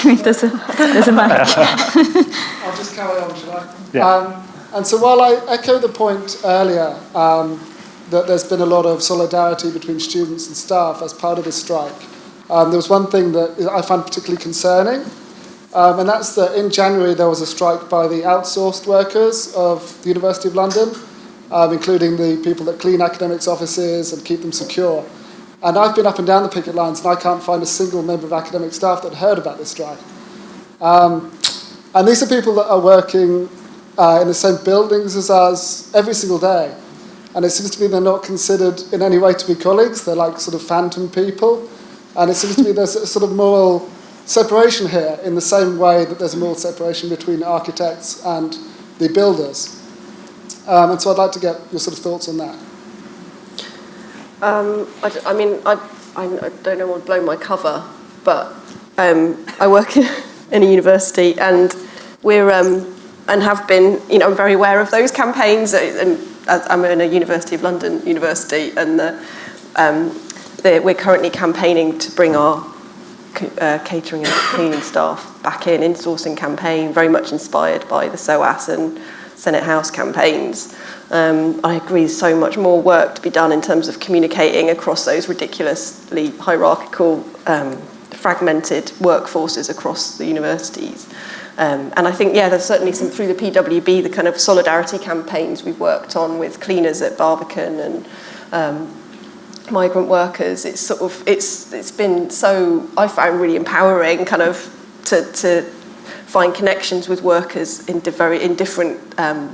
there's a mic. I'll just carry on, shall I? Yeah. And so while I echo the point earlier that there's been a lot of solidarity between students and staff as part of this strike, there was one thing that I found particularly concerning, and that's that in January there was a strike by the outsourced workers of the University of London, including the people that clean academics' offices and keep them secure. And I've been up and down the picket lines, and I can't find a single member of academic staff that heard about this strike. And these are people that are working in the same buildings as us every single day. And it seems to me they're not considered in any way to be colleagues. They're like sort of phantom people. And it seems to me there's a sort of moral separation here in the same way that there's a moral separation between architects and the builders. And so I'd like to get your sort of thoughts on that. I don't want to blow my cover, but I work in a university, and we're and have been, I'm very aware of those campaigns. And I'm in a University of London university, and we're currently campaigning to bring our catering and cleaning staff back in sourcing campaign, very much inspired by the SOAS and Senate House campaigns. I agree there's so much more work to be done in terms of communicating across those ridiculously hierarchical fragmented workforces across the universities. And I think, there's certainly some through the PWB, the kind of solidarity campaigns we've worked on with cleaners at Barbican and migrant workers. It's been so, I found, really empowering kind of to find connections with workers in different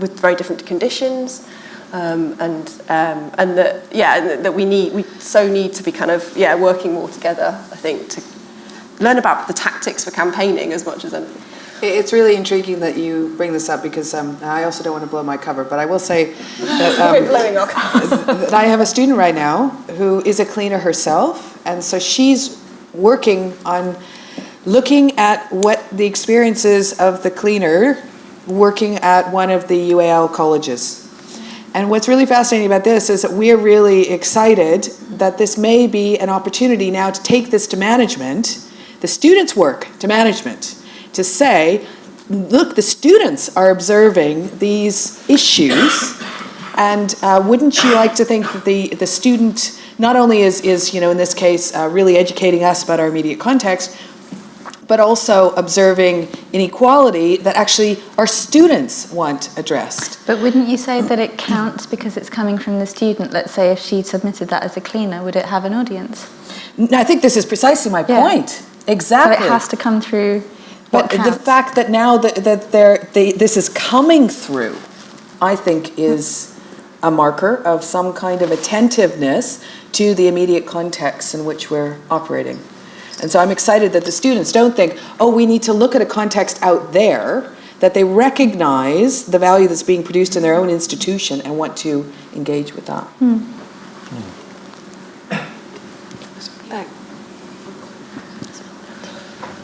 with very different conditions. And that we so need to be kind of working more together, I think, to learn about the tactics for campaigning as much as anything. It's really intriguing that you bring this up because I also don't want to blow my cover, but I will say that, we're blowing our covers. that I have a student right now who is a cleaner herself, and so she's working on looking at what the experiences of the cleaner working at one of the UAL colleges. And what's really fascinating about this is that we're really excited that this may be an opportunity now to take this to management, the students' work to management, to say, look, the students are observing these issues, and wouldn't you like to think that the student not only is in this case, really educating us about our immediate context, but also observing inequality that actually our students want addressed. But wouldn't you say that it counts because it's coming from the student? Let's say if she submitted that as a cleaner, would it have an audience? I think this is precisely my point. Exactly. So it has to come through. But the fact that now this is coming through, I think, is a marker of some kind of attentiveness to the immediate context in which we're operating. And so I'm excited that the students don't think, oh, we need to look at a context out there, that they recognize the value that's being produced in their own institution and want to engage with that.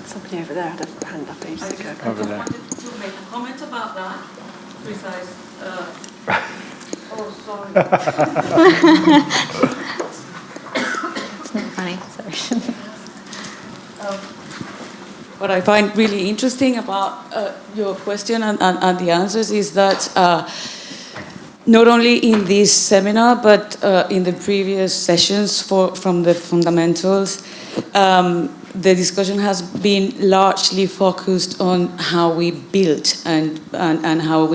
Somebody over there had a hand up ages ago. Over there. I wanted to make a comment about that. Precise. Sorry. It's not funny, sorry. What I find really interesting about your question and the answers is that not only in this seminar, but in the previous sessions from the fundamentals, the discussion has been largely focused on how we build and how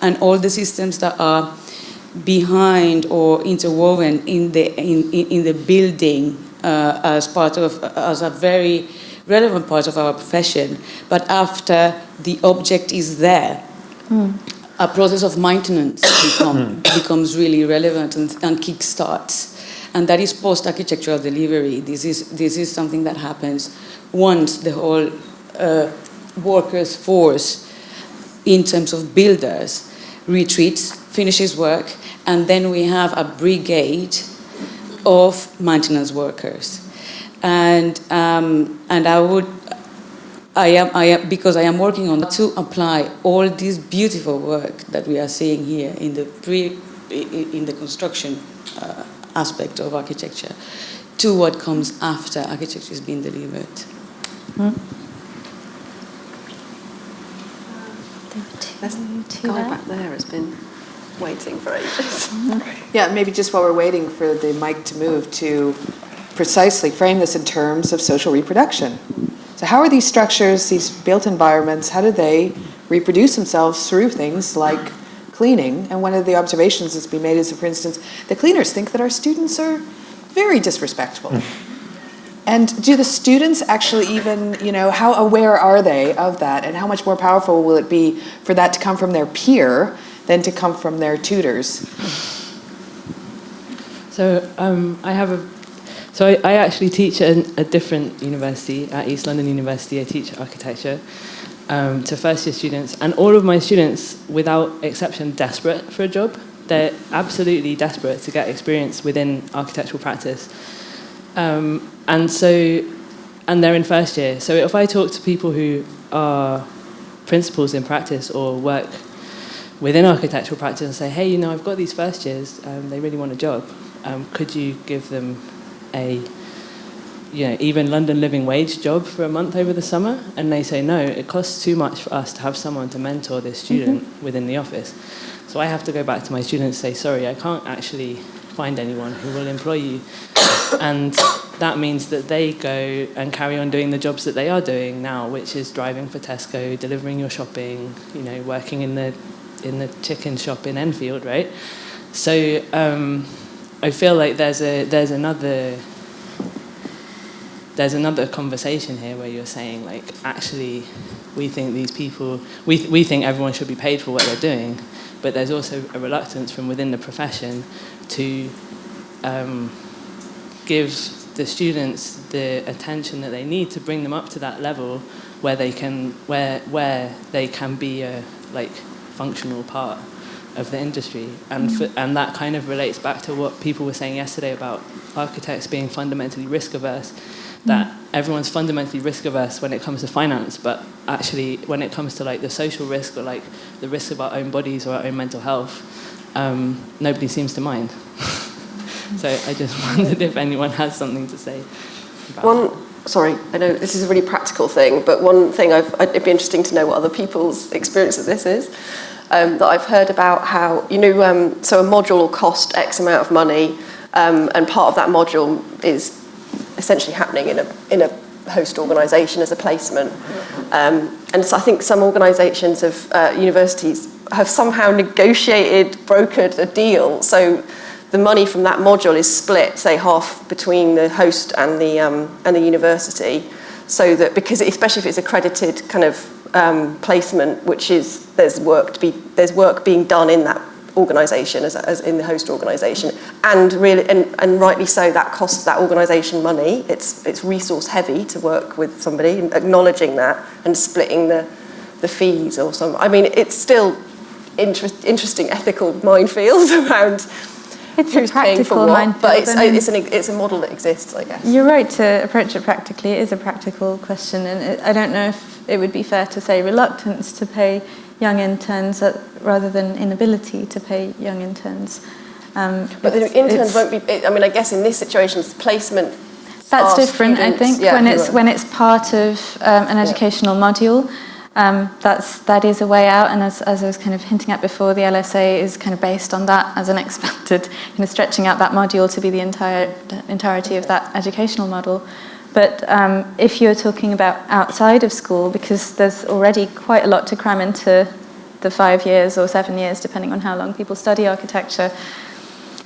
and all the systems that are behind or interwoven in the building as a very relevant part of our profession. But after the object is there, a process of maintenance becomes really relevant and kickstarts. And that is post-architectural delivery. This is something that happens once the whole workers' force, in terms of builders, retreats, finishes work, and then we have a brigade of maintenance workers. And because I am working on to apply all this beautiful work that we are seeing here in the construction aspect of architecture to what comes after architecture is being delivered. There's a guy back there has been waiting for ages. Yeah, maybe just while we're waiting for the mic to move, to precisely frame this in terms of social reproduction. So how are these structures, these built environments, how do they reproduce themselves through things like cleaning? And one of the observations that's been made is that, for instance, the cleaners think that our students are very disrespectful. And do the students actually even, how aware are they of that? And how much more powerful will it be for that to come from their peer than to come from their tutors? So I actually teach at a different university, at East London University. I teach architecture to first-year students, and all of my students, without exception, desperate for a job. They're absolutely desperate to get experience within architectural practice. And they're in first year. So if I talk to people who are principals in practice or work within architectural practice and say, hey, I've got these first years, they really want a job. Could you give them a, even London living wage job for a month over the summer? And they say, no, it costs too much for us to have someone to mentor this student within the office. So I have to go back to my students and say, sorry, I can't actually find anyone who will employ you. And that means that they go and carry on doing the jobs that they are doing now, which is driving for Tesco, delivering your shopping, you know, working in the chicken shop in Enfield, right? So I feel like there's another conversation here where you're saying, like, actually, we think these people, we think everyone should be paid for what they're doing, but there's also a reluctance from within the profession to give the students the attention that they need to bring them up to that level where they can be a functional part of the industry, and that kind of relates back to what people were saying yesterday about architects being fundamentally risk averse. That everyone's fundamentally risk averse when it comes to finance, but actually when it comes to like the social risk or like the risk of our own bodies or our own mental health, nobody seems to mind. So I just wondered if anyone has something to say about Sorry, I know this is a really practical thing, but one thing it'd be interesting to know what other people's experience of this is. That I've heard about how, you know, so a module will cost X amount of money, and part of that module is essentially happening in a host organisation as a placement. And so I think some organisations of universities have somehow brokered a deal. So the money from that module is split, say half between the host and the university, so that, because especially if it's accredited kind of placement, which is there's work being done in that organisation as in the host organisation, and really and rightly so, that costs that organisation money. It's resource heavy to work with somebody, and acknowledging that and splitting the fees or some. I mean, it's still interesting ethical minefields around. It's who's a practical minefield, but minefield. it's a model that exists, I guess. You're right to approach it practically. It is a practical question, and I don't know if it would be fair to say reluctance to pay young interns rather than inability to pay young interns. But the interns won't be. I mean, I guess in this situation, it's placement. That's different, I think. Yeah, when it's part of an educational module. That is a way out, and as I was kind of hinting at before, the LSA is kind of based on that as an expanded, stretching out that module to be the entirety of that educational model. But if you're talking about outside of school, because there's already quite a lot to cram into the 5 years or 7 years, depending on how long people study architecture,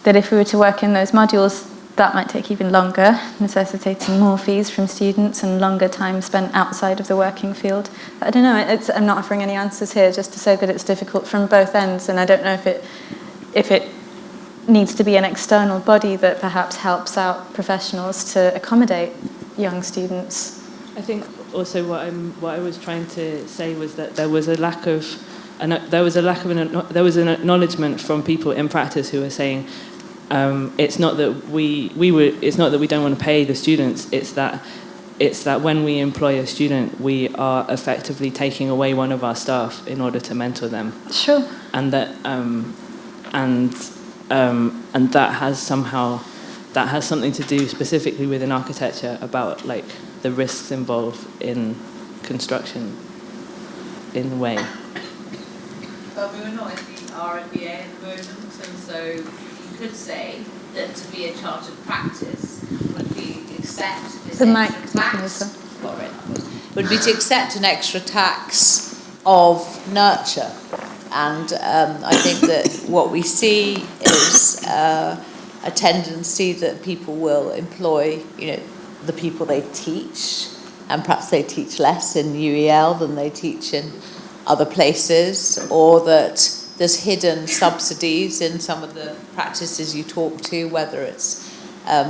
that if we were to work in those modules, that might take even longer, necessitating more fees from students and longer time spent outside of the working field. I don't know, I'm not offering any answers here, just to say that it's difficult from both ends, and I don't know if it needs to be an external body that perhaps helps out professionals to accommodate young students. I think also what I was trying to say was that there was an acknowledgement from people in practice who were saying, it's not that we don't want to pay the students. It's that when we employ a student, we are effectively taking away one of our staff in order to mentor them. Sure. And that and that has something to do specifically within architecture about like the risks involved in construction in a way. But we're not in the RMBA at the moment, and so could say that to be a chartered practice would be accept this extra tax. Would be to accept an extra tax of nurture, and I think that what we see is a tendency that people will employ, the people they teach, and perhaps they teach less in UEL than they teach in other places, or that there's hidden subsidies in some of the practices you talk to, whether it's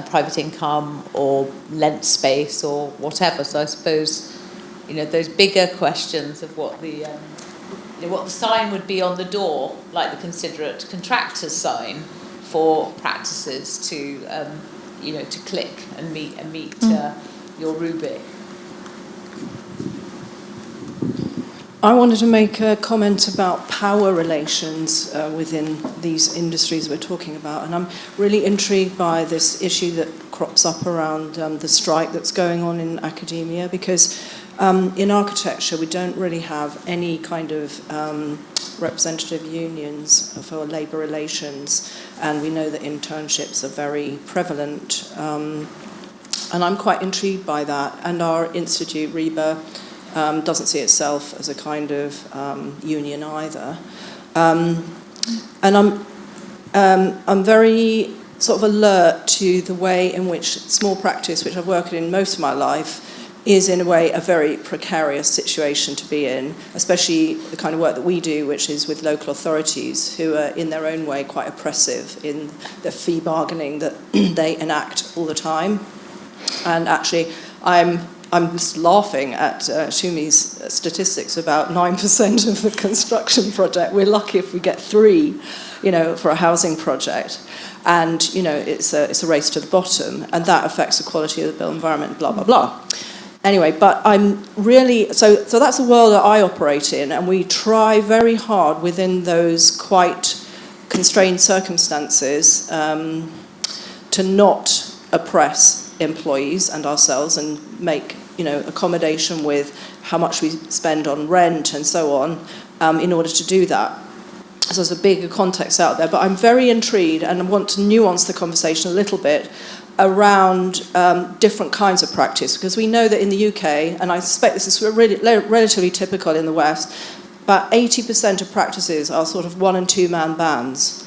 private income or lent space or whatever. So I suppose, those bigger questions of what the sign would be on the door, like the considerate contractors sign for practices to, to click and meet your rubric. I wanted to make a comment about power relations within these industries we're talking about, and I'm really intrigued by this issue that crops up around the strike that's going on in academia, because In architecture, we don't really have any kind of representative unions for labour relations, and we know that internships are very prevalent. And I'm quite intrigued by that. And our institute, REBA, doesn't see itself as a kind of union either. And I'm very sort of alert to the way in which small practice, which I've worked in most of my life, is in a way a very precarious situation to be in, especially the kind of work that we do, which is with local authorities who are in their own way quite oppressive in the fee bargaining that they enact all the time. And actually, I'm just laughing at Shumi's statistics about 9% of the construction project. We're lucky if we get 3, for a housing project. And, it's a race to the bottom, and that affects the quality of the built environment, blah, blah, blah. Anyway, but I'm really, so that's the world that I operate in, and we try very hard within those quite constrained circumstances to not oppress employees and ourselves and make, accommodation with how much we spend on rent and so on in order to do that. So there's a bigger context out there, but I'm very intrigued and I want to nuance the conversation a little bit around different kinds of practice, because we know that in the UK, and I suspect this is really relatively typical in the West, about 80% of practices are sort of 1- and 2-man bands.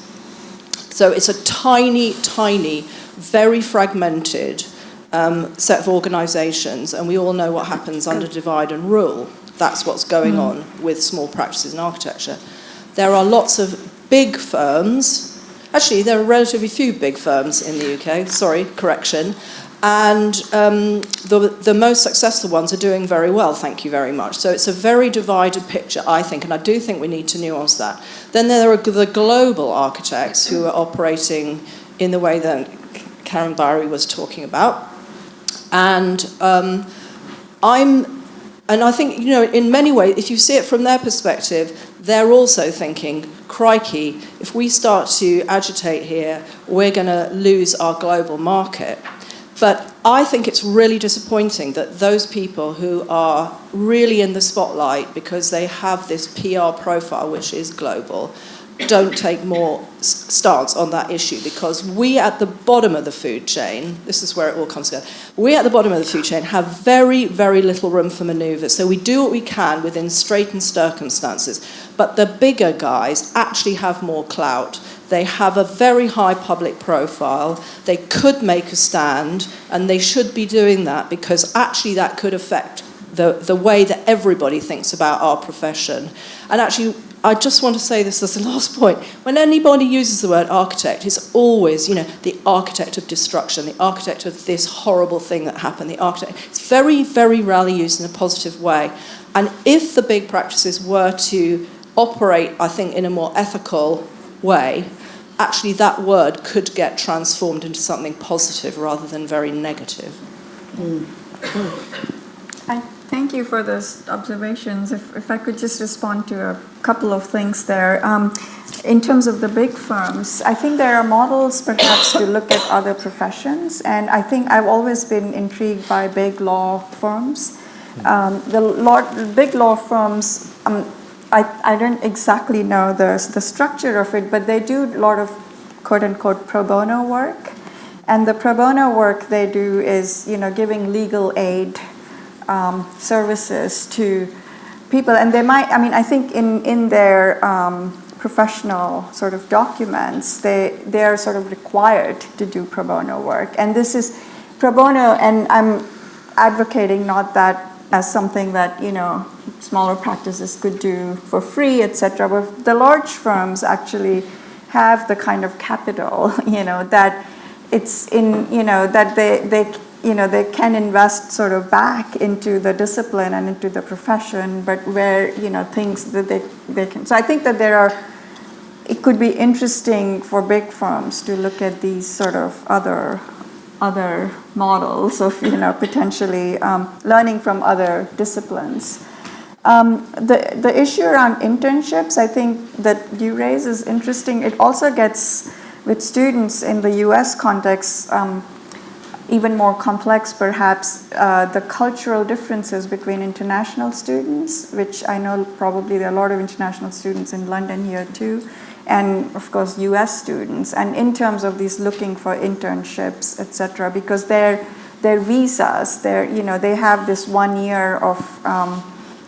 So it's a tiny, tiny, very fragmented set of organisations, and we all know what happens under divide and rule. That's what's going on with small practices in architecture. There are lots of big firms. Actually, there are relatively few big firms in the UK, and the most successful ones are doing very well, thank you very much. So it's a very divided picture, I think, and I do think we need to nuance that. Then there are the global architects who are operating in the way that Kadambari was talking about. And I think, in many ways, if you see it from their perspective, they're also thinking, crikey, if we start to agitate here, we're going to lose our global market. But I think it's really disappointing that those people who are really in the spotlight because they have this PR profile, which is global, don't take more stance on that issue, because we at the bottom of the food chain, this is where it all comes together, we at the bottom of the food chain have very, very little room for manoeuvre. So we do what we can within straitened circumstances. But the bigger guys actually have more clout. They have a very high public profile. They could make a stand, and they should be doing that, because actually that could affect the way that everybody thinks about our profession. And actually, I just want to say this as the last point. When anybody uses the word architect, it's always, the architect of destruction, the architect of this horrible thing that happened, the architect. It's very, very rarely used in a positive way. And if the big practices were to operate, I think, in a more ethical way, actually that word could get transformed into something positive rather than very negative. Thank you for those observations. If I could just respond to a couple of things there. In terms of the big firms, I think there are models perhaps to look at other professions, and I think I've always been intrigued by big law firms. The big law firms, I don't exactly know the structure of it, but they do a lot of quote-unquote pro bono work. And the pro bono work they do is, giving legal aid services to people, and they might, I think in their professional sort of documents, they are sort of required to do pro bono work. And this is pro bono, and I'm advocating not that as something that, smaller practices could do for free, etc. But the large firms actually have the kind of capital, that it's in, that they can invest sort of back into the discipline and into the profession, but where, things that they can. So I think that it could be interesting for big firms to look at these sort of other models of, potentially learning from other disciplines. The issue around internships, I think that you raise is interesting. It also gets, with students in the US context, even more complex, perhaps, the cultural differences between international students, which I know probably there are a lot of international students in London here too, and of course US students, and in terms of these looking for internships, etc., because their visas, they have this 1 year of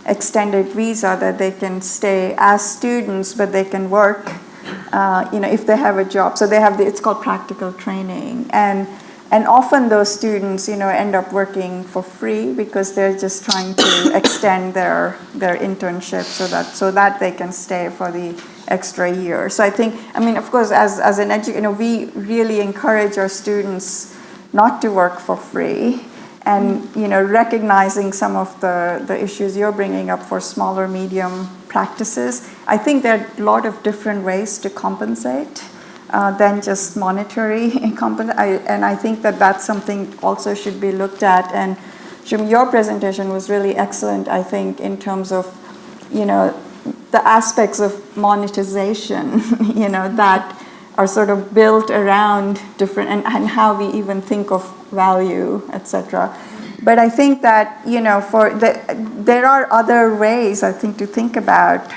extended visa that they can stay as students, but they can work, if they have a job. So they have it's called practical training, and often those students, end up working for free because they're just trying to extend their internship so that they can stay for the extra year. So I think, of course, as an educator, we really encourage our students not to work for free, and recognizing some of the issues you're bringing up for smaller, medium practices. I think there are a lot of different ways to compensate than just monetary compensation, and I think that's something also should be looked at. And Shumi, your presentation was really excellent, I think, in terms of the aspects of monetization that are sort of built around different, and how we even think of value, etc. But I think that there are other ways, I think, to think about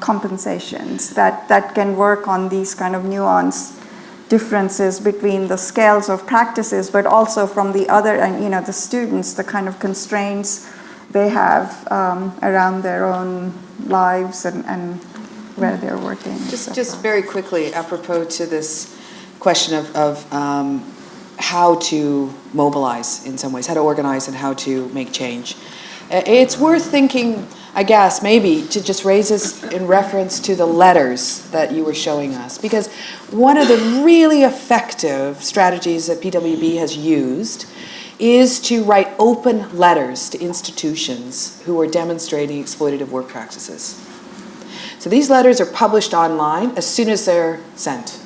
compensations that can work on these kind of nuanced differences between the scales of practices, but also from the other, and the students, the kind of constraints they have around their own lives and where they're working. Just very quickly, apropos to this question of how to mobilize in some ways, how to organize and how to make change. It's worth thinking, I guess, maybe to just raise this in reference to the letters that you were showing us, because one of the really effective strategies that PWB has used is to write open letters to institutions who are demonstrating exploitative work practices. So these letters are published online as soon as they're sent.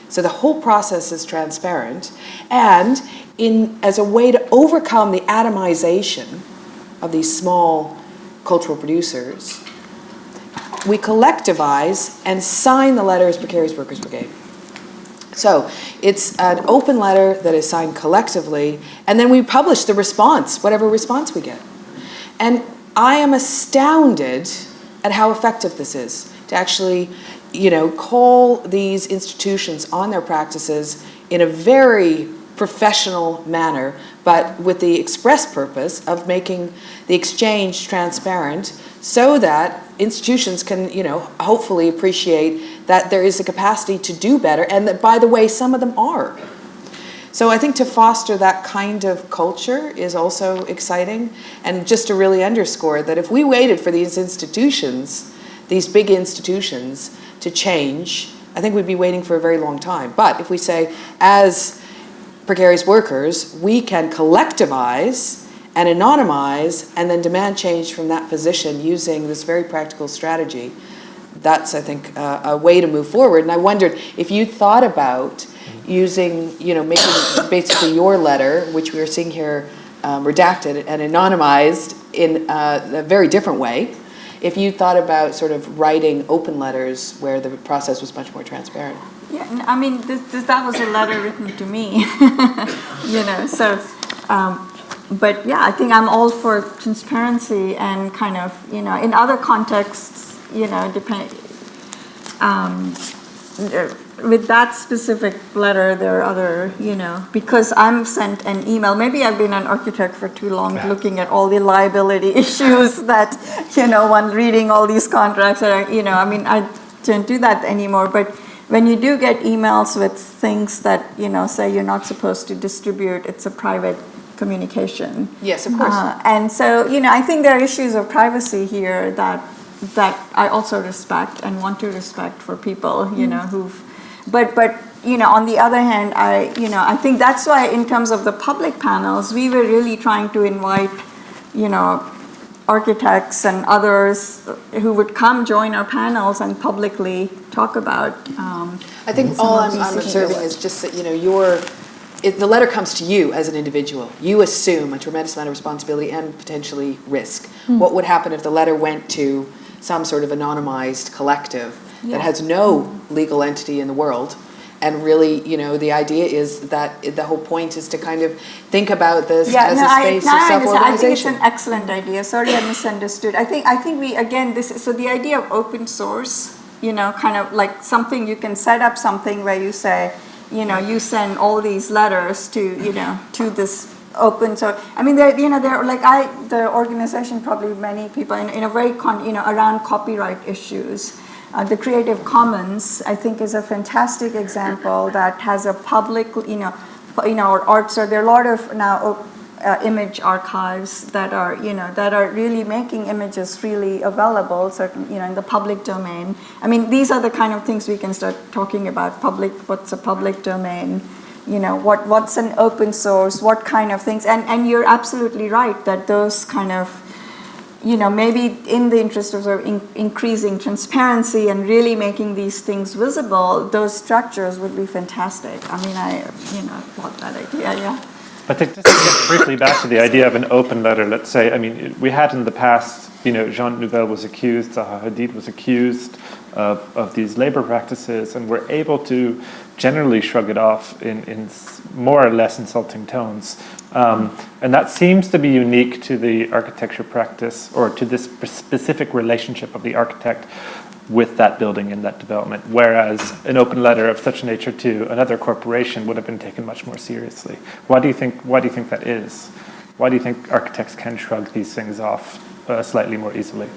So the whole process is transparent, and as a way to overcome the atomization of these small cultural producers, we collectivize and sign the letter as Precarious Workers Brigade. So it's an open letter that is signed collectively, and then we publish the response, whatever response we get. And I am astounded at how effective this is, to actually call these institutions on their practices in a very professional manner, but with the express purpose of making the exchange transparent, so that institutions can, hopefully appreciate that there is a capacity to do better, and that, by the way, some of them are. So I think to foster that kind of culture is also exciting, and just to really underscore that if we waited for these institutions, these big institutions, to change, I think we'd be waiting for a very long time. But if we say, as precarious workers, we can collectivize and anonymize and then demand change from that position using this very practical strategy, that's, I think, a way to move forward. And I wondered if you thought about using, making basically your letter, which we are seeing here redacted and anonymized in a very different way, if you thought about sort of writing open letters where the process was much more transparent. Yeah, that was a letter written to me, but yeah, I think I'm all for transparency and kind of, in other contexts, with that specific letter, there are other, because I'm sent an email. Maybe I've been an architect for too long, looking at all the liability issues that, one reading all these contracts, I don't do that anymore. But when you do get emails with things that, say you're not supposed to distribute, it's a private communication. Yes, of course. And so, I think there are issues of privacy here that I also respect and want to respect for people, who've. But on the other hand, I think that's why in terms of the public panels, we were really trying to invite, architects and others who would come join our panels and publicly talk about. I think all I'm observing is just that, the letter comes to you as an individual. You assume a tremendous amount of responsibility and potentially risk. What would happen if the letter went to some sort of anonymized collective that has no legal entity in the world, And really, the idea is that the whole point is to kind of think about this as a space of self-organization. I think it's an excellent idea. Sorry, I misunderstood. I think we, again, so the idea of open source, kind of like something you can set up something where you say, you send all these letters to, to this open source. I mean, they're like the organization, probably many people in a very, around copyright issues. The Creative Commons, I think, is a fantastic example that has a public, or art. So there are a lot of now image archives that are, that are really making images freely available, certain, in the public domain. I mean, these are the kind of things we can start talking about. What's a public domain? What's an open source? What kind of things? And you're absolutely right that those kind of, maybe in the interest of sort of increasing transparency and really making these things visible, those structures would be fantastic. I mean, I applaud that idea, yeah. But to just get briefly back to the idea of an open letter, let's say, I mean, we had in the past, Jean Nouvel was accused, Zaha Hadid was accused of these labor practices, and we're able to generally shrug it off in more or less insulting tones. And that seems to be unique to the architecture practice, or to this specific relationship of the architect with that building and that development, whereas an open letter of such a nature to another corporation would have been taken much more seriously. Why do you think that is? Why do you think architects can shrug these things off slightly more easily?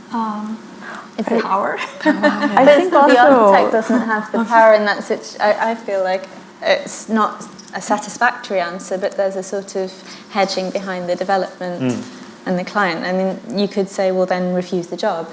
Power. I think also the architect doesn't have the power in that situation. I feel like it's not a satisfactory answer, but there's a sort of hedging behind the development and the client. I mean, you could say, well, then refuse the job,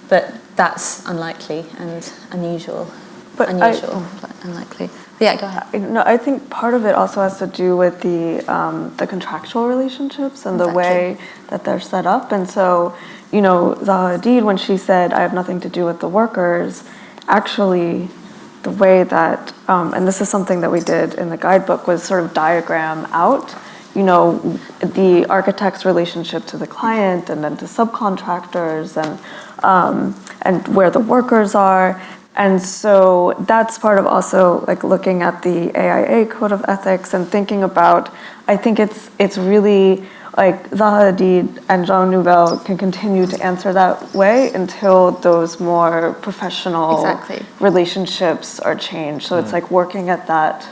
but that's unlikely and unusual. Unlikely. Yeah, go ahead. No, I think part of it also has to do with the contractual relationships and the way that they're set up. And so, Zaha Hadid, when she said, I have nothing to do with the workers, actually the way that, and this is something that we did in the guidebook, was sort of diagram out, the architect's relationship to the client and then to subcontractors and where the workers are. And so that's part of also like looking at the AIA Code of Ethics and thinking about, I think it's really like Zaha Hadid and Jean Nouvel can continue to answer that way until those more professional relationships are changed. So it's like working at that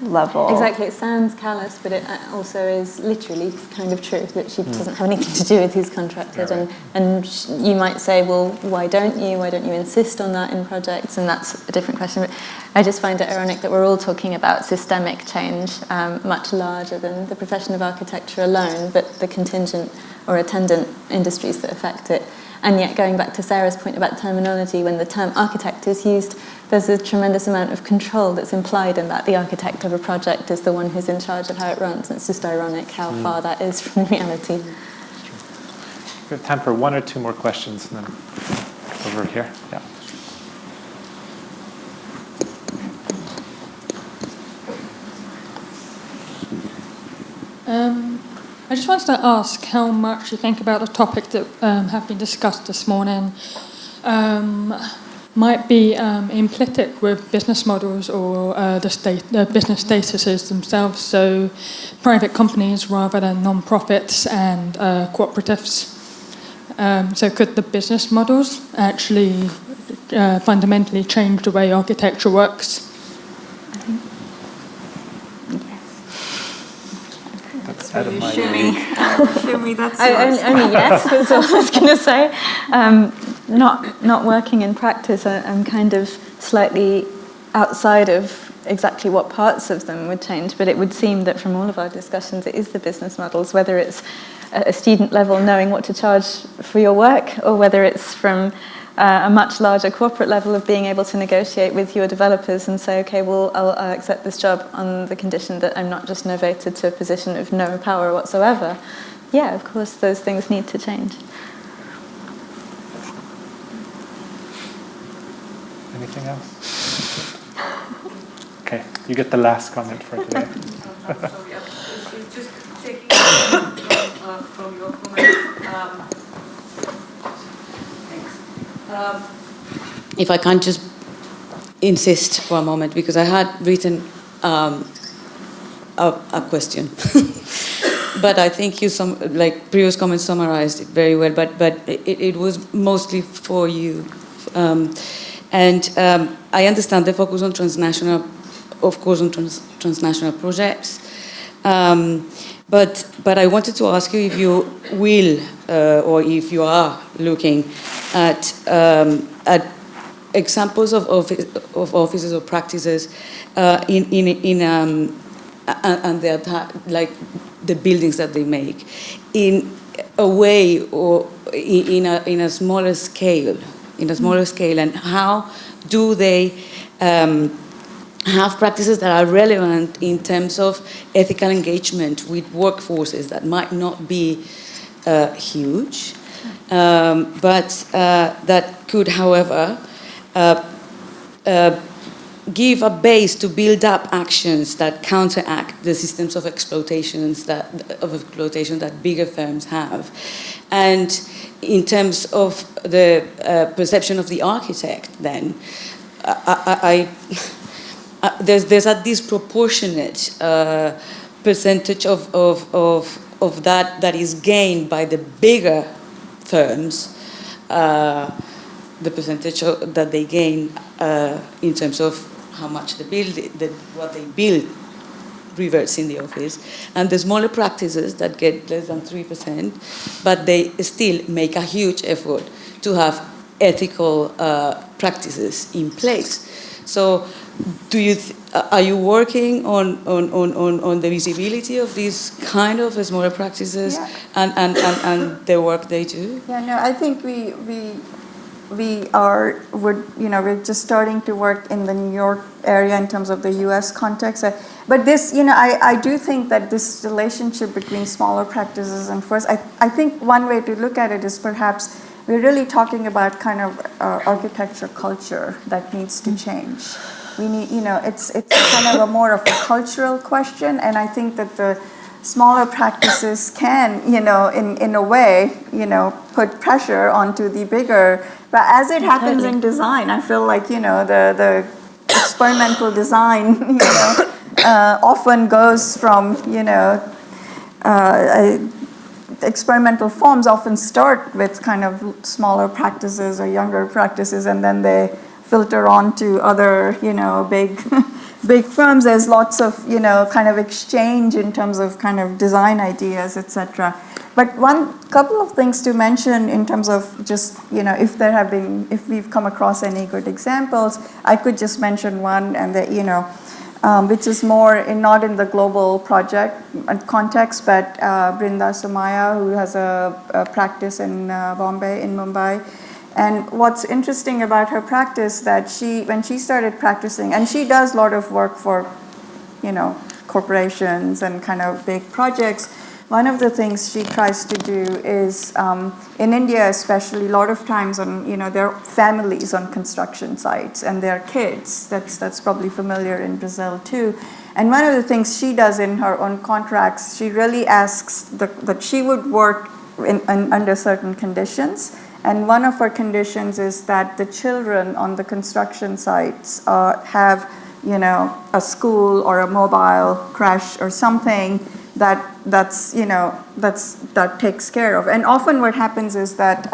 level. Exactly, it sounds callous, but it also is literally kind of true that she doesn't have anything to do with who's contracted. And you might say, well, why don't you insist on that in projects? And that's a different question. But I just find it ironic that we're all talking about systemic change, much larger than the profession of architecture alone, but the contingent or attendant industries that affect it. And yet, going back to Sarah's point about terminology, when the term architect is used, there's a tremendous amount of control that's implied in that. The architect of a project is the one who's in charge of how it runs. And it's just ironic how far that is from the reality. We have time for one or two more questions, and then over here. Yeah. I just wanted to ask how much you think about the topic that have been discussed this morning might be implicit with business models or the business statuses themselves, so private companies rather than non-profits and cooperatives. So could the business models actually fundamentally change the way architecture works? Shumi, that's yours. Only yes, that's what I was going to say. Not working in practice, I'm kind of slightly outside of exactly what parts of them would change, but it would seem that from all of our discussions, it is the business models, whether it's a student level knowing what to charge for your work, or whether it's from a much larger corporate level of being able to negotiate with your developers and say, okay, well, I'll accept this job on the condition that I'm not just novated to a position of no power whatsoever. Yeah, of course, those things need to change. Anything else? Okay, you get the last comment for today. It's just taking from your comments. Thanks. If I can just insist for a moment because I had written a question. But I think previous comments summarized it very well, but it was mostly for you. I understand the focus on transnational, of course, on transnational projects. But I wanted to ask you if you will, or if you are looking at examples of offices or practices and the buildings that they make in a way or in a smaller scale, and how do they have practices that are relevant in terms of ethical engagement with workforces that might not be huge, but that could, however, give a base to build up actions that counteract the systems of exploitation that bigger firms have. And in terms of the perception of the architect, then, there's a disproportionate percentage of that is gained by the bigger firms, the percentage that they gain in terms of how much what they build reverts in the office, and the smaller practices that get less than 3%, but they still make a huge effort to have ethical practices in place. So, are you working on the visibility of these kind of smaller practices and the work they do? Yeah, no, I think we're just starting to work in the New York area in terms of the U.S. context. But this, I do think that this relationship between smaller practices and first, I think one way to look at it is perhaps we're really talking about kind of architecture culture that needs to change. We need, it's kind of more of a cultural question, and I think that the smaller practices can, in a way, put pressure onto the bigger. But as it happens in design, I feel like, the experimental design, often goes from, experimental forms often start with kind of smaller practices or younger practices, and then they filter on to other, big firms. There's lots of, kind of exchange in terms of kind of design ideas, etc. But couple of things to mention in terms of just, if we've come across any good examples, I could just mention one, and that, which is more not in the global project context, but Brinda Somaya, who has a practice in Mumbai. And what's interesting about her practice that when she started practicing, and she does a lot of work for, corporations and kind of big projects. One of the things she tries to do is, in India especially, a lot of times there are families on construction sites and their kids. That's probably familiar in Brazil too. And one of the things she does in her own contracts, she really asks that she would work under certain conditions. And one of her conditions is that the children on the construction sites have, a school or a mobile crash or something that takes care of. And often what happens is that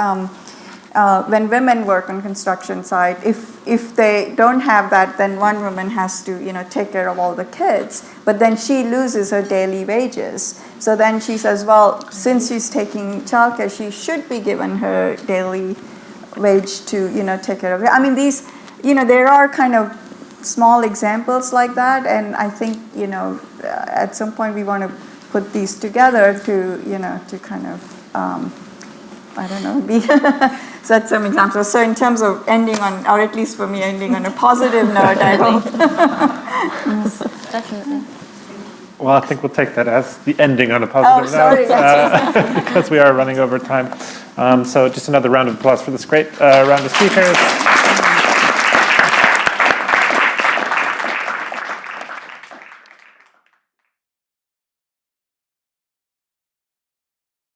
when women work on construction site, if they don't have that, then one woman has to take care of all the kids. But then she loses her daily wages. So then she says, well, since she's taking childcare, she should be given her daily wage to take care of it. I mean, these, there are kind of small examples like that, and I think at some point we want to put these together to to kind of set some examples. So in terms of ending on, or at least for me, ending on a positive note, I hope. Yes, definitely. Well, I think we'll take that as the ending on a positive note, because we are running over time. So just another round of applause for this great round of speakers.